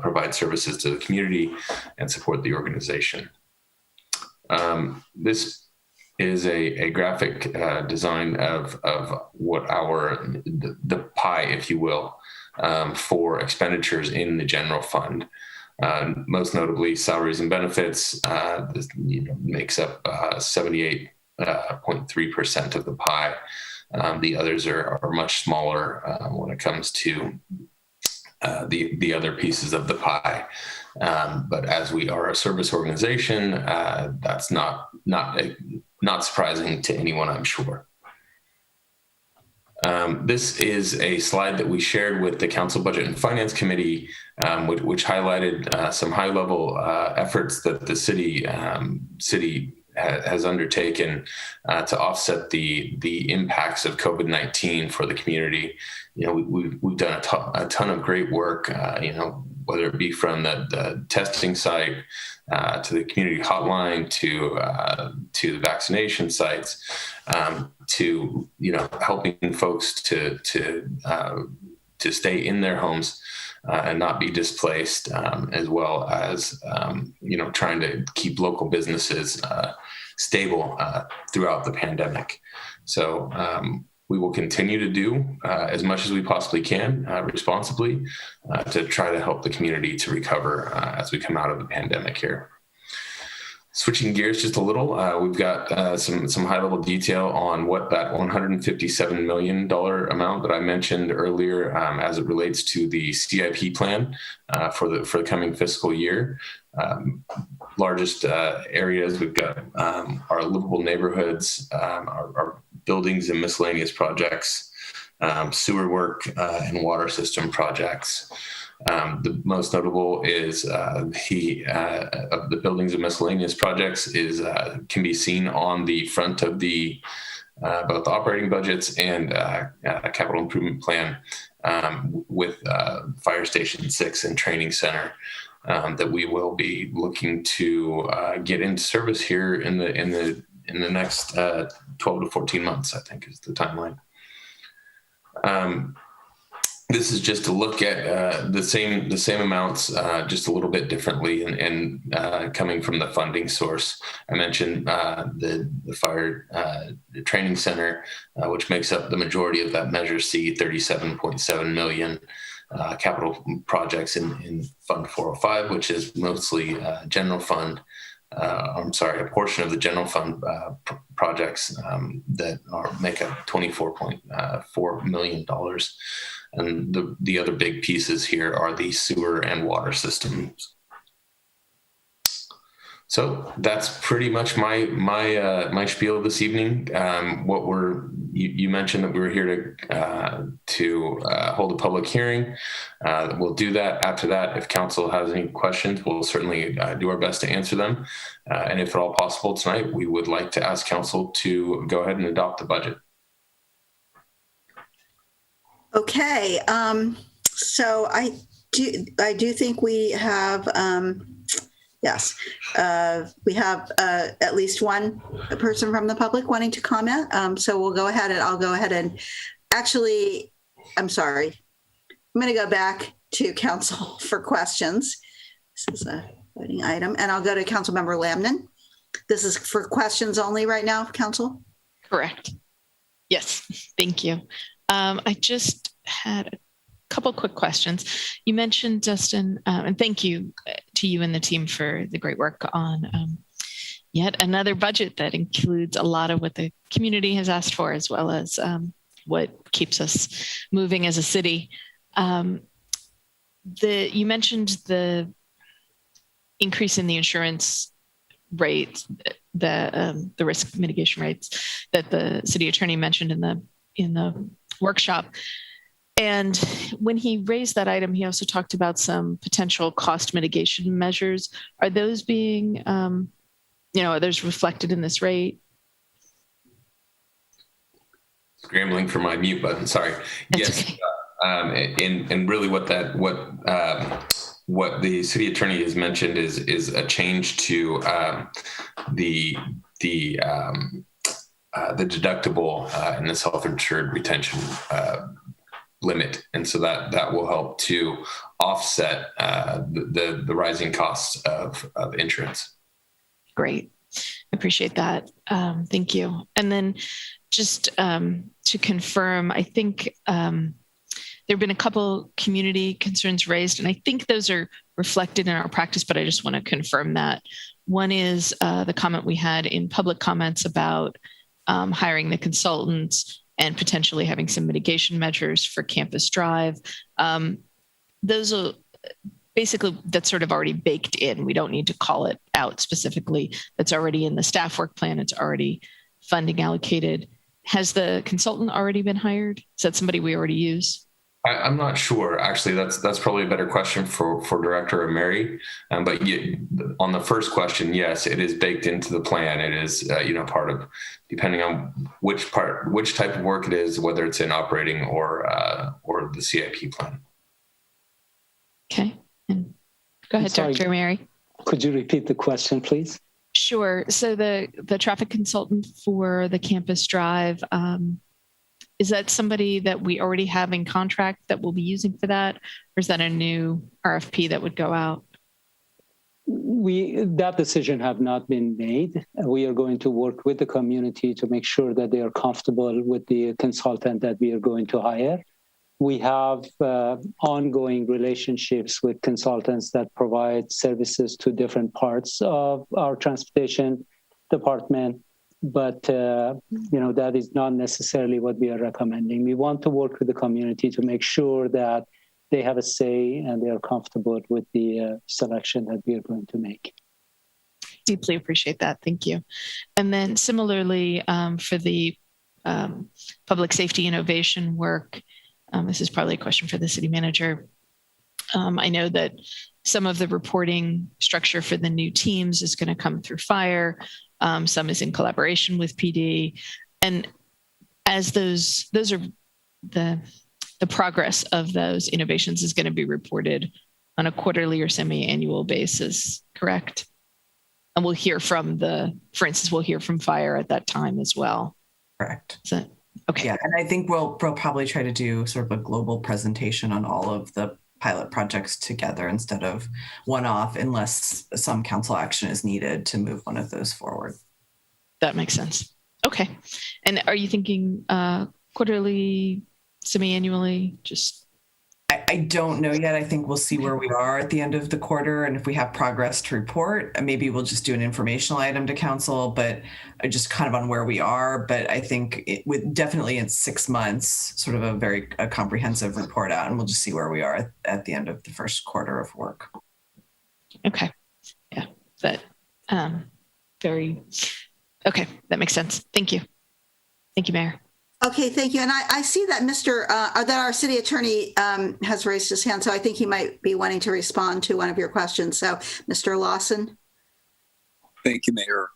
provide services to the community and support the organization. This is a graphic design of what the pie, if you will, for expenditures in the general fund. Most notably, salaries and benefits this, makes up 78.3% of the pie. The others are much smaller when it comes to the other pieces of the pie. But as we are a service organization, that's not surprising to anyone, I'm sure. This is a slide that we shared with the Council Budget and Finance Committee, which highlighted some high-level efforts that the city has undertaken to offset the impacts of COVID-19 for the community. We've done a ton of great work, whether it be from the testing site to the community hotline to the vaccination sites, to helping folks to stay in their homes and not be displaced, as well as trying to keep local businesses stable throughout the pandemic. So we will continue to do as much as we possibly can responsibly to try to help the community to recover as we come out of the pandemic here. Switching gears just a little, we've got some high-level detail on what that $157 million amount that I mentioned earlier as it relates to the CIP plan for the coming fiscal year. Largest areas we've got our livable neighborhoods, our buildings and miscellaneous projects, sewer work, and water system projects. The most notable is of the buildings and miscellaneous projects can be seen on the front of the both operating budgets and capital improvement plan with Fire Station 6 and Training Center that we will be looking to get into service here in the next 12 to 14 months, I think is the timeline. This is just to look at the same amounts, just a little bit differently, and coming from the funding source. I mentioned the Fire Training Center, which makes up the majority of that Measure C, $37.7 million. Capital projects in Fund 405, which is mostly general fund. A portion of the general fund projects that make up $24.4 million. And the other big pieces here are the sewer and water systems. So that's pretty much my spiel this evening. You mentioned that we were here to hold a public hearing. We'll do that. After that, if council has any questions, we'll certainly do our best to answer them. And if at all possible tonight, we would like to ask council to go ahead and adopt the budget. Okay, so I do think we have, yes, we have at least one person from the public wanting to comment. So we'll go ahead and I'll go ahead and actually, I'm sorry, I'm going to go back to council for questions. This is a voting item, and I'll go to Councilmember Lamnon. This is for questions only right now, council? Correct. Yes, thank you. I just had a couple quick questions. You mentioned, Dustin, and thank you to you and the team for the great work on yet another budget that includes a lot of what the community has asked for, as well as what keeps us moving as a city. You mentioned the increase in the insurance rate, the risk mitigation rates that the city attorney mentioned in the workshop. And when he raised that item, he also talked about some potential cost mitigation measures. Are those being, are those reflected in this rate? Scrambling for my mute button. Sorry. Yes. Okay. And really what the city attorney has mentioned is a change to the deductible and the self-insured retention limit. And so that will help to offset the rising costs of insurance. Great. I appreciate that. Thank you. And then just to confirm, I think there have been a couple community concerns raised, and I think those are reflected in our practice, but I just want to confirm that. One is the comment we had in public comments about hiring the consultants and potentially having some mitigation measures for Campus Drive. Those are basically, that's sort of already baked in. We don't need to call it out specifically. That's already in the staff work plan. It's already funding allocated. Has the consultant already been hired? Is that somebody we already use? I'm not sure. Actually, that's probably a better question for Director or Mary. But on the first question, yes, it is baked into the plan. It is, part of, depending on which type of work it is, whether it's in operating or the CIP plan. Okay. And go ahead, Director Mary. Could you repeat the question, please? Sure. So the traffic consultant for the Campus Drive, is that somebody that we already have in contract that we'll be using for that? Or is that a new RFP that would go out? That decision have not been made. We are going to work with the community to make sure that they are comfortable with the consultant that we are going to hire. We have ongoing relationships with consultants that provide services to different parts of our transportation department. But, that is not necessarily what we are recommending. We want to work with the community to make sure that they have a say and they are comfortable with the selection that we are going to make. Deeply appreciate that. Thank you. And then similarly, for the public safety innovation work, this is probably a question for the city manager. I know that some of the reporting structure for the new teams is going to come through fire. Some is in collaboration with PD. And as those are the progress of those innovations is going to be reported on a quarterly or semi-annual basis, correct? And we'll hear from for instance, we'll hear from fire at that time as well. Correct. Is that, okay. Yeah, and I think we'll probably try to do sort of a global presentation on all of the pilot projects together instead of one-off, unless some council action is needed to move one of those forward. That makes sense. Okay. And are you thinking quarterly, semi-annually? Just I don't know yet. I think we'll see where we are at the end of the quarter, and if we have progress to report, maybe we'll just do an informational item to council, but just kind of on where we are. But I think definitely in 6 months, sort of a comprehensive report out, and we'll just see where we are at the end of the first quarter of work. Okay. Yeah. That okay. That makes sense. Thank you. Thank you, Mayor. Okay, thank you. And I see that that our city attorney has raised his hand, so I think he might be wanting to respond to one of your questions. So, Mr. Lawson. Thank you, Mayor.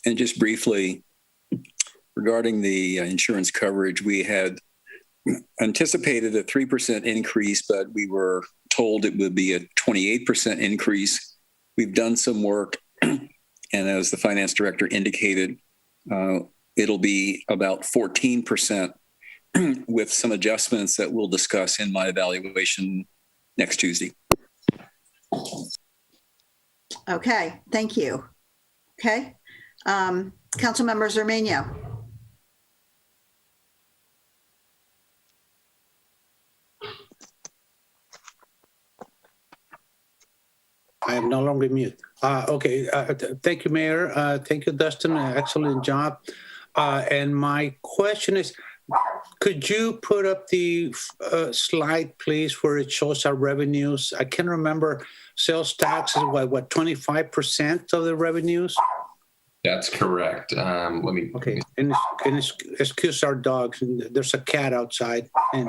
And just briefly, regarding the insurance coverage, we had anticipated a 3% increase, but we were told it would be a 28% increase. We've done some work, and as the finance director indicated, it'll be about 14% with some adjustments that we'll discuss in my evaluation next Tuesday. Okay, thank you. Okay, Councilmember Zermania. I am no longer mute. Okay, thank you, Mayor. Thank you, Dustin. Excellent job. And my question is, could you put up the slide, please, where it shows our revenues? I can remember sales tax is what 25% of the revenues? That's correct. Let me. Okay, and excuse our dogs. There's a cat outside, and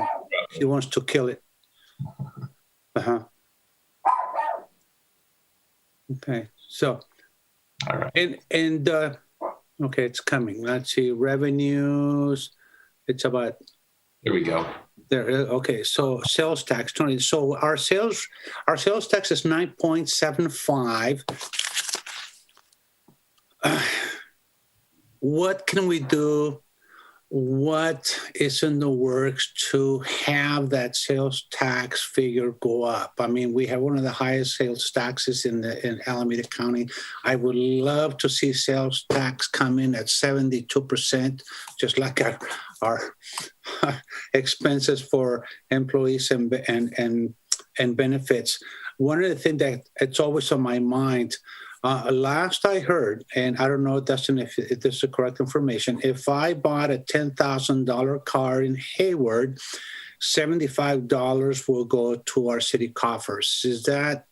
he wants to kill it. Okay, so, all right, and okay, it's coming. Let's see, revenues. It's about. There we go. There. Okay, so sales tax 20. So our sales tax is 9.75. What can we do what is in the works to have that sales tax figure go up? I mean, we have one of the highest sales taxes in Alameda County. I would love to see sales tax come in at 72%, just like our expenses for employees and benefits. One of the things that it's always on my mind, last I heard, and I don't know, Dustin, if this is the correct information, if I bought a $10,000 car in Hayward, $75 will go to our city coffers. Is that,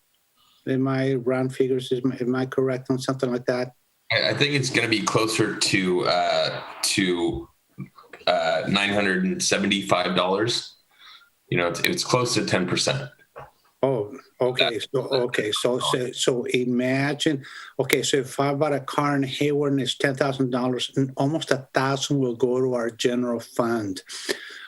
in my round figures, am I correct on something like that? I think it's going to be closer to $975. You know, it's close to 10%. Oh, okay. So imagine, okay, so if I bought a car in Hayward and it's $10,000, and almost $1,000 will go to our general fund.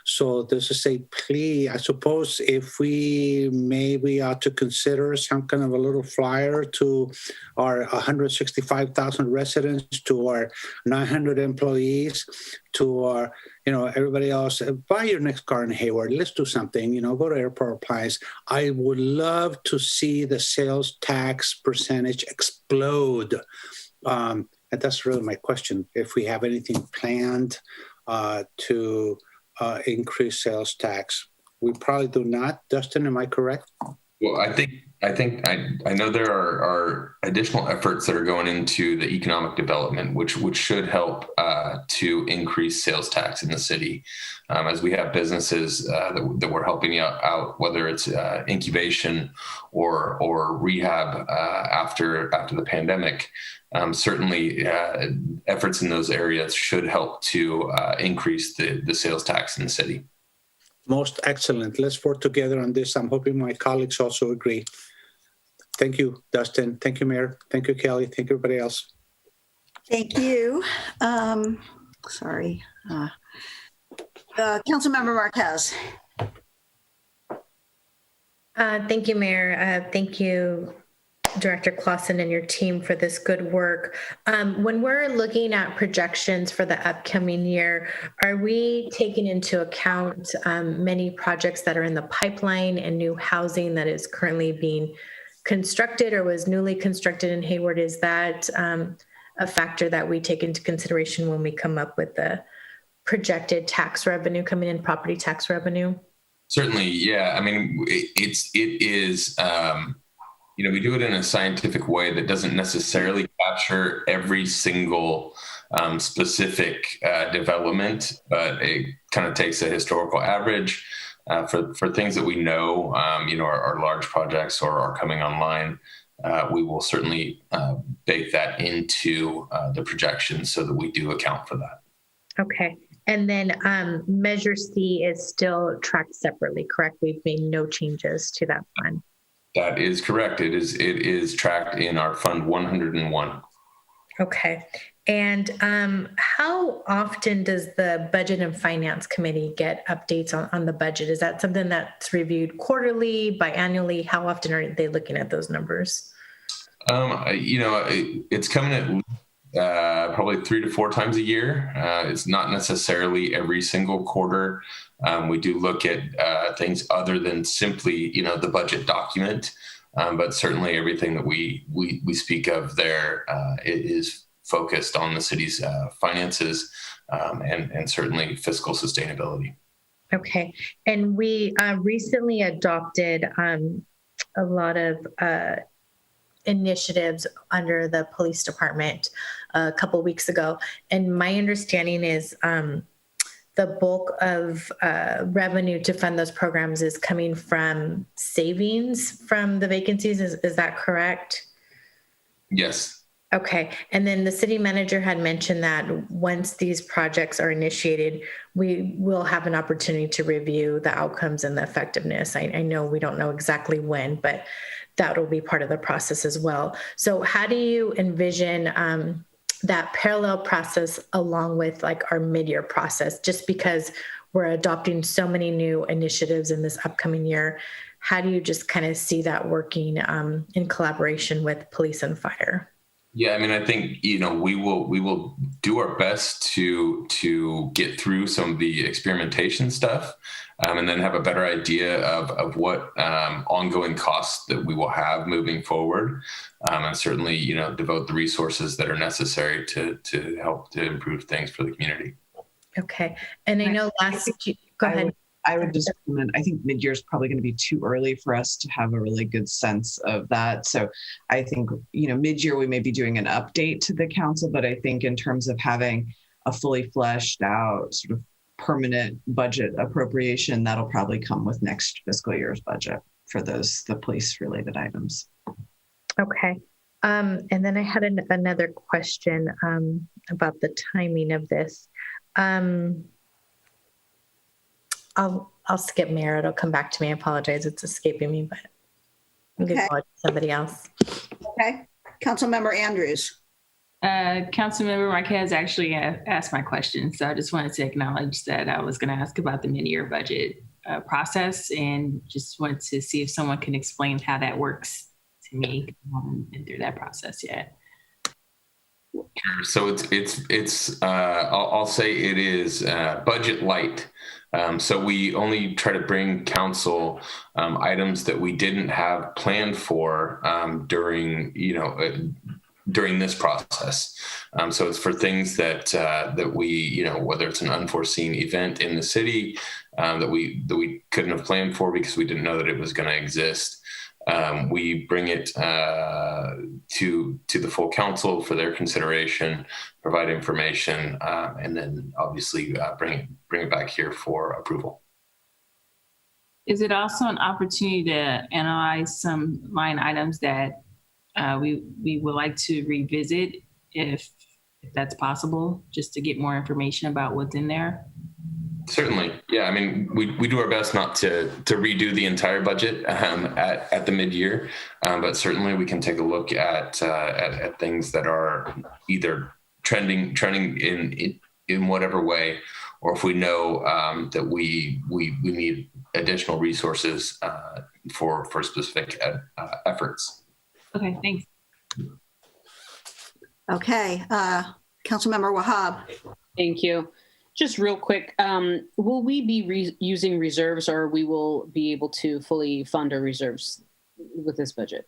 So this is a plea. I suppose if we maybe ought to consider some kind of a little flyer to our 165,000 residents, to our 900 employees, to our, everybody else, buy your next car in Hayward. Let's do something, go to Airport Appliance. I would love to see the sales tax percentage explode. And that's really my question. If we have anything planned to increase sales tax. We probably do not. Dustin, am I correct? Well, I know there are additional efforts that are going into the economic development, which should help to increase sales tax in the city. As we have businesses that we're helping out, whether it's incubation or rehab after the pandemic. Certainly, efforts in those areas should help to increase the sales tax in the city. Most excellent. Let's work together on this. I'm hoping my colleagues also agree. Thank you, Dustin. Thank you, Mayor. Thank you, Kelly. Thank you, everybody else. Thank you. Councilmember Marquez. Thank you, Mayor. Thank you, Director Clausen and your team for this good work. When we're looking at projections for the upcoming year, are we taking into account many projects that are in the pipeline and new housing that is currently being constructed or was newly constructed in Hayward? Is that a factor that we take into consideration when we come up with the projected tax revenue coming in, property tax revenue? Certainly, yeah. I mean, it is. We do it in a scientific way that doesn't necessarily capture every single specific development, but it kind of takes a historical average for things that we know, are large projects or are coming online. We will certainly bake that into the projections so that we do account for that. Okay. And then Measure C is still tracked separately, correct? We've made no changes to that fund. That is correct. It is tracked in our Fund 101. Okay. And how often does the Budget and Finance Committee get updates on the budget? Is that something that's reviewed quarterly, biannually? How often are they looking at those numbers? It's coming at probably 3 to 4 times a year. It's not necessarily every single quarter. We do look at things other than simply, the budget document, but certainly everything that we speak of there is focused on the city's finances and certainly fiscal sustainability. Okay. And we recently adopted a lot of initiatives under the police department a couple of weeks ago. And my understanding is the bulk of revenue to fund those programs is coming from savings from the vacancies. Is that correct? Yes. Okay. And then the city manager had mentioned that once these projects are initiated, we will have an opportunity to review the outcomes and the effectiveness. I know we don't know exactly when, but that will be part of the process as well. So how do you envision that parallel process along with like our mid-year process? Just because we're adopting so many new initiatives in this upcoming year, how do you just kind of see that working in collaboration with police and fire? Yeah, I mean, I think, we will do our best to get through some of the experimentation stuff, and then have a better idea of what ongoing costs that we will have moving forward, and certainly, devote the resources that are necessary to help to improve things for the community. Okay. And I know go ahead. I would just comment, I think mid-year is probably going to be too early for us to have a really good sense of that. So I think, mid-year we may be doing an update to the council, but I think in terms of having a fully fleshed out sort of permanent budget appropriation, that'll probably come with next fiscal year's budget for the police related items. Okay. And then I had another question about the timing of this. I'll skip Mayor. It'll come back to me. I apologize. It's escaping me, but I'm going to call it somebody else. Okay. Councilmember Andrews. Councilmember Marquez actually asked my question. So I just wanted to acknowledge that I was going to ask about the mid-year budget process, and just wanted to see if someone can explain how that works to me. I haven't been through that process yet. So I'll say it is budget light. So we only try to bring council items that we didn't have planned for during this process. So it's for things that we, whether it's an unforeseen event in the city that we couldn't have planned for because we didn't know that it was going to exist. We bring it to the full council for their consideration, provide information, and then obviously bring it back here for approval. Is it also an opportunity to analyze some line items that we would like to revisit if that's possible, just to get more information about what's in there? Certainly. Yeah. I mean, we do our best not to redo the entire budget at the mid-year, but certainly we can take a look at things that are either trending in whatever way, or if we know that we need additional resources for specific efforts. Okay, thanks. Okay. Councilmember Wahab. Thank you. Just real quick, will we be using reserves, or we will be able to fully fund our reserves with this budget?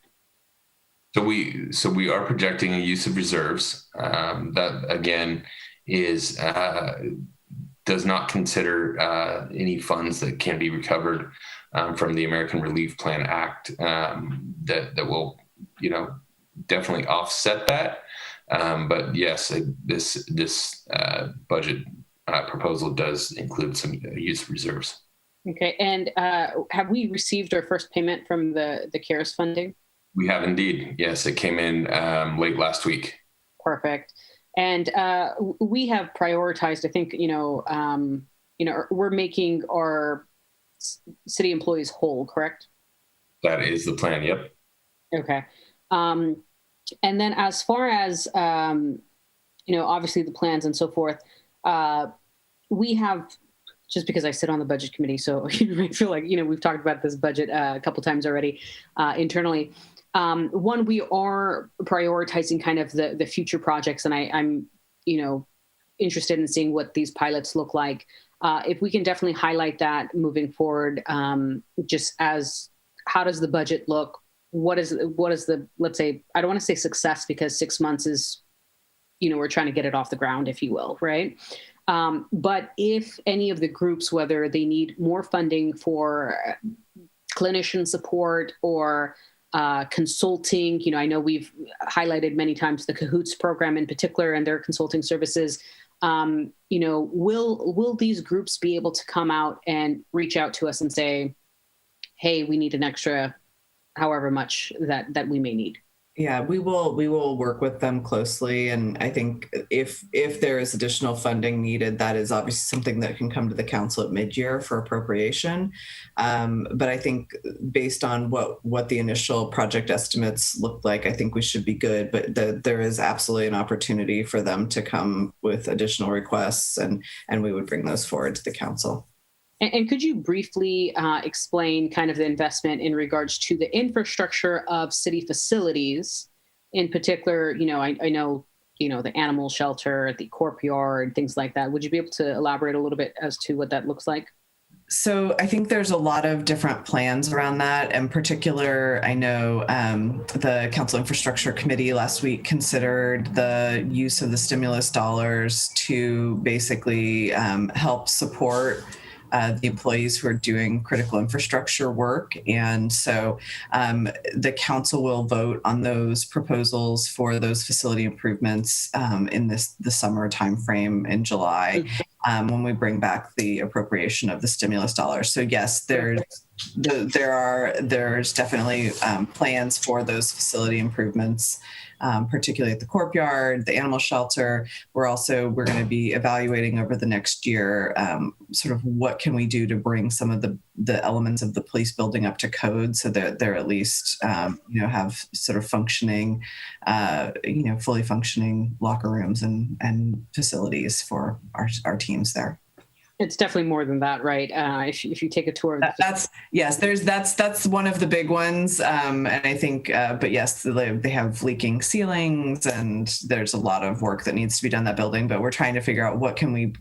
So we are projecting a use of reserves. That again does not consider any funds that can be recovered from the American Relief Plan Act that will definitely offset that. But yes, this budget proposal does include some use of reserves. Okay, and have we received our first payment from the CARES funding? We have indeed. Yes, it came in late last week. Perfect. And we have prioritized, I think, we're making our city employees whole, correct? That is the plan. Yep. Okay. And then as far as, obviously the plans and so forth, we have, just because I sit on the budget committee, so I feel like, we've talked about this budget a couple times already internally. One, we are prioritizing kind of the future projects, and I'm interested in seeing what these pilots look like. If we can definitely highlight that moving forward, just as how does the budget look? What is the, let's say, I don't want to say success, because 6 months is, we're trying to get it off the ground, if you will, right? But if any of the groups, whether they need more funding for clinician support or consulting, I know we've highlighted many times the Cahoots program in particular and their consulting services. Will these groups be able to come out and reach out to us and say, hey, we need an extra however much that we may need? Yeah, we will work with them closely. And I think if there is additional funding needed, that is obviously something that can come to the council at mid-year for appropriation. But I think based on what the initial project estimates look like, I think we should be good. But there is absolutely an opportunity for them to come with additional requests, and we would bring those forward to the council. And could you briefly explain kind of the investment in regards to the infrastructure of city facilities in particular, I know, the animal shelter, the courtyard, things like that. Would you be able to elaborate a little bit as to what that looks like? So I think there's a lot of different plans around that. In particular, I know the Council Infrastructure Committee last week considered the use of the stimulus dollars to basically help support the employees who are doing critical infrastructure work. And so the council will vote on those proposals for those facility improvements in the summer timeframe in July when we bring back the appropriation of the stimulus dollars. So yes, there's definitely plans for those facility improvements, particularly at the courtyard, the animal shelter. We're going to be evaluating over the next year sort of what can we do to bring some of the elements of the police building up to code so that they're at least have sort of functioning, fully functioning locker rooms and facilities for our teams there. It's definitely more than that, right? If you take a tour of that's one of the big ones, and I think, but yes, they have leaking ceilings, and there's a lot of work that needs to be done in that building. But we're trying to figure out what can we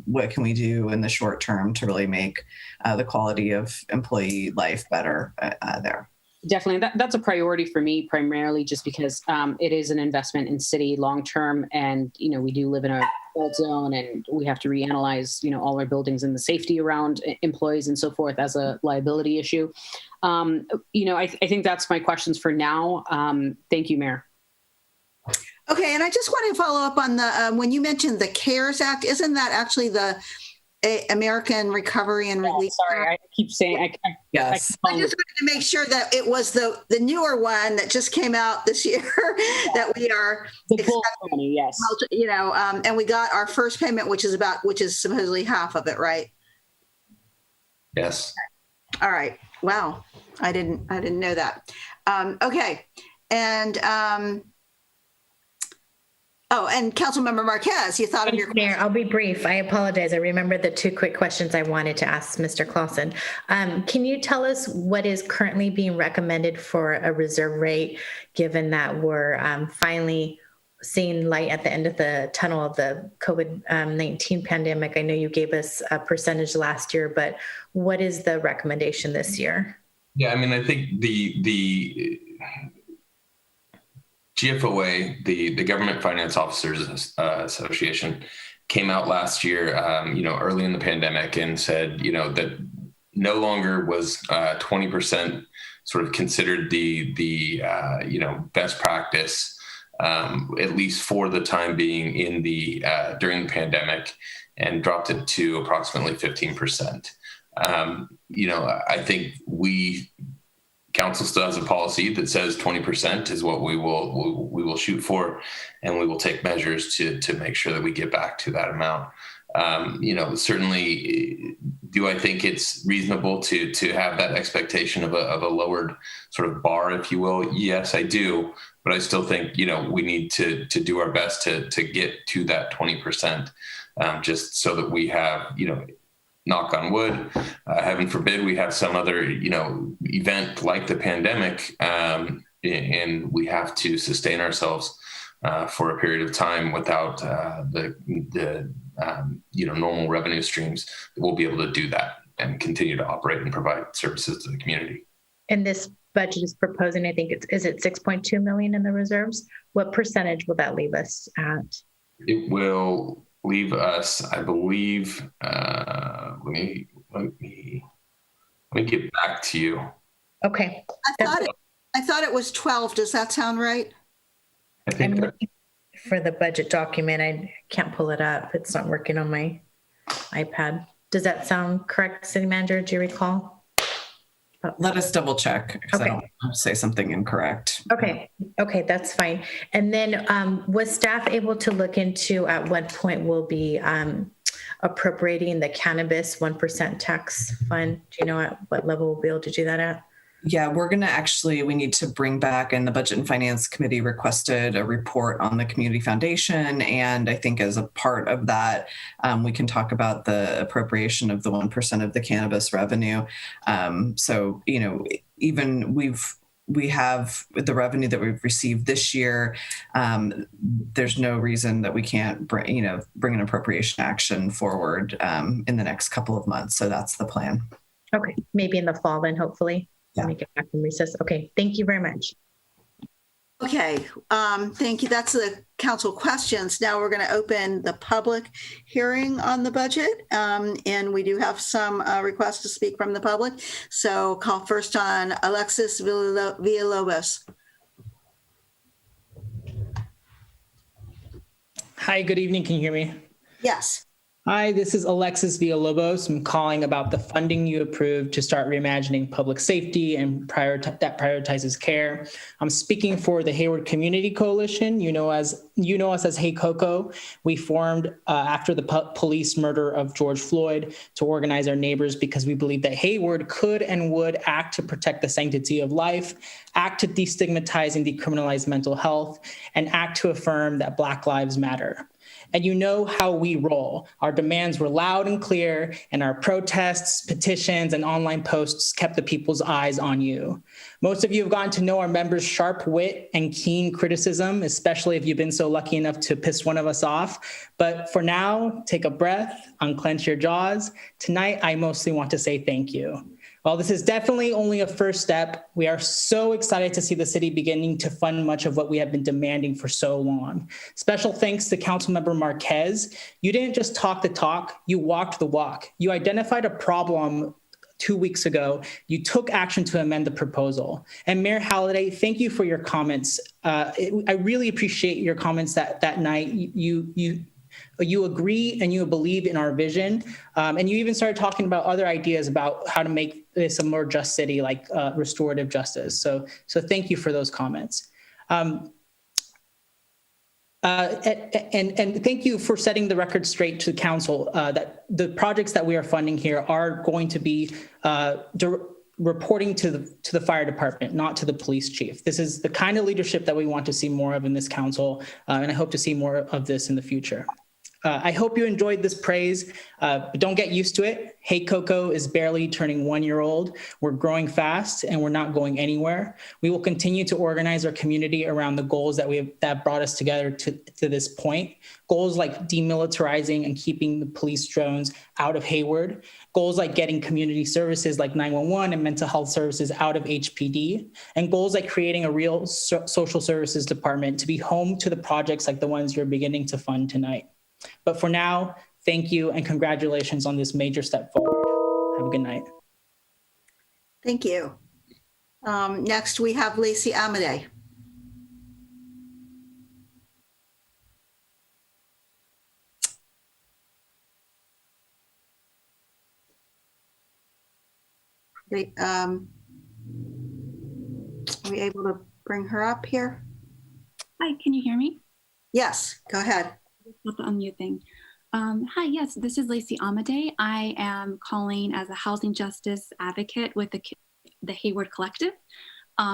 do in the short term to really make the quality of employee life better there. Definitely. That's a priority for me, primarily just because it is an investment in city long-term. And, we do live in a fault zone and we have to reanalyze, all our buildings and the safety around employees and so forth as a liability issue. I think that's my questions for now. Thank you, Mayor. Okay. And I just want to follow up on the, when you mentioned the CARES Act, isn't that actually the American Recovery and Relief? Sorry, I keep saying. Yes. I just wanted to make sure that it was the newer one that just came out this year that we are money, yes. And we got our first payment, which is supposedly half of it, right? Yes. All right. Wow. I didn't know that. Okay. And and Councilmember Marquez, you thought of your question. Mayor, I'll be brief. I apologize. I remember the two quick questions I wanted to ask Mr. Clausen. Can you tell us what is currently being recommended for a reserve rate, given that we're finally seeing light at the end of the tunnel of the COVID-19 pandemic? I know you gave us a percentage last year, but what is the recommendation this year? Yeah, I think the GFOA, the Government Finance Officers Association, came out last year, early in the pandemic and said, that no longer was 20% sort of considered the best practice, at least for the time being during the pandemic, and dropped it to approximately 15%. I think Council still has a policy that says 20% is what we will shoot for, and we will take measures to make sure that we get back to that amount. Certainly, do I think it's reasonable to have that expectation of a lowered sort of bar, if you will? Yes, I do, but I still think we need to do our best to get to that 20%, just so that we have knock on wood, heaven forbid, we have some other, event like the pandemic, and we have to sustain ourselves for a period of time without the normal revenue streams. We'll be able to do that and continue to operate and provide services to the community. And this budget is proposing, I think is it 6.2 million in the reserves? What percentage will that leave us at? It will leave us, I believe, let me get back to you. Okay. I thought it was 12. Does that sound right? I'm looking for the budget document. I can't pull it up. It's not working on my iPad. Does that sound correct, City Manager? Do you recall? Let us double check, because I don't want to say something incorrect. Okay, that's fine. And then was staff able to look into at what point we'll be appropriating the cannabis 1% tax fund? Do you know at what level we'll be able to do that at? Yeah, we need to bring back, and the Budget and Finance Committee requested a report on the Community Foundation. And I think as a part of that, we can talk about the appropriation of the 1% of the cannabis revenue. Even we have the revenue that we've received this year, there's no reason that we can't bring an appropriation action forward in the next couple of months. So that's the plan. Okay, maybe in the fall then, hopefully, when we get back from recess. Okay, thank you very much. Okay, thank you. That's the council questions. Now we're going to open the public hearing on the budget. And we do have some requests to speak from the public. So call first on Alexis Villalobos. Hi, good evening. Can you hear me? Yes. Hi, this is Alexis Villalobos. I'm calling about the funding you approved to start reimagining public safety and that prioritizes care. I'm speaking for the Hayward Community Coalition. You know us as Hey Coco. We formed after the police murder of George Floyd to organize our neighbors because we believe that Hayward could and would act to protect the sanctity of life, act to destigmatize and decriminalize mental health, and act to affirm that Black lives matter. And you know how we roll. Our demands were loud and clear, and our protests, petitions, and online posts kept the people's eyes on you. Most of you have gotten to know our members' sharp wit and keen criticism, especially if you've been so lucky enough to piss one of us off. But for now, take a breath, unclench your jaws. Tonight, I mostly want to say thank you. While this is definitely only a first step, we are so excited to see the city beginning to fund much of what we have been demanding for so long. Special thanks to Councilmember Marquez. You didn't just talk the talk, you walked the walk. You identified a problem 2 weeks ago. You took action to amend the proposal. And Mayor Halliday, thank you for your comments. I really appreciate your comments that night. You agree and you believe in our vision. And you even started talking about other ideas about how to make this a more just city, like restorative justice. So thank you for those comments. And thank you for setting the record straight to the council that the projects that we are funding here are going to be reporting to the fire department, not to the police chief. This is the kind of leadership that we want to see more of in this council, and I hope to see more of this in the future. I hope you enjoyed this praise, but don't get used to it. Hey Coco is barely turning 1 year old. We're growing fast and we're not going anywhere. We will continue to organize our community around the goals that brought us together to this point. Goals like demilitarizing and keeping the police drones out of Hayward. Goals like getting community services like 911 and mental health services out of HPD. And goals like creating a real social services department to be home to the projects like the ones you're beginning to fund tonight. But for now, thank you and congratulations on this major step forward. Have a good night. Thank you. Next, we have Lacey Amadei. Are we able to bring her up here? Hi, can you hear me? Yes, go ahead. Not the unmute thing. Hi, yes, this is Lacey Amadei. I am calling as a housing justice advocate with the Hayward Collective.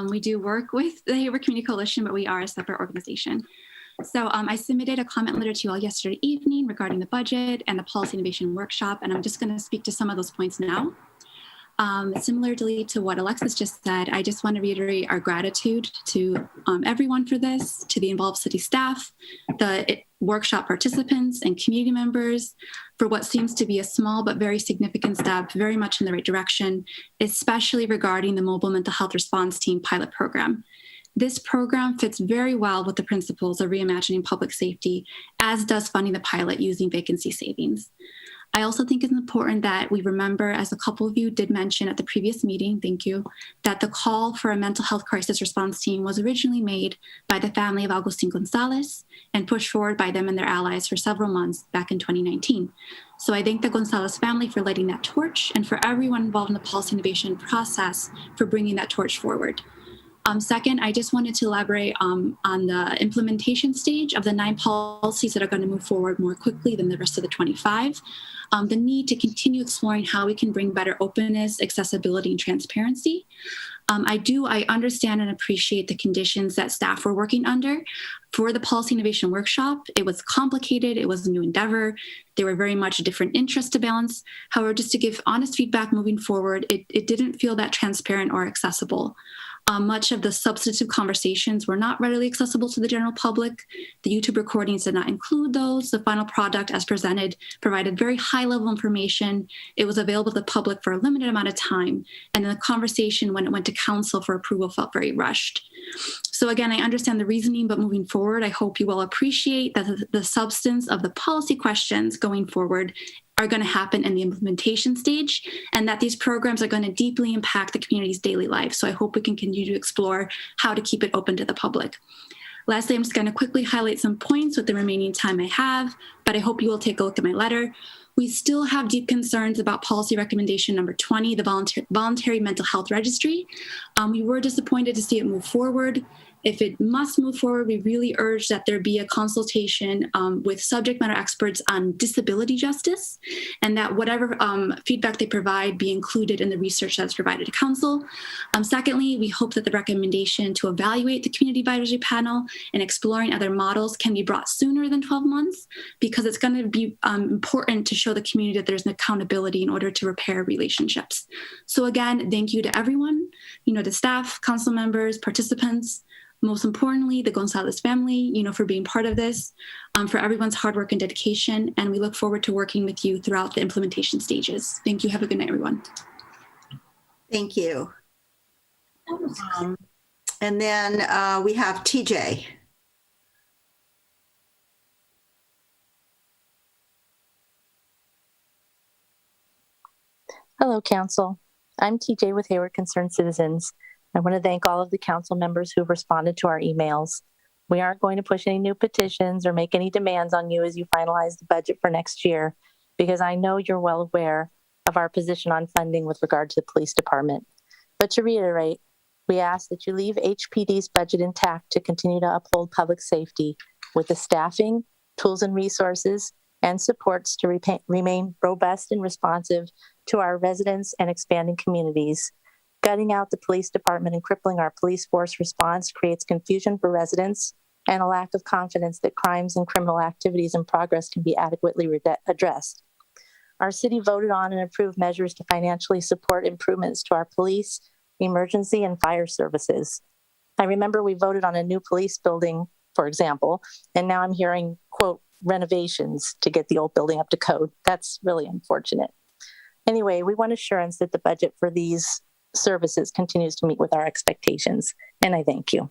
We do work with the Hayward Community Coalition, but we are a separate organization. So I submitted a comment letter to you all yesterday evening regarding the budget and the policy innovation workshop, and I'm just going to speak to some of those points now. Similarly to what Alexis just said, I just want to reiterate our gratitude to everyone for this, to the involved city staff, the workshop participants and community members for what seems to be a small but very significant step, very much in the right direction, especially regarding the Mobile Mental Health Response Team pilot program. This program fits very well with the principles of reimagining public safety, as does funding the pilot using vacancy savings. I also think it's important that we remember, as a couple of you did mention at the previous meeting, thank you, that the call for a mental health crisis response team was originally made by the family of Agustin Gonzalez and pushed forward by them and their allies for several months back in 2019. So I thank the Gonzalez family for lighting that torch and for everyone involved in the policy innovation process for bringing that torch forward. Second, I just wanted to elaborate on the implementation stage of the 9 policies that are going to move forward more quickly than the rest of the 25. The need to continue exploring how we can bring better openness, accessibility, and transparency. I understand and appreciate the conditions that staff were working under for the policy innovation workshop. It was complicated. It was a new endeavor. There were very much different interests to balance. However, just to give honest feedback moving forward, it didn't feel that transparent or accessible. Much of the substantive conversations were not readily accessible to the general public. The YouTube recordings did not include those. The final product, as presented, provided very high-level information. It was available to the public for a limited amount of time. And then the conversation, when it went to council for approval, felt very rushed. So again, I understand the reasoning, but moving forward, I hope you will appreciate that the substance of the policy questions going forward are going to happen in the implementation stage, and that these programs are going to deeply impact the community's daily life. So I hope we can continue to explore how to keep it open to the public. Lastly, I'm just going to quickly highlight some points with the remaining time I have, but I hope you will take a look at my letter. We still have deep concerns about policy recommendation number 20, the voluntary mental health registry. We were disappointed to see it move forward. If it must move forward, we really urge that there be a consultation with subject matter experts on disability justice, and that whatever feedback they provide be included in the research that's provided to council. Secondly, we hope that the recommendation to evaluate the community advisory panel and exploring other models can be brought sooner than 12 months, because it's going to be important to show the community that there's an accountability in order to repair relationships. So again, thank you to everyone, the staff, council members, participants, most importantly, the Gonzalez family, for being part of this, for everyone's hard work and dedication. And we look forward to working with you throughout the implementation stages. Thank you. Have a good night, everyone. Thank you. And then we have TJ. Hello, Council. I'm TJ with Hayward Concerned Citizens. I want to thank all of the council members who've responded to our emails. We aren't going to push any new petitions or make any demands on you as you finalize the budget for next year, because I know you're well aware of our position on funding with regard to the police department. But to reiterate, we ask that you leave HPD's budget intact to continue to uphold public safety with the staffing, tools and resources, and supports to remain robust and responsive to our residents and expanding communities. Gutting out the police department and crippling our police force response creates confusion for residents and a lack of confidence that crimes and criminal activities in progress can be adequately addressed. Our city voted on and approved measures to financially support improvements to our police, emergency, and fire services. I remember we voted on a new police building, for example, and now I'm hearing, quote, renovations to get the old building up to code. That's really unfortunate. Anyway, we want assurance that the budget for these services continues to meet with our expectations, and I thank you.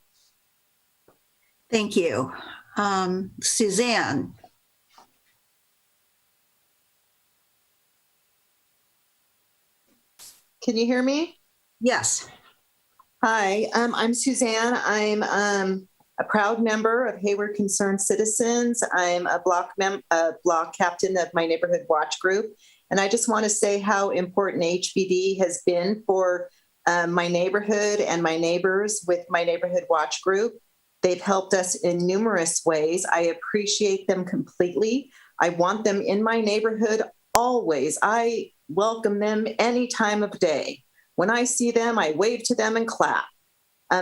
Thank you. Suzanne. Can you hear me? Yes. Hi, I'm Suzanne. I'm a proud member of Hayward Concerned Citizens. I'm a block captain of my neighborhood watch group. And I just want to say how important HBD has been for my neighborhood and my neighbors with my neighborhood watch group. They've helped us in numerous ways. I appreciate them completely. I want them in my neighborhood always. I welcome them any time of day. When I see them, I wave to them and clap.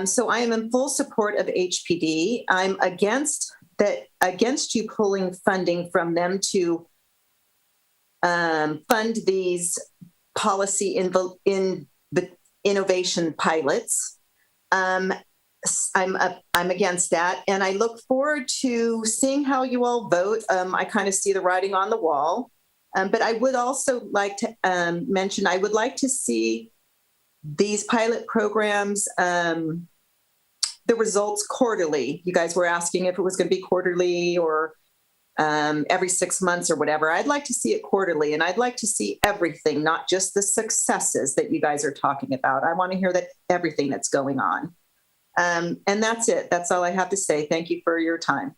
So I am in full support of HPD. I'm against you pulling funding from them to fund these policy innovation pilots. I'm against that, and I look forward to seeing how you all vote. I kind of see the writing on the wall, but I would also like to mention I would like to see these pilot programs, the results quarterly. You guys were asking if it was going to be quarterly or every 6 months or whatever. I'd like to see it quarterly, and I'd like to see everything, not just the successes that you guys are talking about. I want to hear that everything that's going on. And that's it. That's all I have to say. Thank you for your time.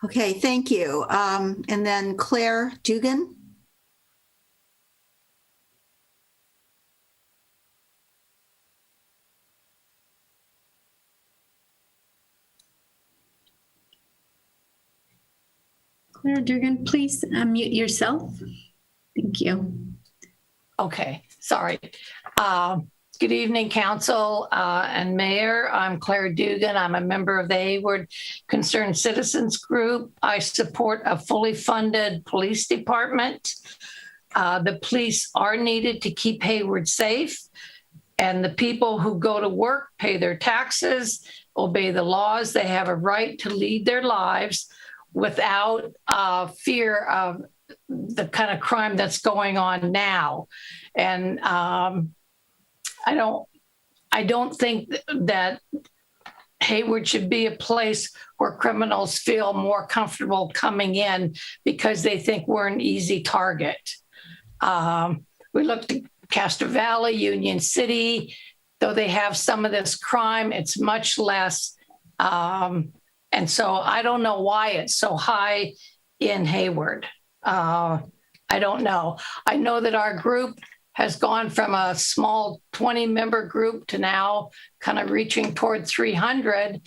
Okay, thank you. And then Claire Dugan. Claire Dugan, please unmute yourself. Thank you. Okay, sorry. Good evening, Council and Mayor. I'm Claire Dugan. I'm a member of the Hayward Concerned Citizens Group. I support a fully funded police department. The police are needed to keep Hayward safe. And the people who go to work pay their taxes, obey the laws. They have a right to lead their lives without fear of the kind of crime that's going on now. And I don't think that Hayward should be a place where criminals feel more comfortable coming in because they think we're an easy target. We looked at Castro Valley, Union City, though they have some of this crime, it's much less. And so I don't know why it's so high in Hayward. I don't know. I know that our group has gone from a small 20-member group to now kind of reaching toward 300.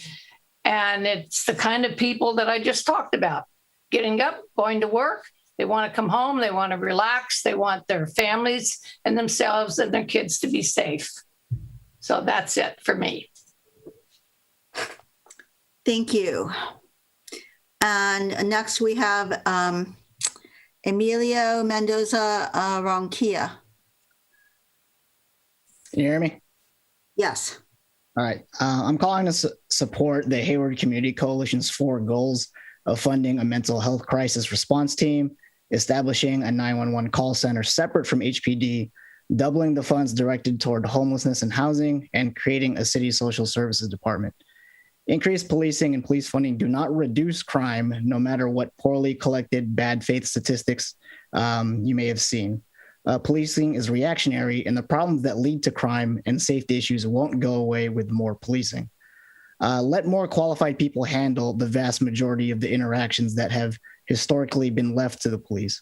And it's the kind of people that I just talked about, getting up, going to work. They want to come home. They want to relax. They want their families and themselves and their kids to be safe. So that's it for me. Thank you. And next we have Emilio Mendoza Ronquilla. Can you hear me? Yes. All right. I'm calling to support the Hayward Community Coalition's 4 goals of funding a mental health crisis response team, establishing a 911 call center separate from HPD, doubling the funds directed toward homelessness and housing, and creating a city social services department. Increased policing and police funding do not reduce crime, no matter what poorly collected bad faith statistics you may have seen. Policing is reactionary, and the problems that lead to crime and safety issues won't go away with more policing. Let more qualified people handle the vast majority of the interactions that have historically been left to the police.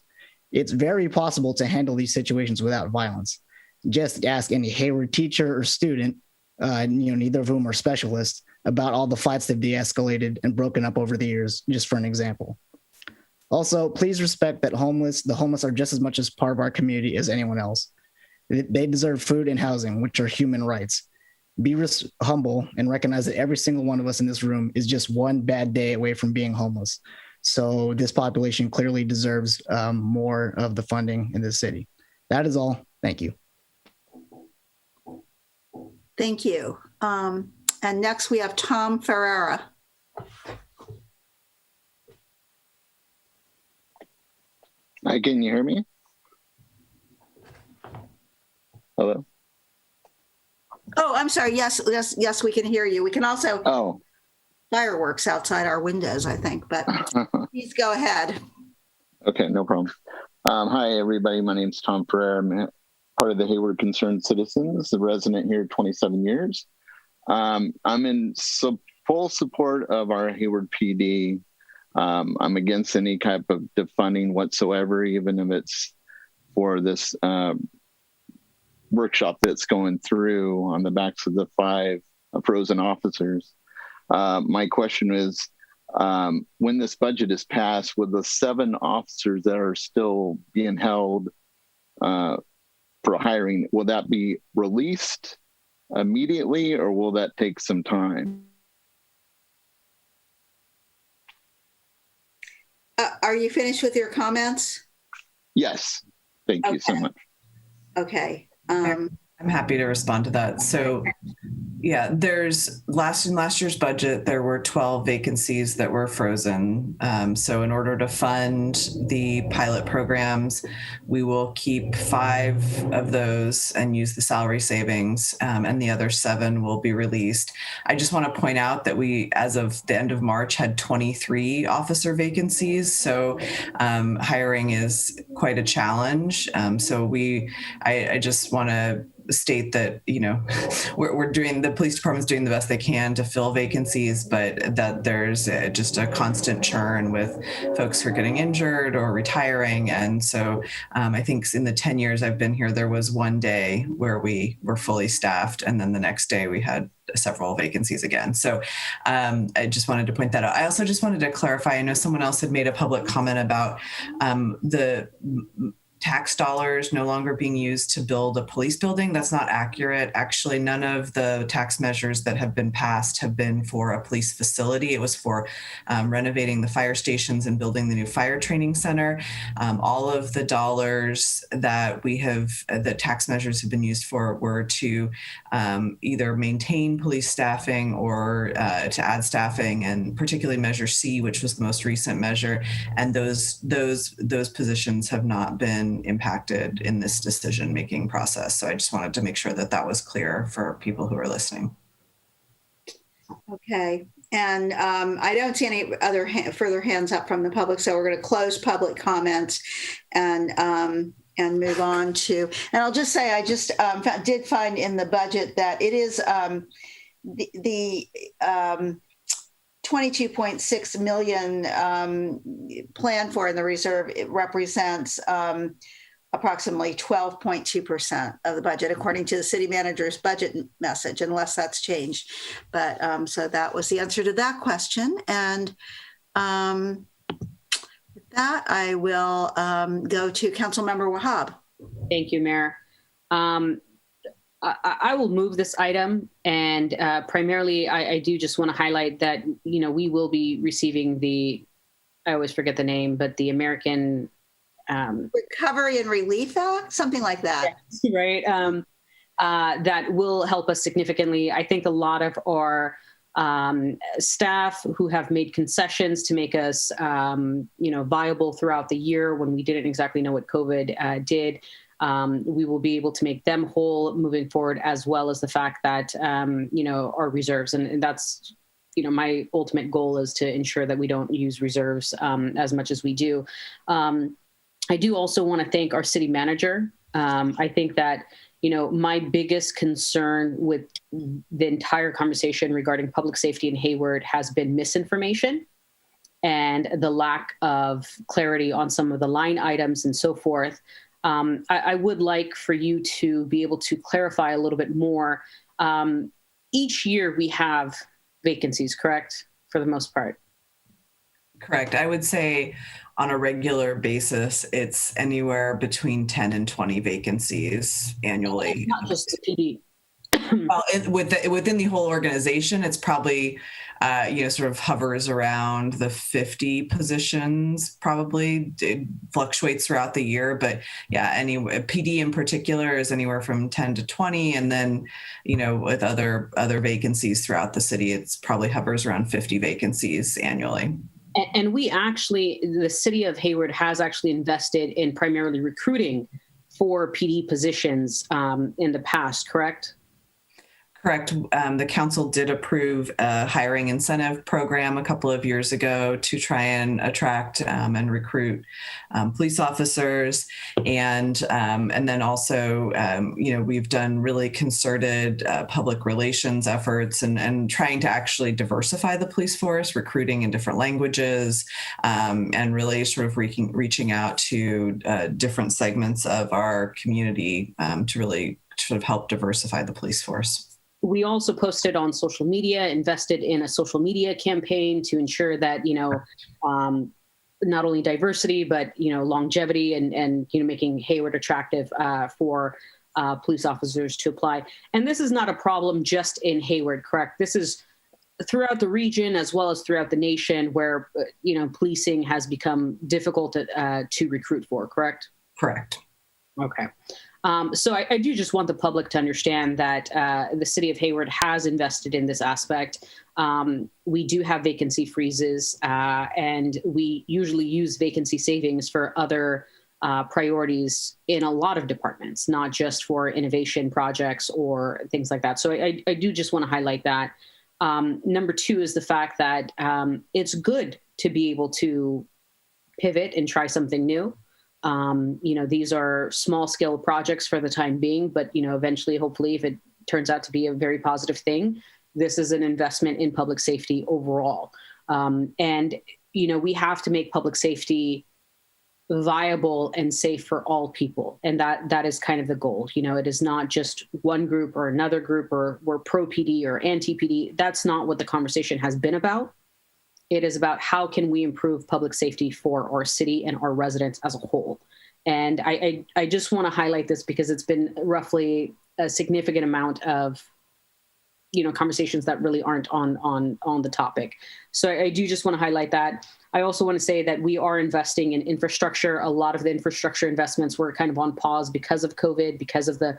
It's very possible to handle these situations without violence. Just ask any Hayward teacher or student, neither of whom are specialists, about all the fights they've de-escalated and broken up over the years, just for an example. Also, please respect that the homeless are just as much as part of our community as anyone else. They deserve food and housing, which are human rights. Be humble and recognize that every single one of us in this room is just one bad day away from being homeless. So this population clearly deserves more of the funding in this city. That is all. Thank you. Thank you. And next we have Tom Ferreira. Hi, can you hear me? Hello? Oh, I'm sorry. Yes, we can hear you. We can also fireworks outside our windows, I think, but please go ahead. Okay, no problem. Hi, everybody. My name's Tom Ferrer. I'm part of the Hayward Concerned Citizens, a resident here 27 years. I'm in full support of our Hayward PD. I'm against any type of defunding whatsoever, even if it's for this workshop that's going through on the backs of the 5 frozen officers. My question is, when this budget is passed, will the 7 officers that are still being held for hiring, will that be released immediately, or will that take some time? Are you finished with your comments? Yes. Thank you so much. Okay. I'm happy to respond to that. So yeah, there's in last year's budget, there were 12 vacancies that were frozen. So in order to fund the pilot programs, we will keep 5 of those and use the salary savings, and the other 7 will be released. I just want to point out that we, as of the end of March, had 23 officer vacancies. So hiring is quite a challenge. I just want to state that, we're doing, the police department's doing the best they can to fill vacancies, but that there's just a constant churn with folks who are getting injured or retiring. And so I think in the 10 years I've been here, there was one day where we were fully staffed, and then the next day we had several vacancies again. So I just wanted to point that out. I also just wanted to clarify, I know someone else had made a public comment about tax dollars no longer being used to build a police building. That's not accurate. Actually, none of the tax measures that have been passed have been for a police facility. It was for renovating the fire stations and building the new fire training center. All of the dollars that the tax measures have been used for were to either maintain police staffing or to add staffing, and particularly Measure C, which was the most recent measure. And those positions have not been impacted in this decision-making process. So I just wanted to make sure that that was clear for people who are listening. Okay. And I don't see any other further hands up from the public. So we're going to close public comments and move on to, and I'll just say, I just did find in the budget that it is the 22.6 million planned for in the reserve. It represents approximately 12.2% of the budget, according to the city manager's budget message, unless that's changed. But so that was the answer to that question. And with that, I will go to Councilmember Wahab. Thank you, Mayor. I will move this item, and primarily I do just want to highlight that, we will be receiving I always forget the name, but the American Recovery and Relief Act, something like that. Yes, right. That will help us significantly. I think a lot of our staff who have made concessions to make us, viable throughout the year when we didn't exactly know what COVID did. We will be able to make them whole moving forward, as well as the fact that, our reserves, and that's, my ultimate goal is to ensure that we don't use reserves as much as we do. I do also want to thank our city manager. I think that, my biggest concern with the entire conversation regarding public safety in Hayward has been misinformation and the lack of clarity on some of the line items and so forth. I would like for you to be able to clarify a little bit more. Each year we have vacancies, correct? For the most part. Correct. I would say on a regular basis, it's anywhere between 10 and 20 vacancies annually. Not just the PD. Well, within the whole organization, it's probably, sort of hovers around the 50 positions, probably. It fluctuates throughout the year, but yeah, PD in particular is anywhere from 10 to 20. And then, with other vacancies throughout the city, it's probably hovers around 50 vacancies annually. And the city of Hayward has actually invested in primarily recruiting for PD positions in the past, correct? Correct. The council did approve a hiring incentive program a couple of years ago to try and attract and recruit police officers. And then also, we've done really concerted public relations efforts and trying to actually diversify the police force, recruiting in different languages, and really sort of reaching out to different segments of our community to really sort of help diversify the police force. We also posted on social media, invested in a social media campaign to ensure that, not only diversity, but, longevity and making Hayward attractive for police officers to apply. And this is not a problem just in Hayward, correct? This is throughout the region as well as throughout the nation where, policing has become difficult to recruit for, correct? Correct. Okay. So I do just want the public to understand that the city of Hayward has invested in this aspect. We do have vacancy freezes, and we usually use vacancy savings for other priorities in a lot of departments, not just for innovation projects or things like that. So I do just want to highlight that. Number two is the fact that it's good to be able to pivot and try something new. These are small scale projects for the time being, but, eventually, hopefully, if it turns out to be a very positive thing, this is an investment in public safety overall. We have to make public safety viable and safe for all people. And that is kind of the goal. It is not just one group or another group, or we're pro PD or anti PD. That's not what the conversation has been about. It is about how can we improve public safety for our city and our residents as a whole. And I just want to highlight this because it's been roughly a significant amount of, conversations that really aren't on the topic. So I do just want to highlight that. I also want to say that we are investing in infrastructure. A lot of the infrastructure investments were kind of on pause because of COVID, because of the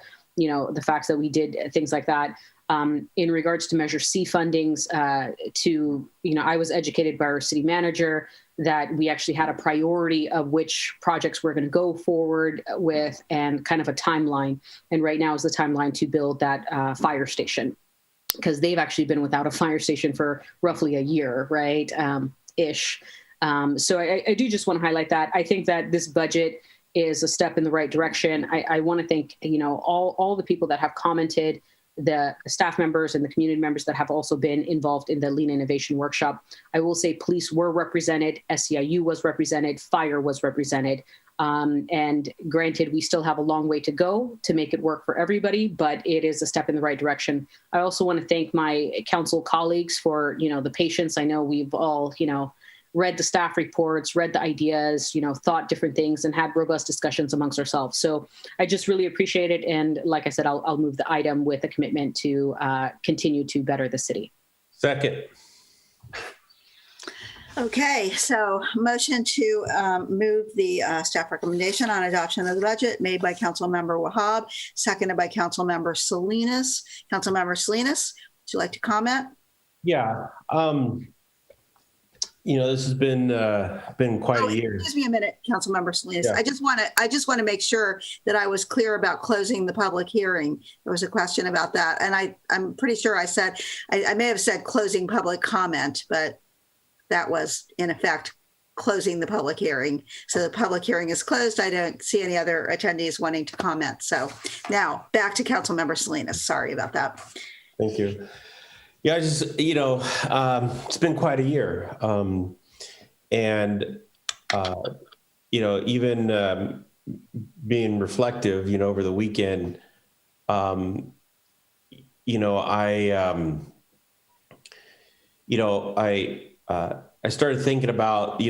facts that we did things like that. In regards to Measure C fundings, I was educated by our city manager that we actually had a priority of which projects we're going to go forward with and kind of a timeline. And right now is the timeline to build that fire station, because they've actually been without a fire station for roughly a year, right? Ish. So I do just want to highlight that. I think that this budget is a step in the right direction. I want to thank, all the people that have commented, the staff members and the community members that have also been involved in the Lean Innovation Workshop. I will say police were represented, SEIU was represented, fire was represented. And granted, we still have a long way to go to make it work for everybody, but it is a step in the right direction. I also want to thank my council colleagues for, the patience. I know we've all, read the staff reports, read the ideas, thought different things and had robust discussions amongst ourselves. So I just really appreciate it. And like I said, I'll move the item with a commitment to continue to better the city. Second. Okay, so motion to move the staff recommendation on adoption of the budget made by Councilmember Wahab, seconded by Councilmember Salinas. Councilmember Salinas, would you like to comment? Yeah. This has been quite a year. Excuse me a minute, Councilmember Salinas. Yeah. I just want to make sure that I was clear about closing the public hearing. There was a question about that, and I'm pretty sure I may have said closing public comment, but that was in effect closing the public hearing. So the public hearing is closed. I don't see any other attendees wanting to comment. So now back to Councilmember Salinas. Sorry about that. Thank you. Yeah, I just, it's been quite a year. Even being reflective, over the weekend, I started thinking about,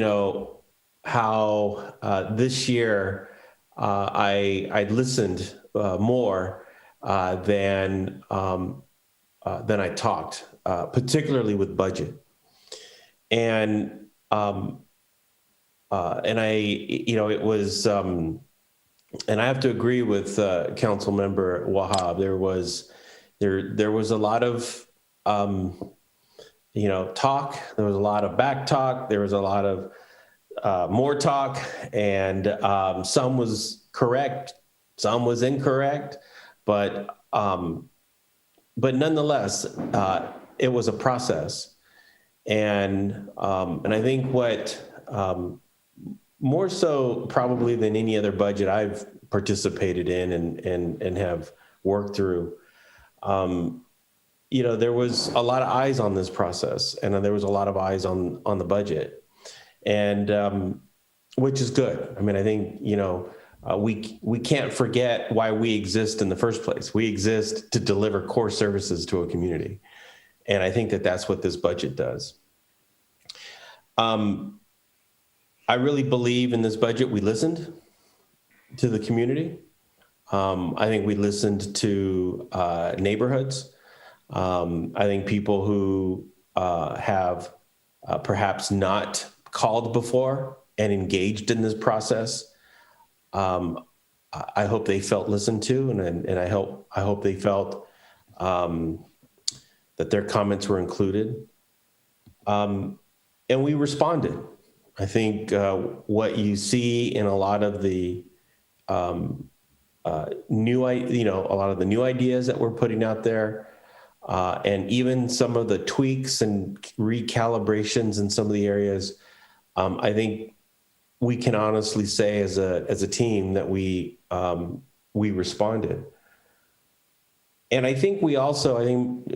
how this year I listened more than I talked, particularly with budget. And it was, and I have to agree with Councilmember Wahab. There was a lot of talk. There was a lot of back talk. There was a lot of more talk, and some was correct, some was incorrect, but nonetheless, it was a process. And I think what more so probably than any other budget I've participated in and have worked through, there was a lot of eyes on this process, and there was a lot of eyes on the budget, and which is good. I mean, I think, we can't forget why we exist in the first place. We exist to deliver core services to a community. And I think that that's what this budget does. I really believe in this budget. We listened to the community. I think we listened to neighborhoods. I think people who have perhaps not called before and engaged in this process, I hope they felt listened to, and I hope they felt that their comments were included. And we responded. I think what you see in a lot of the new ideas that we're putting out there, and even some of the tweaks and recalibrations in some of the areas, I think we can honestly say as a team that we responded. And I think we also,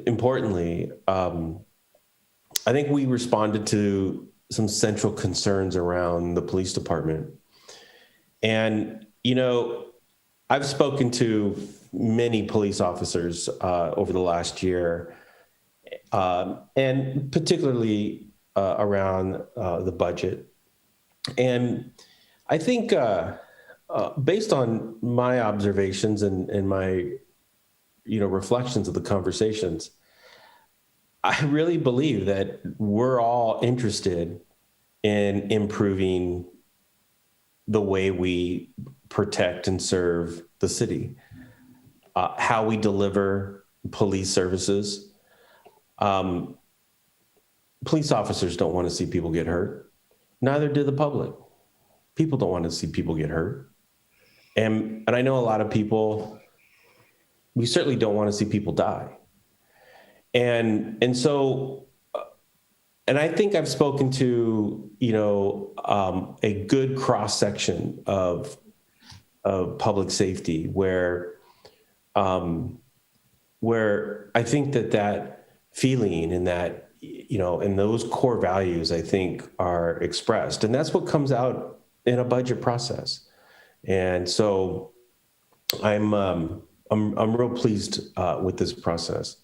importantly, I think we responded to some central concerns around the police department. And, I've spoken to many police officers over the last year, and particularly around the budget. And I think based on my observations and my, reflections of the conversations, I really believe that we're all interested in improving the way we protect and serve the city, how we deliver police services. Police officers don't want to see people get hurt. Neither do the public. People don't want to see people get hurt. And I know a lot of people, we certainly don't want to see people die. And so, and I think I've spoken to, a good cross section of public safety where I think that feeling and that, and those core values, I think, are expressed. And that's what comes out in a budget process. And so I'm real pleased with this process.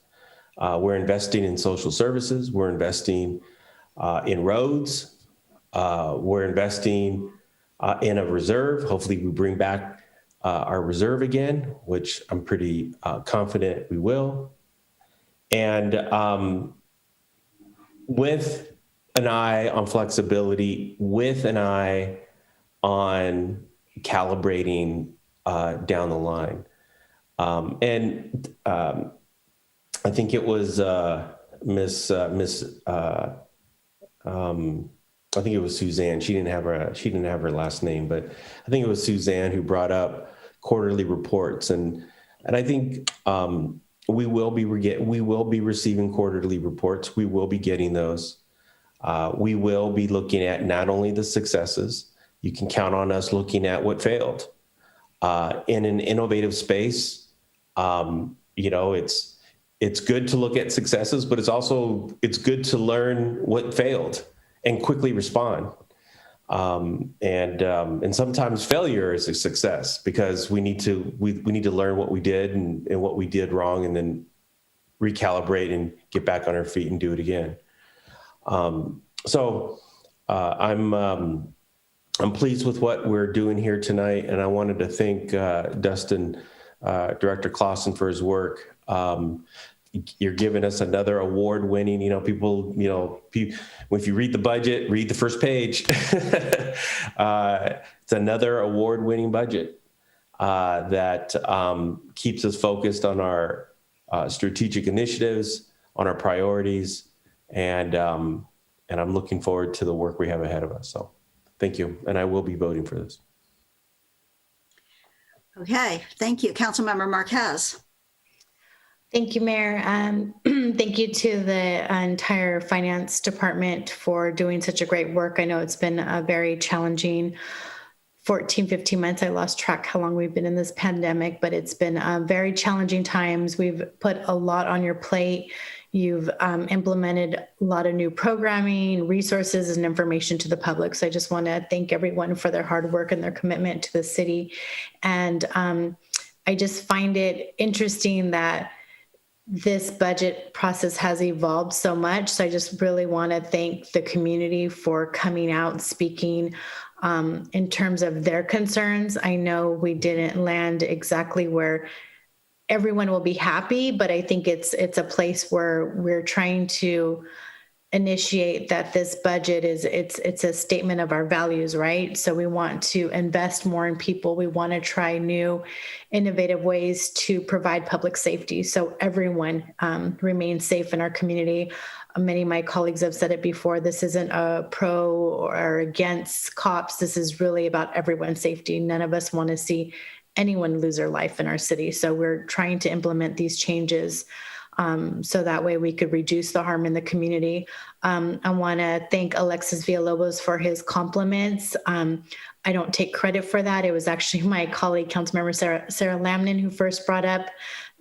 We're investing in social services. We're investing in roads. We're investing in a reserve. Hopefully we bring back our reserve again, which I'm pretty confident we will. And with an eye on flexibility, with an eye on calibrating down the line. I think it was I think it was Suzanne. She didn't have her last name, but I think it was Suzanne who brought up quarterly reports, and I think we will be receiving quarterly reports. We will be getting those. We will be looking at not only the successes. You can count on us looking at what failed. In an innovative space, it's good to look at successes, but it's good to learn what failed and quickly respond. And sometimes failure is a success because we need to learn what we did and what we did wrong, and then recalibrate and get back on our feet and do it again. So I'm pleased with what we're doing here tonight, and I wanted to thank Dustin, Director Clausen, for his work. You're giving us another award-winning, people, if you read the budget, read the first page. It's another award-winning budget that keeps us focused on our strategic initiatives, on our priorities, and I'm looking forward to the work we have ahead of us. So thank you, and I will be voting for this. Okay, thank you. Councilmember Marquez. Thank you, Mayor. Thank you to the entire finance department for doing such a great work. I know it's been a very challenging 14, 15 months. I lost track how long we've been in this pandemic, but it's been very challenging times. We've put a lot on your plate. You've implemented a lot of new programming, resources, and information to the public. So I just want to thank everyone for their hard work and their commitment to the city. And I just find it interesting that this budget process has evolved so much. So I just really want to thank the community for coming out, speaking in terms of their concerns. I know we didn't land exactly where everyone will be happy, but I think it's a place where we're trying to initiate that this budget it's a statement of our values, right? So we want to invest more in people. We want to try new, innovative ways to provide public safety so everyone remains safe in our community. Many of my colleagues have said it before. This isn't a pro or against cops. This is really about everyone's safety. None of us want to see anyone lose their life in our city. So we're trying to implement these changes so that way we could reduce the harm in the community. I want to thank Alexis Villalobos for his compliments. I don't take credit for that. It was actually my colleague, Councilmember Sarah Lamnin, who first brought up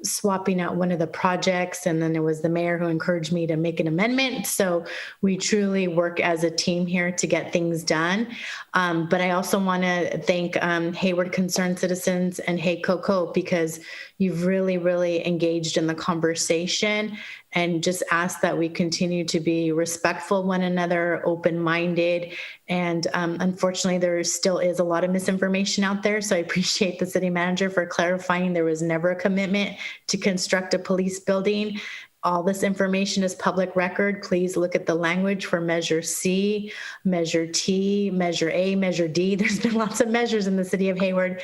swapping out one of the projects, and then it was the mayor who encouraged me to make an amendment. So we truly work as a team here to get things done. But I also want to thank Hayward Concerned Citizens and Hey Coco, because you've really, really engaged in the conversation, and just ask that we continue to be respectful of one another, open-minded. And unfortunately, there still is a lot of misinformation out there. So I appreciate the city manager for clarifying there was never a commitment to construct a police building. All this information is public record. Please look at the language for Measure C, Measure T, Measure A, Measure D. There's been lots of measures in the city of Hayward.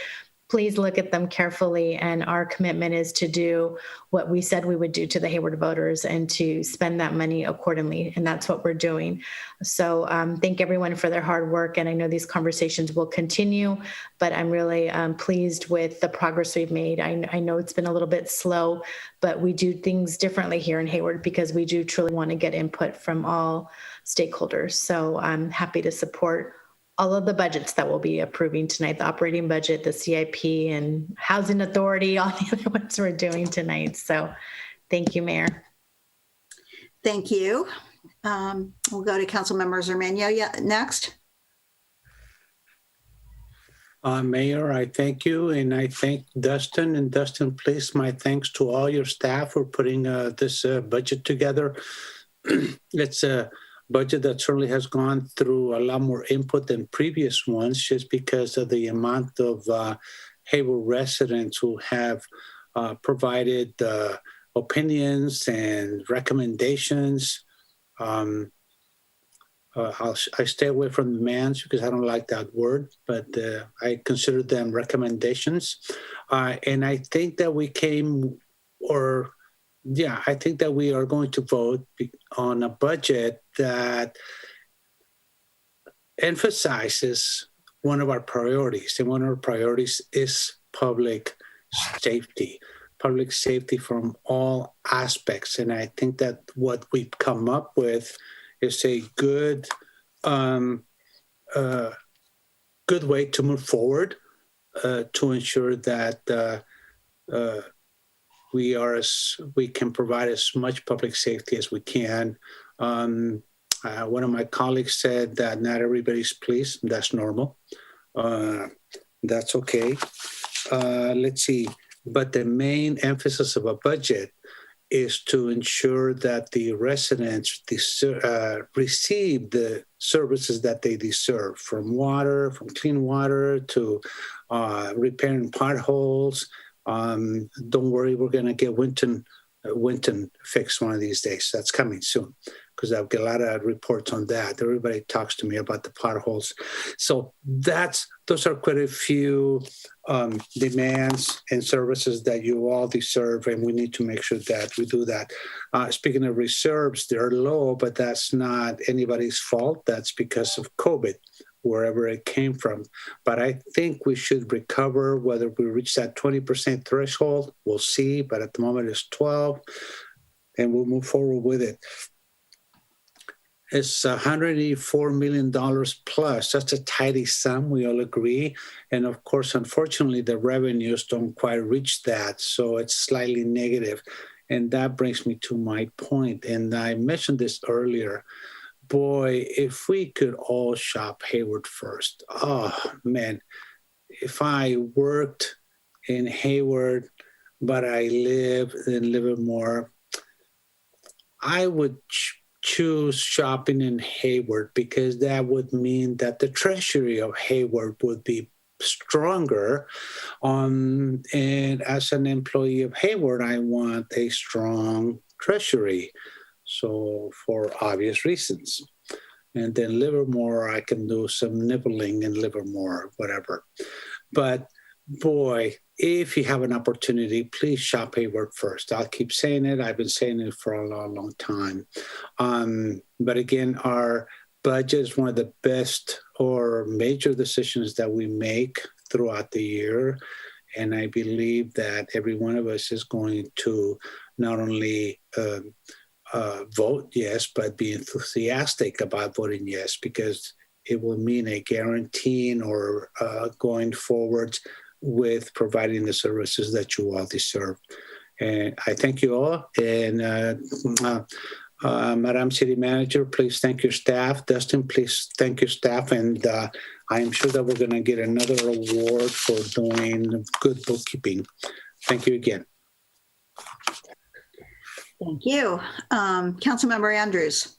Please look at them carefully. And our commitment is to do what we said we would do to the Hayward voters and to spend that money accordingly. And that's what we're doing. So thank everyone for their hard work. And I know these conversations will continue, but I'm really pleased with the progress we've made. I know it's been a little bit slow, but we do things differently here in Hayward because we do truly want to get input from all stakeholders. So I'm happy to support all of the budgets that we'll be approving tonight, the operating budget, the CIP, and Housing Authority, all the other ones we're doing tonight. So thank you, Mayor. Thank you. We'll go to Councilmember Zermania next. Mayor, I thank you, and I thank Dustin. And Dustin, please, my thanks to all your staff for putting this budget together. It's a budget that certainly has gone through a lot more input than previous ones, just because of the amount of Hayward residents who have provided opinions and recommendations. I stay away from demands because I don't like that word, but I consider them recommendations. And I think that I think that we are going to vote on a budget that emphasizes one of our priorities. And one of our priorities is public safety from all aspects. And I think that what we've come up with is a good way to move forward to ensure that we can provide as much public safety as we can. One of my colleagues said that not everybody's pleased. That's normal. That's okay. Let's see. But the main emphasis of a budget is to ensure that the residents receive the services that they deserve, from clean water to repairing potholes. Don't worry, we're going to get Winton fixed one of these days. That's coming soon, because I've got a lot of reports on that. Everybody talks to me about the potholes. So those are quite a few demands and services that you all deserve, and we need to make sure that we do that. Speaking of reserves, they're low, but that's not anybody's fault. That's because of COVID, wherever it came from. But I think we should recover. Whether we reach that 20% threshold, we'll see. But at the moment, it's 12, and we'll move forward with it. It's $184 million plus. That's a tidy sum, we all agree. And of course, unfortunately, the revenues don't quite reach that. So it's slightly negative. And that brings me to my point. And I mentioned this earlier. Boy, if we could all shop Hayward first. Oh, man. If I worked in Hayward, but I live in Livermore, I would choose shopping in Hayward, because that would mean that the treasury of Hayward would be stronger. And as an employee of Hayward, I want a strong treasury. So for obvious reasons. And then Livermore, I can do some nibbling in Livermore, whatever. But boy, if you have an opportunity, please shop Hayward first. I'll keep saying it. I've been saying it for a long, long time. But again, our budget is one of the best or major decisions that we make throughout the year. And I believe that every one of us is going to not only vote yes, but be enthusiastic about voting yes, because it will mean a guaranteeing or going forward with providing the services that you all deserve. And I thank you all. And Madam City Manager, please thank your staff. Dustin, please thank your staff. And I am sure that we're going to get another award for doing good bookkeeping. Thank you again. Thank you. Councilmember Andrews.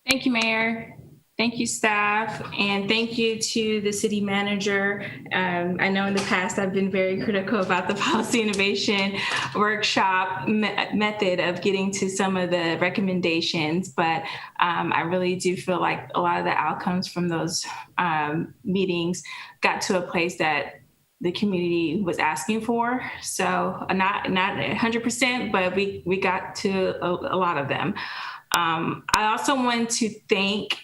Thank you, Mayor. Thank you, staff, and thank you to the city manager. I know in the past I've been very critical about the policy innovation workshop method of getting to some of the recommendations, but I really do feel like a lot of the outcomes from those meetings got to a place that the community was asking for. So not 100%, but we got to a lot of them. I also want to thank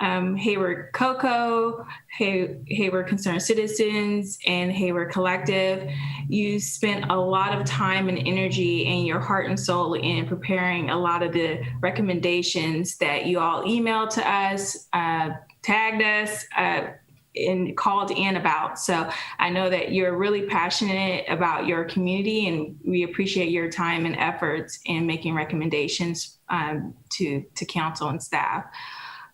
Hayward Coco, Hayward Concerned Citizens, and Hayward Collective. You spent a lot of time and energy and your heart and soul in preparing a lot of the recommendations that you all emailed to us, tagged us, and called in about. So I know that you're really passionate about your community, and we appreciate your time and efforts in making recommendations to council and staff.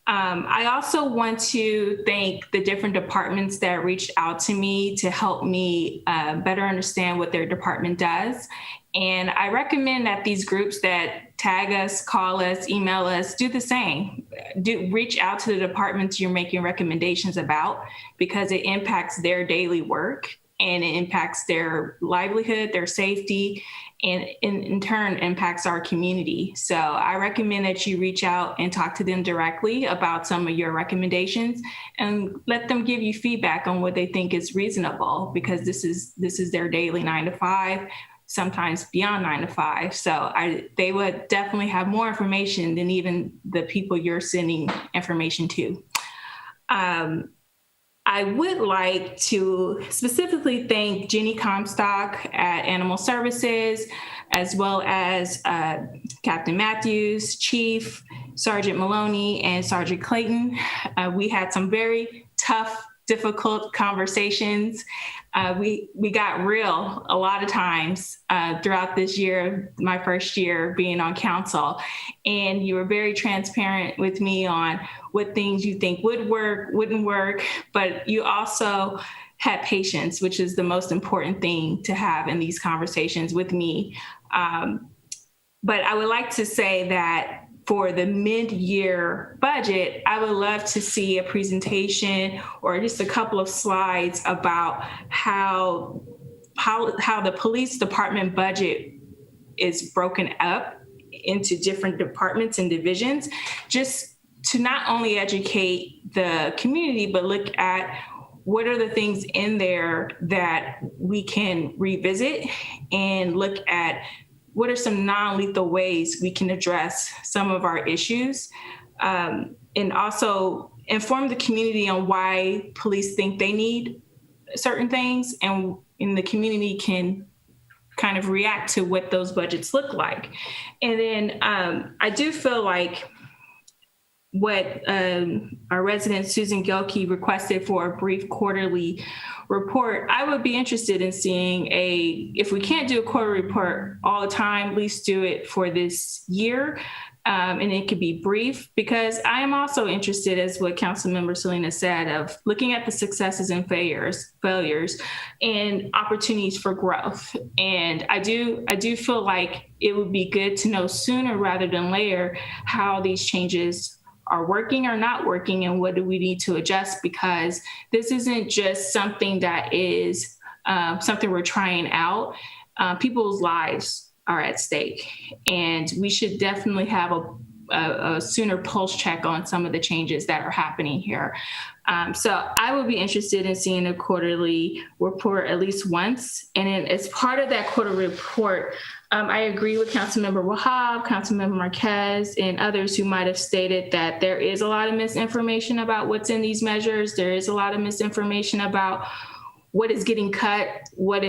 I also want to thank the different departments that reached out to me to help me better understand what their department does. And I recommend that these groups that tag us, call us, email us, do the same. Reach out to the departments you're making recommendations about, because it impacts their daily work and it impacts their livelihood, their safety, and in turn impacts our community. So I recommend that you reach out and talk to them directly about some of your recommendations and let them give you feedback on what they think is reasonable, because this is their daily 9 to 5, sometimes beyond 9 to 5. So they would definitely have more information than even the people you're sending information to. I would like to specifically thank Jenny Comstock at Animal Services, as well as Captain Matthews, Chief, Sergeant Maloney, and Sergeant Clayton. We had some very tough, difficult conversations. We got real a lot of times throughout this year, my first year being on council. And you were very transparent with me on what things you think would work, wouldn't work, but you also had patience, which is the most important thing to have in these conversations with me. But I would like to say that for the mid-year budget, I would love to see a presentation or just a couple of slides about how the police department budget is broken up into different departments and divisions, just to not only educate the community, but look at what are the things in there that we can revisit and look at what are some non-lethal ways we can address some of our issues, and also inform the community on why police think they need certain things, and the community can kind of react to what those budgets look like. And then I do feel like what our resident Susan Gilkey requested for a brief quarterly report, I would be interested in seeing if we can't do a quarterly report all the time, at least do it for this year. And it could be brief, because I am also interested, as what Councilmember Salinas said, of looking at the successes and failures and opportunities for growth. And I do feel like it would be good to know sooner rather than later how these changes are working or not working, and what do we need to adjust, because this isn't just something that is something we're trying out. People's lives are at stake, and we should definitely have a sooner pulse check on some of the changes that are happening here. So I would be interested in seeing a quarterly report at least once. And then as part of that quarterly report, I agree with Councilmember Wahab, Councilmember Marquez, and others who might have stated that there is a lot of misinformation about what's in these measures. There is a lot of misinformation about what is getting cut, what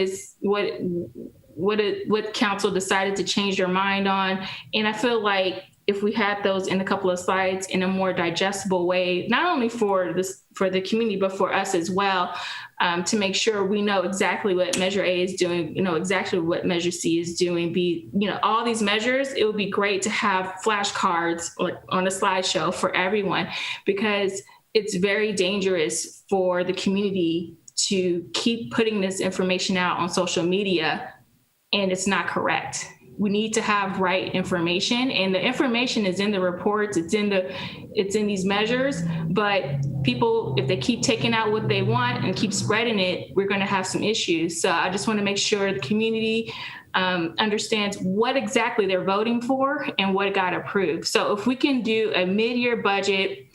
council decided to change their mind on. And I feel like if we had those in a couple of slides in a more digestible way, not only for the community, but for us as well, to make sure we know exactly what Measure A is doing, exactly what Measure C is doing, all these measures. It would be great to have flashcards on a slideshow for everyone, because it's very dangerous for the community to keep putting this information out on social media and it's not correct. We need to have right information, and the information is in the reports, it's in these measures, but people, if they keep taking out what they want and keep spreading it, we're going to have some issues. So I just want to make sure the community understands what exactly they're voting for and what got approved. So if we can do a mid-year budget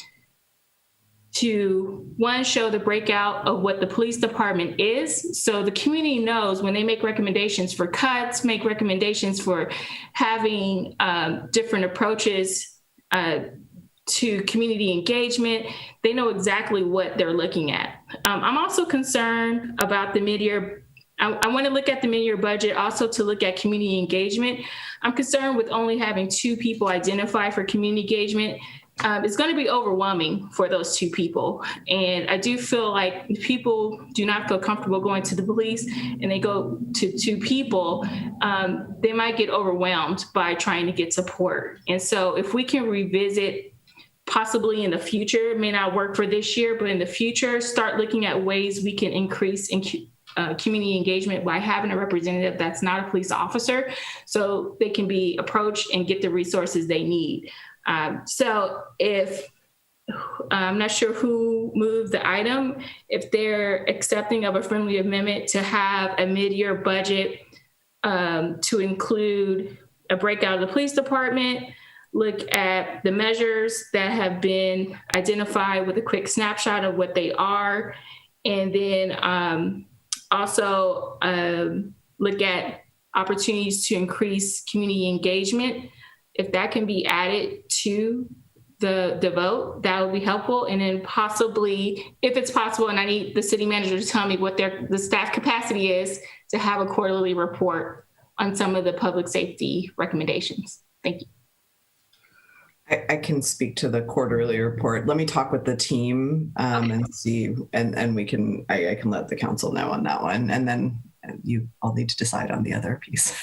to, one, show the breakout of what the police department is, so the community knows when they make recommendations for cuts, make recommendations for having different approaches to community engagement, they know exactly what they're looking at. I'm also concerned about the mid-year. I want to look at the mid-year budget also to look at community engagement. I'm concerned with only having 2 people identified for community engagement. It's going to be overwhelming for those 2 people. And I do feel like if people do not feel comfortable going to the police and they go to 2 people, they might get overwhelmed by trying to get support. And so if we can revisit possibly in the future, it may not work for this year, but in the future, start looking at ways we can increase community engagement by having a representative that's not a police officer, so they can be approached and get the resources they need. So if I'm not sure who moved the item, if they're accepting of a friendly amendment to have a mid-year budget to include a breakout of the police department, look at the measures that have been identified with a quick snapshot of what they are, and then also look at opportunities to increase community engagement. If that can be added to the vote, that would be helpful. And then possibly, if it's possible, and I need the city manager to tell me what the staff capacity is, to have a quarterly report on some of the public safety recommendations. Thank you. I can speak to the quarterly report. Let me talk with the team and see, and we can, I can let the council know on that one. And then you all need to decide on the other piece.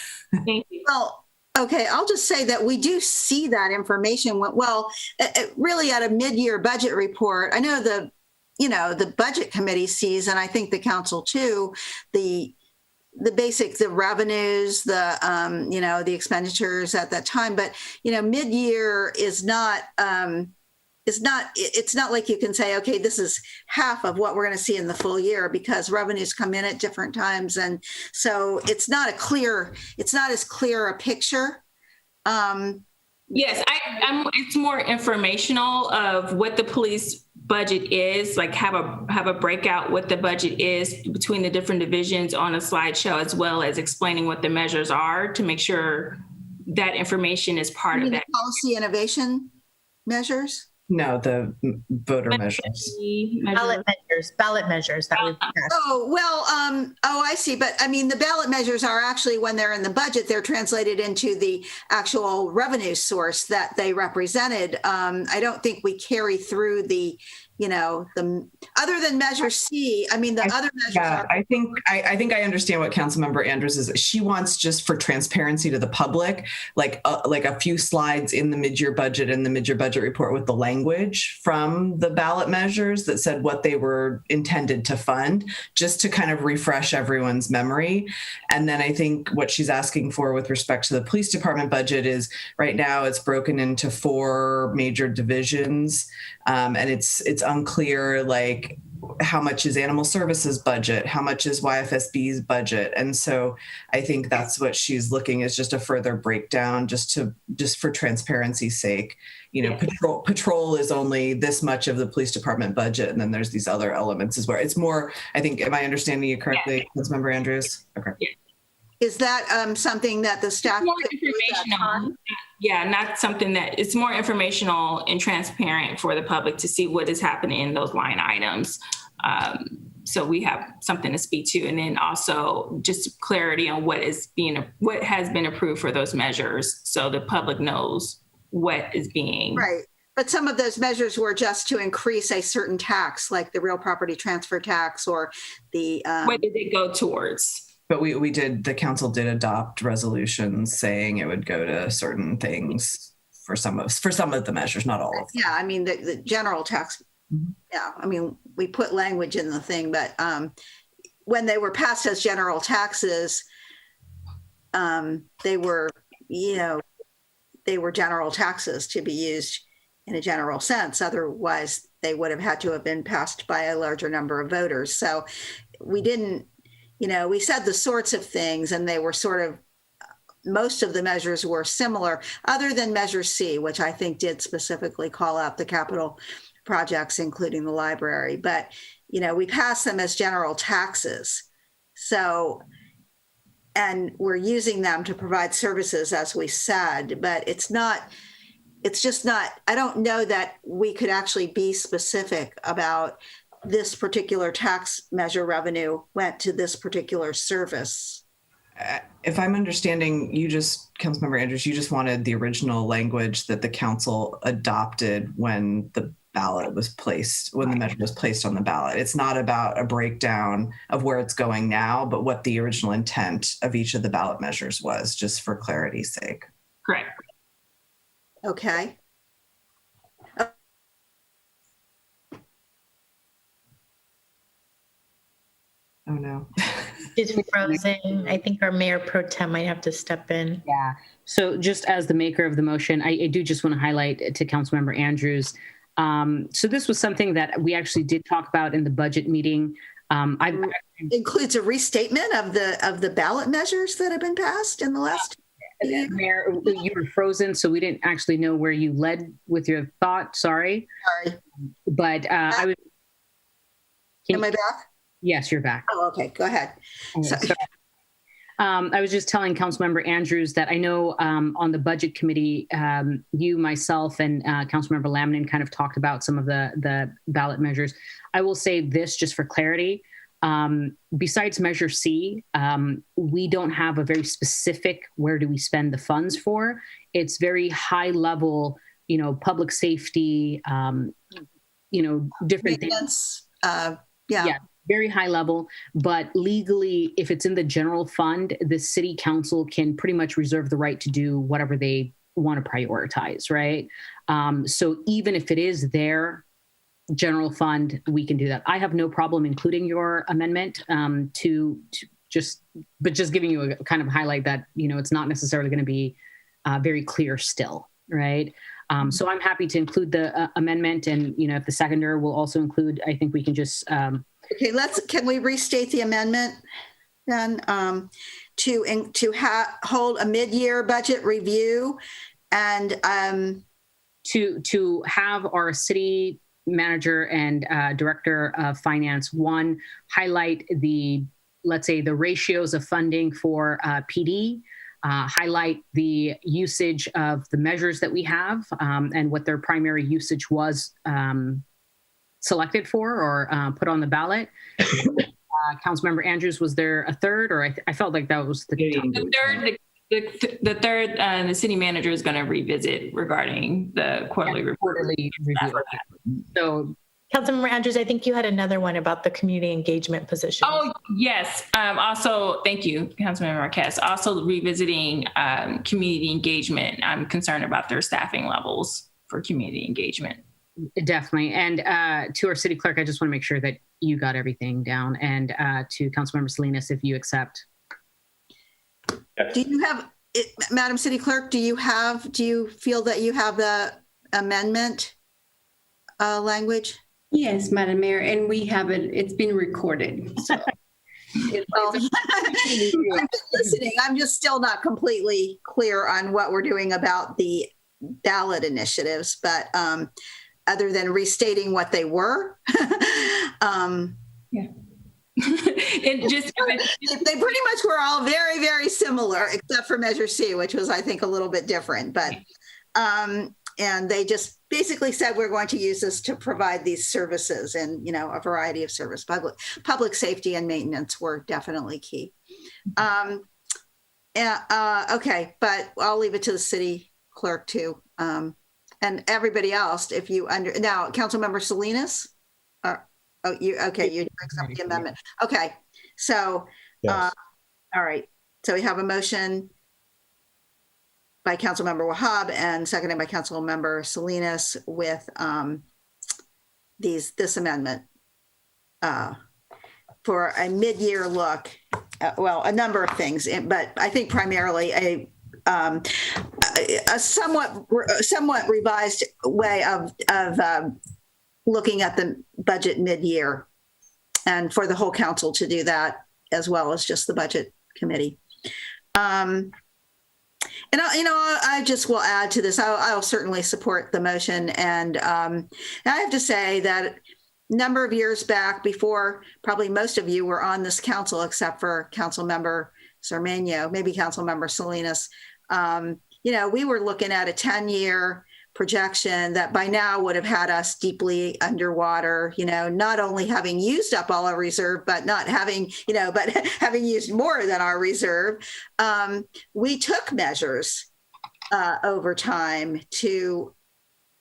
Thank you. Well, okay, I'll just say that we do see that information really at a mid-year budget report. I know the budget committee sees, and I think the council too, the revenues, the expenditures at that time. But, mid-year is not, it's not like you can say, okay, this is half of what we're going to see in the full year, because revenues come in at different times. And so it's not as clear a picture. Yes, it's more informational of what the police budget is, like have a breakout what the budget is between the different divisions on a slideshow, as well as explaining what the measures are, to make sure that information is part of that. Policy innovation measures? No, the voter measures. Ballot measures that we've passed. I see. But I mean, the ballot measures are actually, when they're in the budget, they're translated into the actual revenue source that they represented. I don't think we carry through the other than Measure C. I mean, other measures. Yeah, I think I understand what Councilmember Andrews is. She wants, just for transparency to the public, like a few slides in the mid-year budget and the mid-year budget report with the language from the ballot measures that said what they were intended to fund, just to kind of refresh everyone's memory. And then I think what she's asking for with respect to the police department budget is, right now it's broken into 4 major divisions, and it's unclear, like, how much is animal services budget, how much is YFSB's budget. And so I think that's what she's looking, is just a further breakdown, just for transparency's sake. Patrol is only this much of the police department budget, and then there's these other elements as well. It's more, I think, am I understanding you correctly, Councilmember Andrews? Okay. Yeah. Is that something that the staff? More informational. Yeah, not something that, it's more informational and transparent for the public to see what is happening in those line items. So we have something to speak to, and then also just clarity on what has been approved for those measures, so the public knows what is being. Right. But some of those measures were just to increase a certain tax, like the real property transfer tax or the. What did they go towards? But the council did adopt resolutions saying it would go to certain things for some of the measures, not all of them. Yeah, I mean, the general tax. Yeah, I mean, we put language in the thing, but when they were passed as general taxes, they were general taxes to be used in a general sense. Otherwise, they would have had to have been passed by a larger number of voters. So we didn't, we said the sorts of things, and they were sort of, most of the measures were similar, other than Measure C, which I think did specifically call out the capital projects, including the library. But, we passed them as general taxes. So, and we're using them to provide services, as we said, but it's just not, I don't know that we could actually be specific about this particular tax measure revenue went to this particular service. If I'm understanding, Councilmember Andrews, you just wanted the original language that the council adopted when the ballot was placed, when the measure was placed on the ballot. It's not about a breakdown of where it's going now, but what the original intent of each of the ballot measures was, just for clarity's sake. Correct. Okay. Oh no. She's frozen. I think our mayor pro tem might have to step in. Yeah. So just as the maker of the motion, I do just want to highlight to Councilmember Andrews. So this was something that we actually did talk about in the budget meeting. Includes a restatement of the ballot measures that have been passed in the last. Mayor, you were frozen, so we didn't actually know where you led with your thought. Sorry. But I was. Am I back? Yes, you're back. Oh, okay. Go ahead. I was just telling Councilmember Andrews that I know on the budget committee, you, myself, and Councilmember Lamnin kind of talked about some of the ballot measures. I will say this just for clarity. Besides Measure C, we don't have a very specific where do we spend the funds for. It's very high level, public safety, different things. Yeah, very high level. But legally, if it's in the general fund, the city council can pretty much reserve the right to do whatever they want to prioritize, right? So even if it is their general fund, we can do that. I have no problem including your amendment to just giving you a kind of highlight that, it's not necessarily going to be very clear still, right? So I'm happy to include the amendment, and, if the seconder will also include, I think we can just. Okay, can we restate the amendment then to hold a mid-year budget review and to have our city manager and director of finance, one, highlight let's say the ratios of funding for PD, highlight the usage of the measures that we have and what their primary usage was selected for or put on the ballot. Councilmember Andrews, was there a third, or I felt like that was the third? The third, the city manager is going to revisit regarding the quarterly report. So, Councilmember Andrews, I think you had another one about the community engagement position. Oh, yes. Also, thank you, Councilmember Marquez. Also revisiting community engagement. I'm concerned about their staffing levels for community engagement. Definitely. And to our city clerk, I just want to make sure that you got everything down. And to Councilmember Salinas, if you accept. Do you have, Madam City Clerk, do you feel that you have the amendment language? Yes, Madam Mayor, and we have it. It's been recorded. So. I'm listening. I'm just still not completely clear on what we're doing about the ballot initiatives, but other than restating what they were. Yeah. It just they pretty much were all very, very similar, except for Measure C, which was, I think, a little bit different. But and they just basically said we're going to use this to provide these services, and a variety of service. Public safety and maintenance were definitely key. Okay, but I'll leave it to the city clerk to And everybody else, if you now, Councilmember Salinas? You accept the amendment. Okay, so, Yes. all right. So we have a motion by Councilmember Wahab and seconded by Councilmember Salinas with this amendment for a mid-year look. Well, a number of things, but I think primarily a somewhat revised way of looking at the budget mid-year, and for the whole council to do that as well as just the budget committee. And I just will add to this. I'll certainly support the motion, and I have to say that a number of years back, before probably most of you were on this council, except for Councilmember Cermeño, maybe Councilmember Salinas, we were looking at a 10-year projection that by now would have had us deeply underwater, not only having used up all our reserve, but not having, but having used more than our reserve. We took measures over time to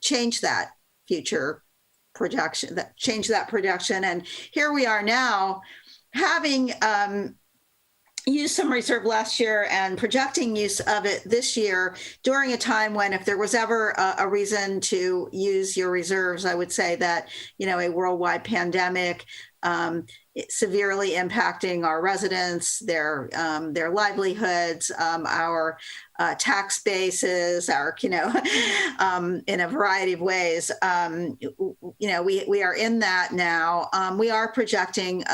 change that future projection, and here we are now, having used some reserve last year and projecting use of it this year during a time when, if there was ever a reason to use your reserves, I would say that, a worldwide pandemic severely impacting our residents, their livelihoods, our tax bases, our, in a variety of ways. We are in that now. We are projecting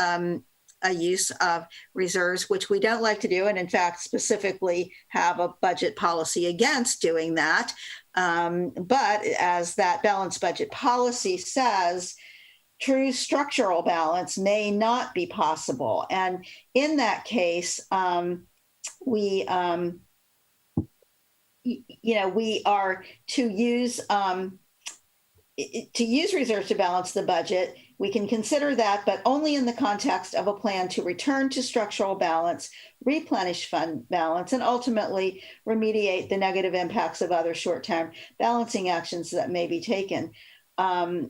a use of reserves, which we don't like to do, and in fact specifically have a budget policy against doing that. But as that balanced budget policy says, true structural balance may not be possible. And in that case, we are to use reserves to balance the budget. We can consider that, but only in the context of a plan to return to structural balance, replenish fund balance, and ultimately remediate the negative impacts of other short-term balancing actions that may be taken. I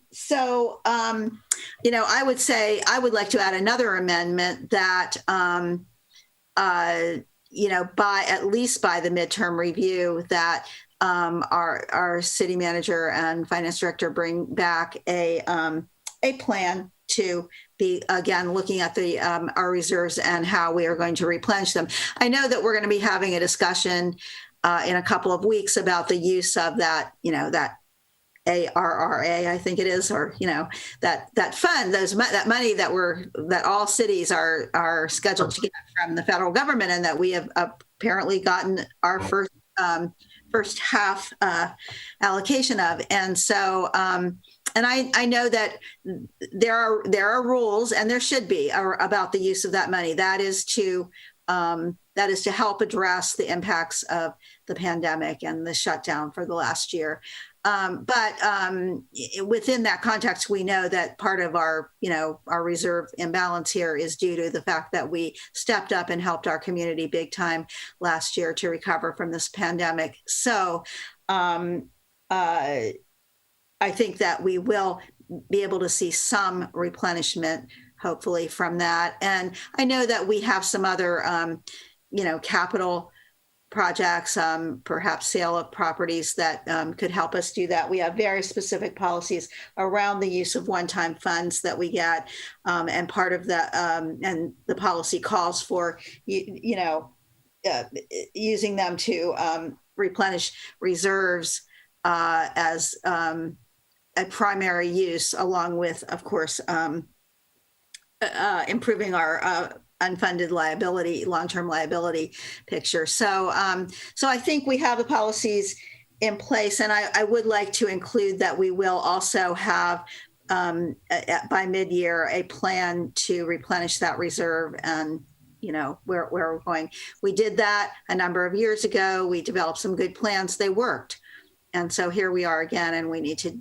would say I would like to add another amendment that, by at least by the midterm review, that our city manager and finance director bring back a plan to be, again, looking at our reserves and how we are going to replenish them. I know that we're going to be having a discussion in a couple of weeks about the use of that, that ARRA, I think it is, or that fund, that money that all cities are scheduled to get from the federal government, and that we have apparently gotten our first half allocation of. And so, and I know that there are rules, and there should be, about the use of that money. That is to help address the impacts of the pandemic and the shutdown for the last year. But within that context, we know that part of our reserve imbalance here is due to the fact that we stepped up and helped our community big time last year to recover from this pandemic. So I think that we will be able to see some replenishment, hopefully, from that. And I know that we have some other, capital projects, perhaps sale of properties that could help us do that. We have very specific policies around the use of one-time funds that we get, and part of the and the policy calls for using them to replenish reserves as a primary use, along with, of course, improving our unfunded liability, long-term liability picture. So I think we have the policies in place, and I would like to include that we will also have by mid-year a plan to replenish that reserve, and where we're going. We did that a number of years ago. We developed some good plans. They worked. And so here we are again, and we need to,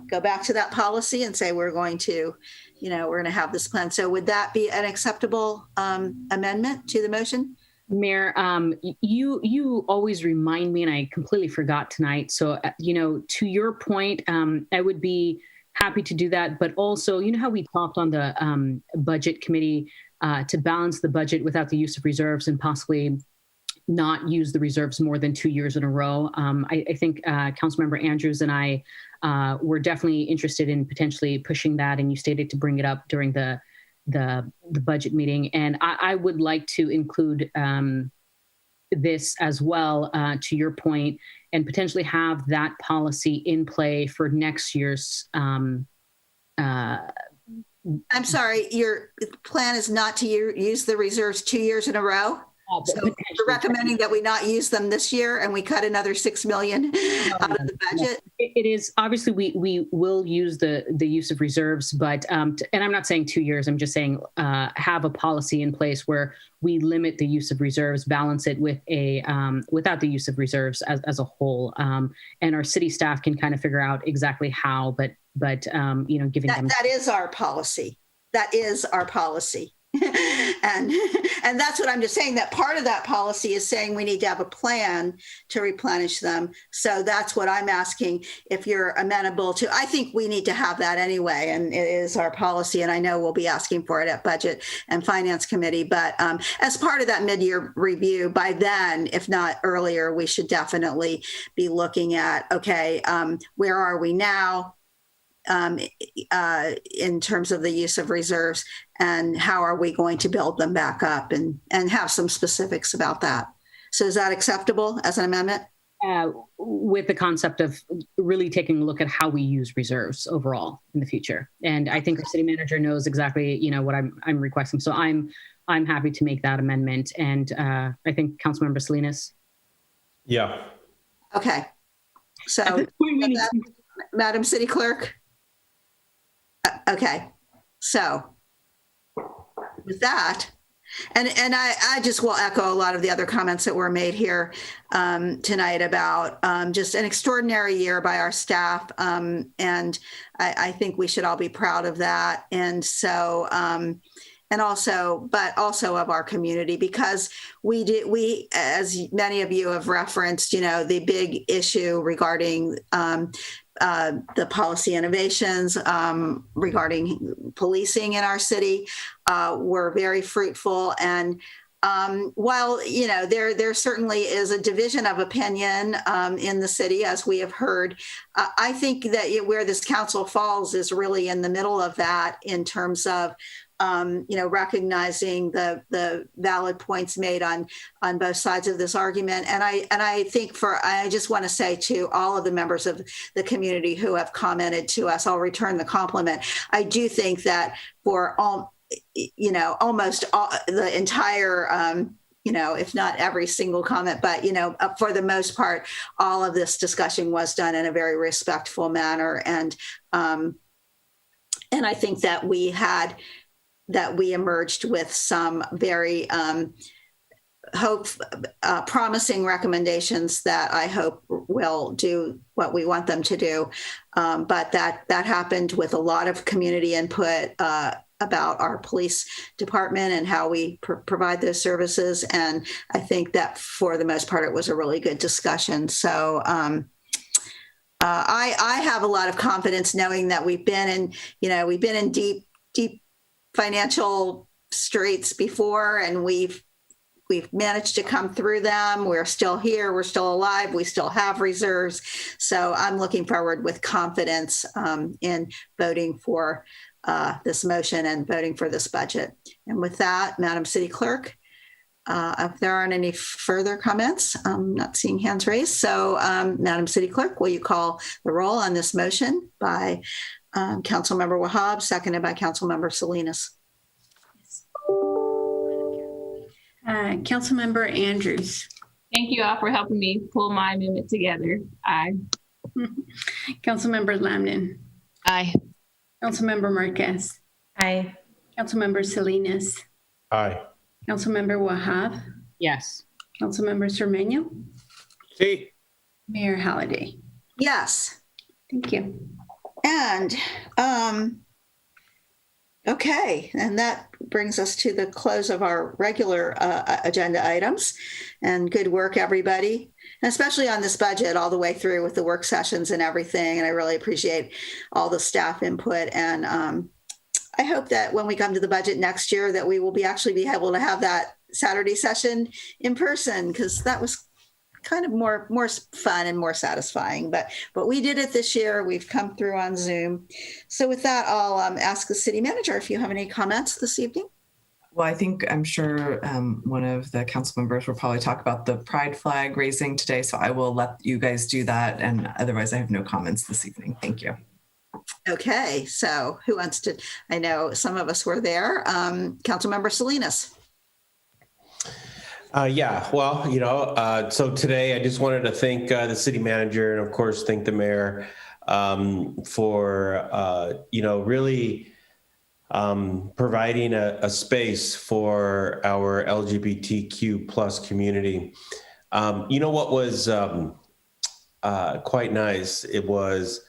go back to that policy and say we're going to have this plan. So would that be an acceptable amendment to the motion? Mayor, you always remind me, and I completely forgot tonight. So, to your point, I would be happy to do that. But also, you know how we talked on the budget committee to balance the budget without the use of reserves and possibly not use the reserves more than 2 years in a row. I think Councilmember Andrews and I were definitely interested in potentially pushing that, and you stated to bring it up during the budget meeting. And I would like to include this as well, to your point, and potentially have that policy in play for next year's. I'm sorry, your plan is not to use the reserves 2 years in a row? So you're recommending that we not use them this year and we cut another $6 million out of the budget? It is obviously we will use the use of reserves, but and I'm not saying 2 years. I'm just saying have a policy in place where we limit the use of reserves, balance it with a without the use of reserves as a whole, and our city staff can kind of figure out exactly how. But giving them that is our policy. That is our policy. and that's what I'm just saying, that part of that policy is saying we need to have a plan to replenish them. So that's what I'm asking if you're amenable to. I think we need to have that anyway, and it is our policy, and I know we'll be asking for it at Budget and Finance Committee. But as part of that mid-year review, by then, if not earlier, we should definitely be looking at, okay, where are we now? In terms of the use of reserves, and how are we going to build them back up, and have some specifics about that. So is that acceptable as an amendment? With the concept of really taking a look at how we use reserves overall in the future. And I think our city manager knows exactly, what I'm requesting. So I'm happy to make that amendment. And I think Councilmember Salinas. Yeah. Okay. So Madam City Clerk. Okay, so with that, and I just will echo a lot of the other comments that were made here tonight about just an extraordinary year by our staff, and I think we should all be proud of that. And so, but also of our community, because we, as many of you have referenced, the big issue regarding the policy innovations regarding policing in our city were very fruitful. And while, there certainly is a division of opinion in the city, as we have heard, I think that where this council falls is really in the middle of that, in terms of recognizing the valid points made on both sides of this argument. And I think I just want to say to all of the members of the community who have commented to us, I'll return the compliment. I do think that for almost all, the entire, if not every single comment, but, for the most part, all of this discussion was done in a very respectful manner. And I think that we emerged with some very promising recommendations that I hope will do what we want them to do. But that happened with a lot of community input about our police department and how we provide those services. And I think that for the most part, it was a really good discussion. So I have a lot of confidence knowing that we've been in deep financial straits before, and we've managed to come through them. We're still here. We're still alive. We still have reserves. So I'm looking forward with confidence in voting for this motion and voting for this budget. And with that, Madam City Clerk, if there aren't any further comments, I'm not seeing hands raised. So Madam City Clerk, will you call the roll on this motion by Councilmember Wahab, seconded by Councilmember Salinas? Councilmember Andrews. Thank you all for helping me pull my amendment together. Aye. Councilmember Lamnin. Aye. Councilmember Marquez. Aye. Councilmember Salinas. Aye. Councilmember Wahab. Yes. Councilmember Cermeño. See. Mayor Halliday. Yes. Thank you. And Okay, and that brings us to the close of our regular agenda items. And good work, everybody, and especially on this budget all the way through with the work sessions and everything. And I really appreciate all the staff input. And I hope that when we come to the budget next year, that we will be able to have that Saturday session in person, because that was kind of more fun and more satisfying, but we did it this year. We've come through on Zoom. So with that, I'll ask the city manager if you have any comments this evening. Well, I'm sure one of the council members will probably talk about the pride flag raising today, so I will let you guys do that. And otherwise, I have no comments this evening. Thank you. Okay, so who wants to? I know some of us were there. Councilmember Salinas. Yeah, well, so today I just wanted to thank the city manager and of course thank the mayor for, really providing a space for our LGBTQ plus community. What was quite nice, it was,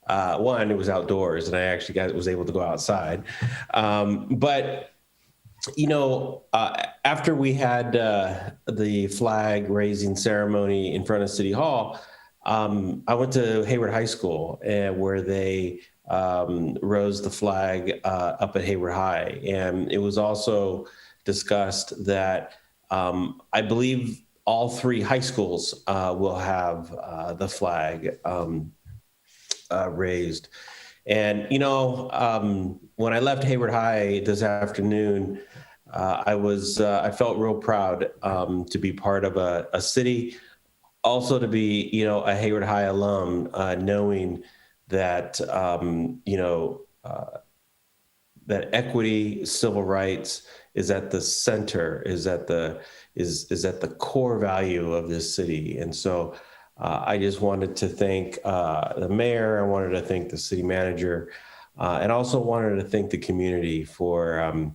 one, it was outdoors and I actually was able to go outside. But after we had the flag raising ceremony in front of City Hall, I went to Hayward High School, where they rose the flag up at Hayward High. And it was also discussed that I believe all 3 high schools will have the flag raised. And, when I left Hayward High this afternoon, I felt real proud to be part of a city, also to be, a Hayward High alum, knowing that, that equity, civil rights is at the center, is at the core value of this city. And so I just wanted to thank the mayor. I wanted to thank the city manager, and also wanted to thank the community for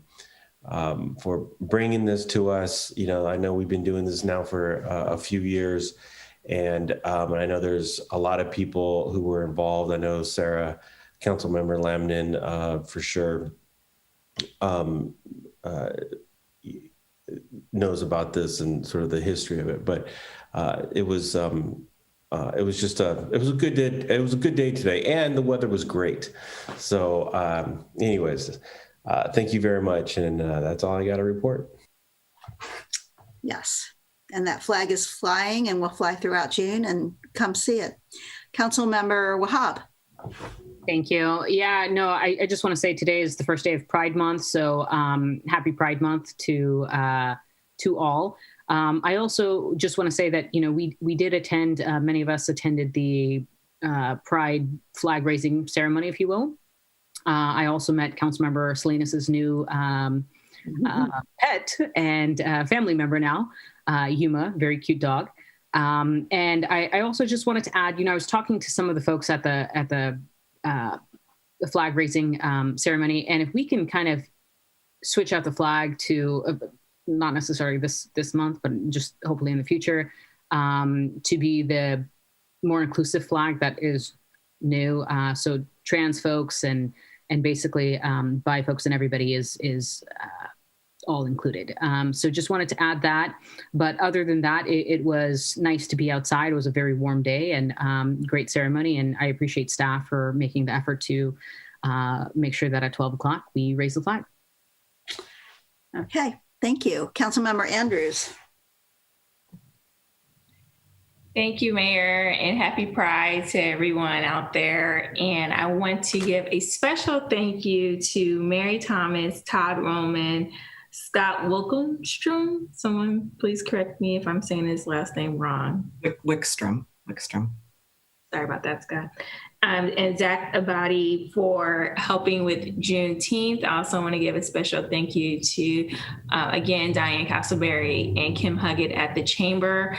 bringing this to us. I know we've been doing this now for a few years, and I know there's a lot of people who were involved. I know Sarah, Councilmember Lamnin, for sure, knows about this and sort of the history of it. But it was just it was a good day. It was a good day today, and the weather was great. So, anyways. Thank you very much. And that's all I got to report. Yes. And that flag is flying and will fly throughout June, and come see it. Councilmember Wahab. Thank you. Yeah, no, I just want to say today is the first day of Pride Month. So happy Pride Month to all. I also just want to say that, we did attend, many of us attended the Pride flag raising ceremony, if you will. I also met Councilmember Salinas's new pet and family member now, Yuma, very cute dog. And I also just wanted to add, I was talking to some of the folks at the flag raising ceremony, and if we can kind of switch out the flag to not necessarily this month, but just hopefully in the future, to be the more inclusive flag that is new. So trans folks and basically bi folks and everybody is all included. So just wanted to add that. But other than that, it was nice to be outside. It was a very warm day and great ceremony. And I appreciate staff for making the effort to make sure that at 12 o'clock we raise the flag. Okay, thank you. Councilmember Andrews. Thank you, Mayor, and happy Pride to everyone out there. And I want to give a special thank you to Mary Thomas, Todd Roman, Scott Wilkenstrom. Someone please correct me if I'm saying his last name wrong. Wickstrom. Sorry about that, Scott. And Zach Abadi for helping with Juneteenth. I also want to give a special thank you to, again, Diane Castleberry and Kim Huggett at the Chamber.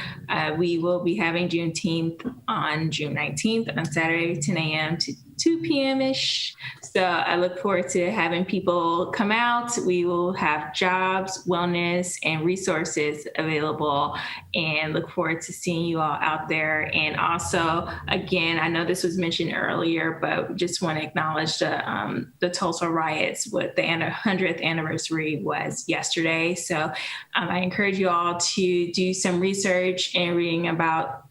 We will be having Juneteenth on June 19th on Saturday, 10 a.m. 2 p.m.-ish. So I look forward to having people come out. We will have jobs, wellness, and resources available, and look forward to seeing you all out there. And also, again, I know this was mentioned earlier, but just want to acknowledge the Tulsa riots. What the 100th anniversary was yesterday. So I encourage you all to do some research and reading about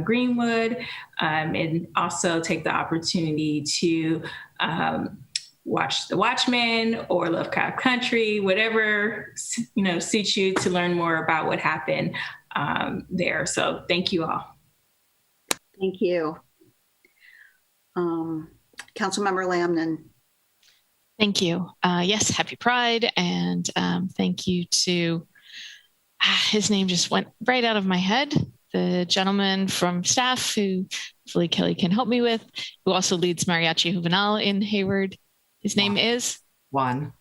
Greenwood, and also take the opportunity to watch The Watchmen or Lovecraft Country, whatever suits you, to learn more about what happened there. So thank you all. Thank you. Councilmember Lamnon. Thank you. Yes, happy Pride, and thank you to, his name just went right out of my head, the gentleman from staff who hopefully Kelly can help me with, who also leads Mariachi Juvenal in Hayward. His name is? Juan.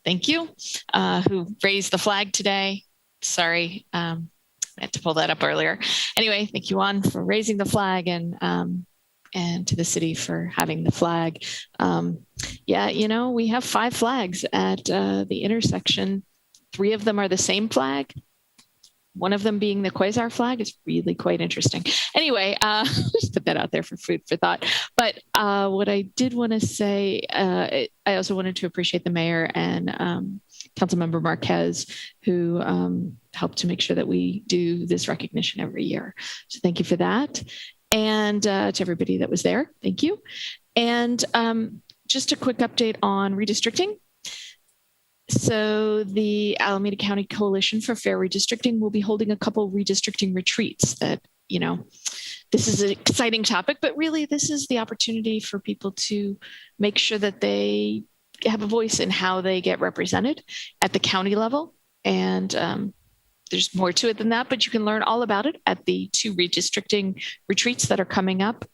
Thank you. Who raised the flag today. Sorry, I had to pull that up earlier. Anyway, thank you, Juan, for raising the flag, and to the city for having the flag. We have 5 flags at the intersection. 3 of them are the same flag. One of them being the quasar flag is really quite interesting. Anyway, just put that out there for food for thought. But what I did want to say, I also wanted to appreciate the mayor and Councilmember Marquez, who helped to make sure that we do this recognition every year. So thank you for that. And to everybody that was there, thank you. And just a quick update on redistricting. So the Alameda County Coalition for Fair Redistricting will be holding a couple redistricting retreats that, this is an exciting topic, but really this is the opportunity for people to make sure that they have a voice in how they get represented at the county level. And there's more to it than that, but you can learn all about it at the 2 redistricting retreats that are coming up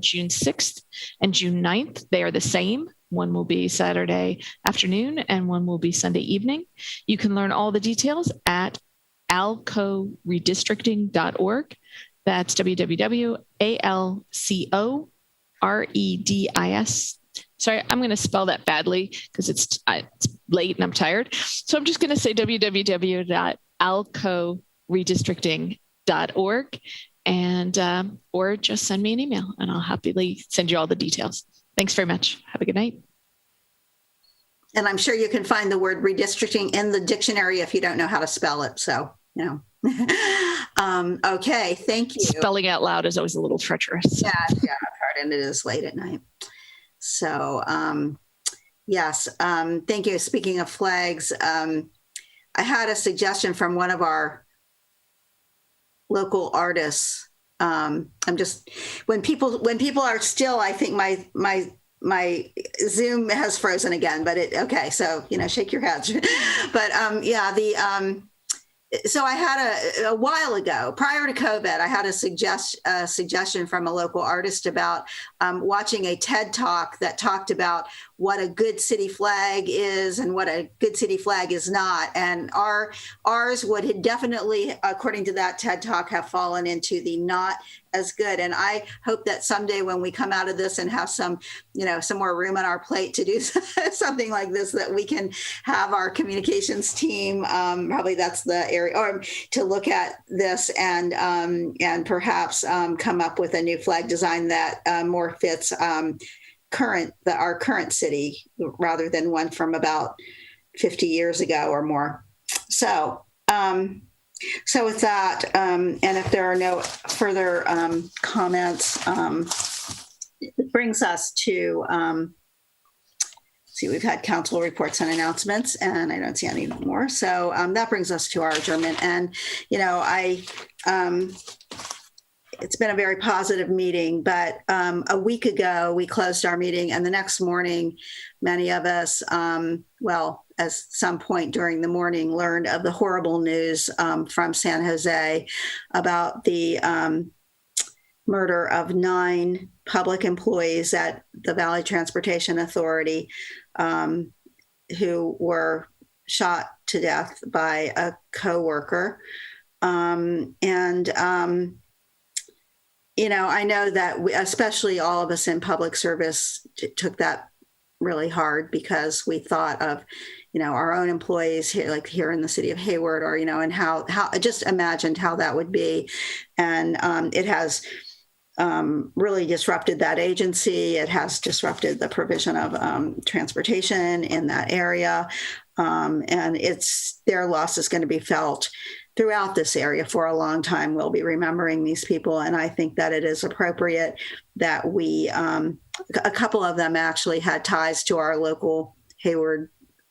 June 6th and June 9th. They are the same. One will be Saturday afternoon and one will be Sunday evening. You can learn all the details at alcoredistricting.org. That's www.alcoredis. Sorry, I'm going to spell that badly because it's late and I'm tired. So I'm just going to say www.alcoredistricting.org, and or just send me an email and I'll happily send you all the details. Thanks very much. Have a good night. And I'm sure you can find the word redistricting in the dictionary if you don't know how to spell it. So, okay, thank you. Spelling out loud is always a little treacherous. Yeah, hard, and it is late at night. So, yes, thank you. Speaking of flags, I had a suggestion from one of our local artists. I'm just, when people are still, I think my Zoom has frozen again, but okay. So, shake your heads. But so I had a while ago, prior to COVID, I had a suggestion from a local artist about watching a TED Talk that talked about what a good city flag is and what a good city flag is not. And ours would definitely, according to that TED Talk, have fallen into the not as good. And I hope that someday when we come out of this and have some more room on our plate to do something like this, that we can have our communications team, probably that's the area, or to look at this and perhaps come up with a new flag design that more fits our current city rather than one from about 50 years ago or more. So with that, and if there are no further comments, it brings us to, see, we've had council reports and announcements, and I don't see any more. So that brings us to our adjournment. And, it's been a very positive meeting, but a week ago we closed our meeting, and the next morning, many of us, at some point during the morning, learned of the horrible news from San Jose about the murder of 9 public employees at the Valley Transportation Authority who were shot to death by a coworker. I know that especially all of us in public service took that really hard because we thought of, our own employees here, like here in the city of Hayward, or, and how I just imagined how that would be. And it has really disrupted that agency. It has disrupted the provision of transportation in that area. And their loss is going to be felt throughout this area for a long time. We'll be remembering these people. And I think that it is appropriate that we, a couple of them actually had ties to our local Hayward,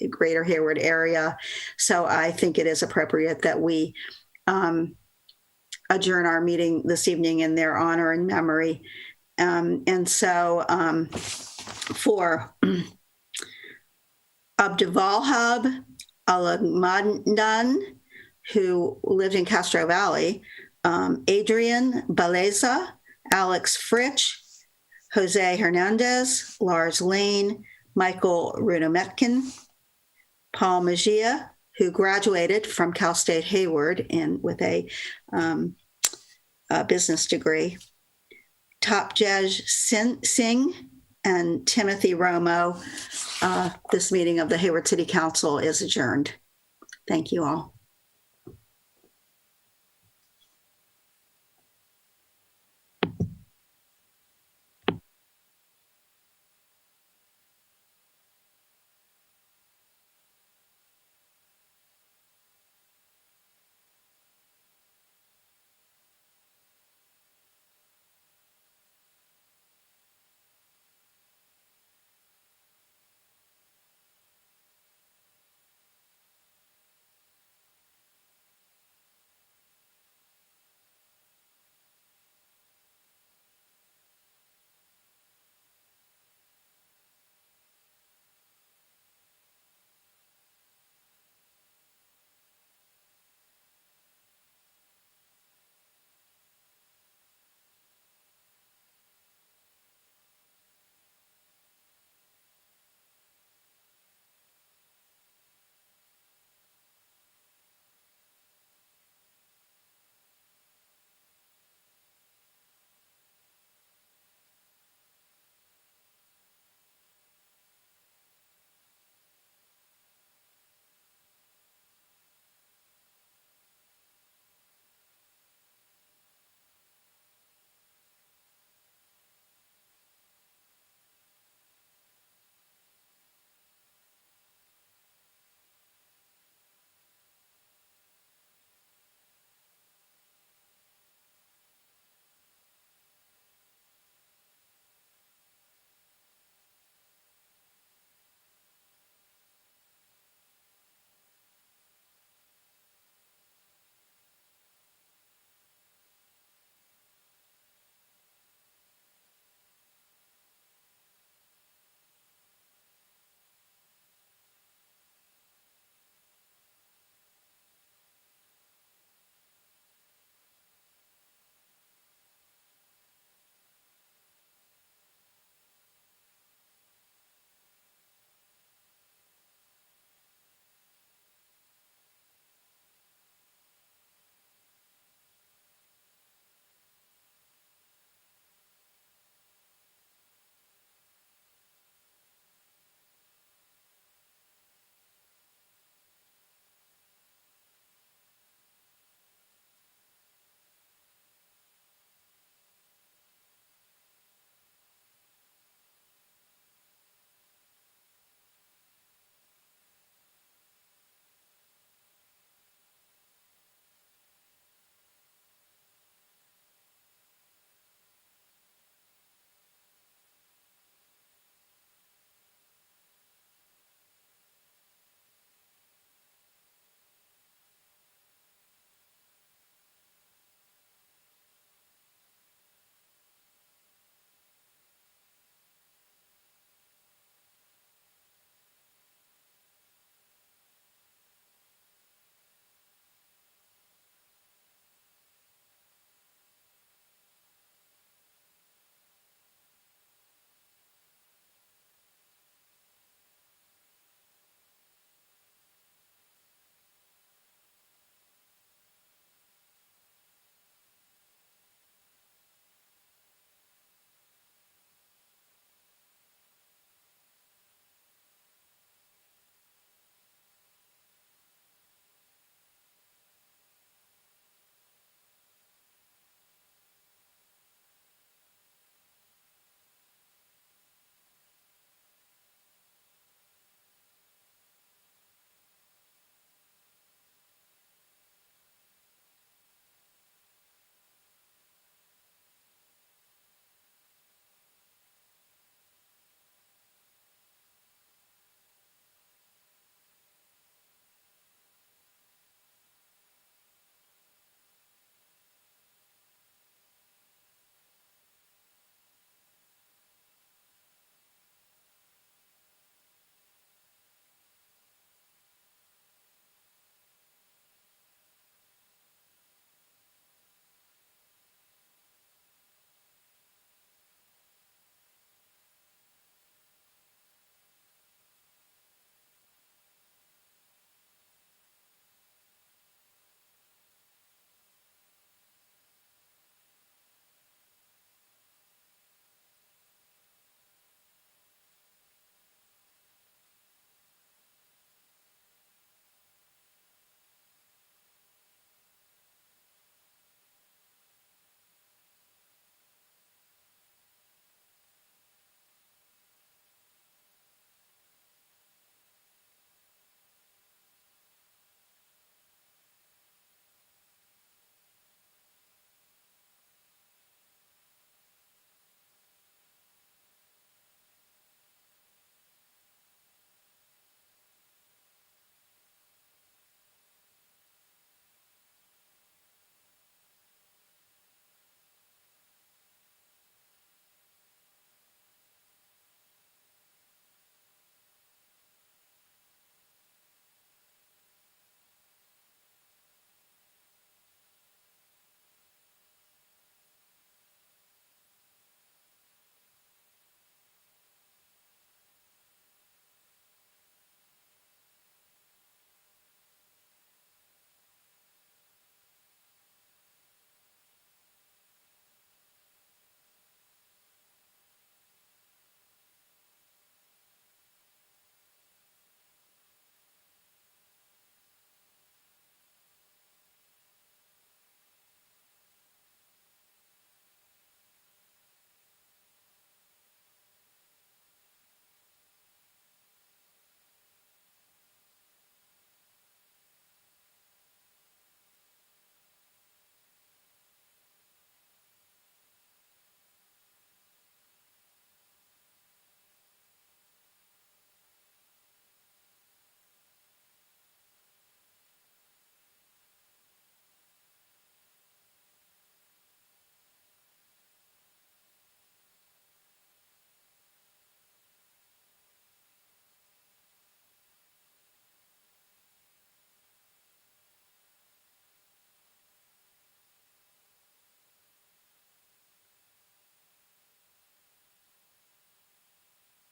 greater Hayward area. So I think it is appropriate that we adjourn our meeting this evening in their honor and memory. And so for Abduvalhab Alagmadan, who lived in Castro Valley, Adrian Baleza, Alex Fritsch, Jose Hernandez, Lars Lane, Michael Rudometkin, Paul Mejia, who graduated from Cal State Hayward with a business degree, Tapjej Singh, and Timothy Romo. This meeting of the Hayward City Council is adjourned. Thank you all.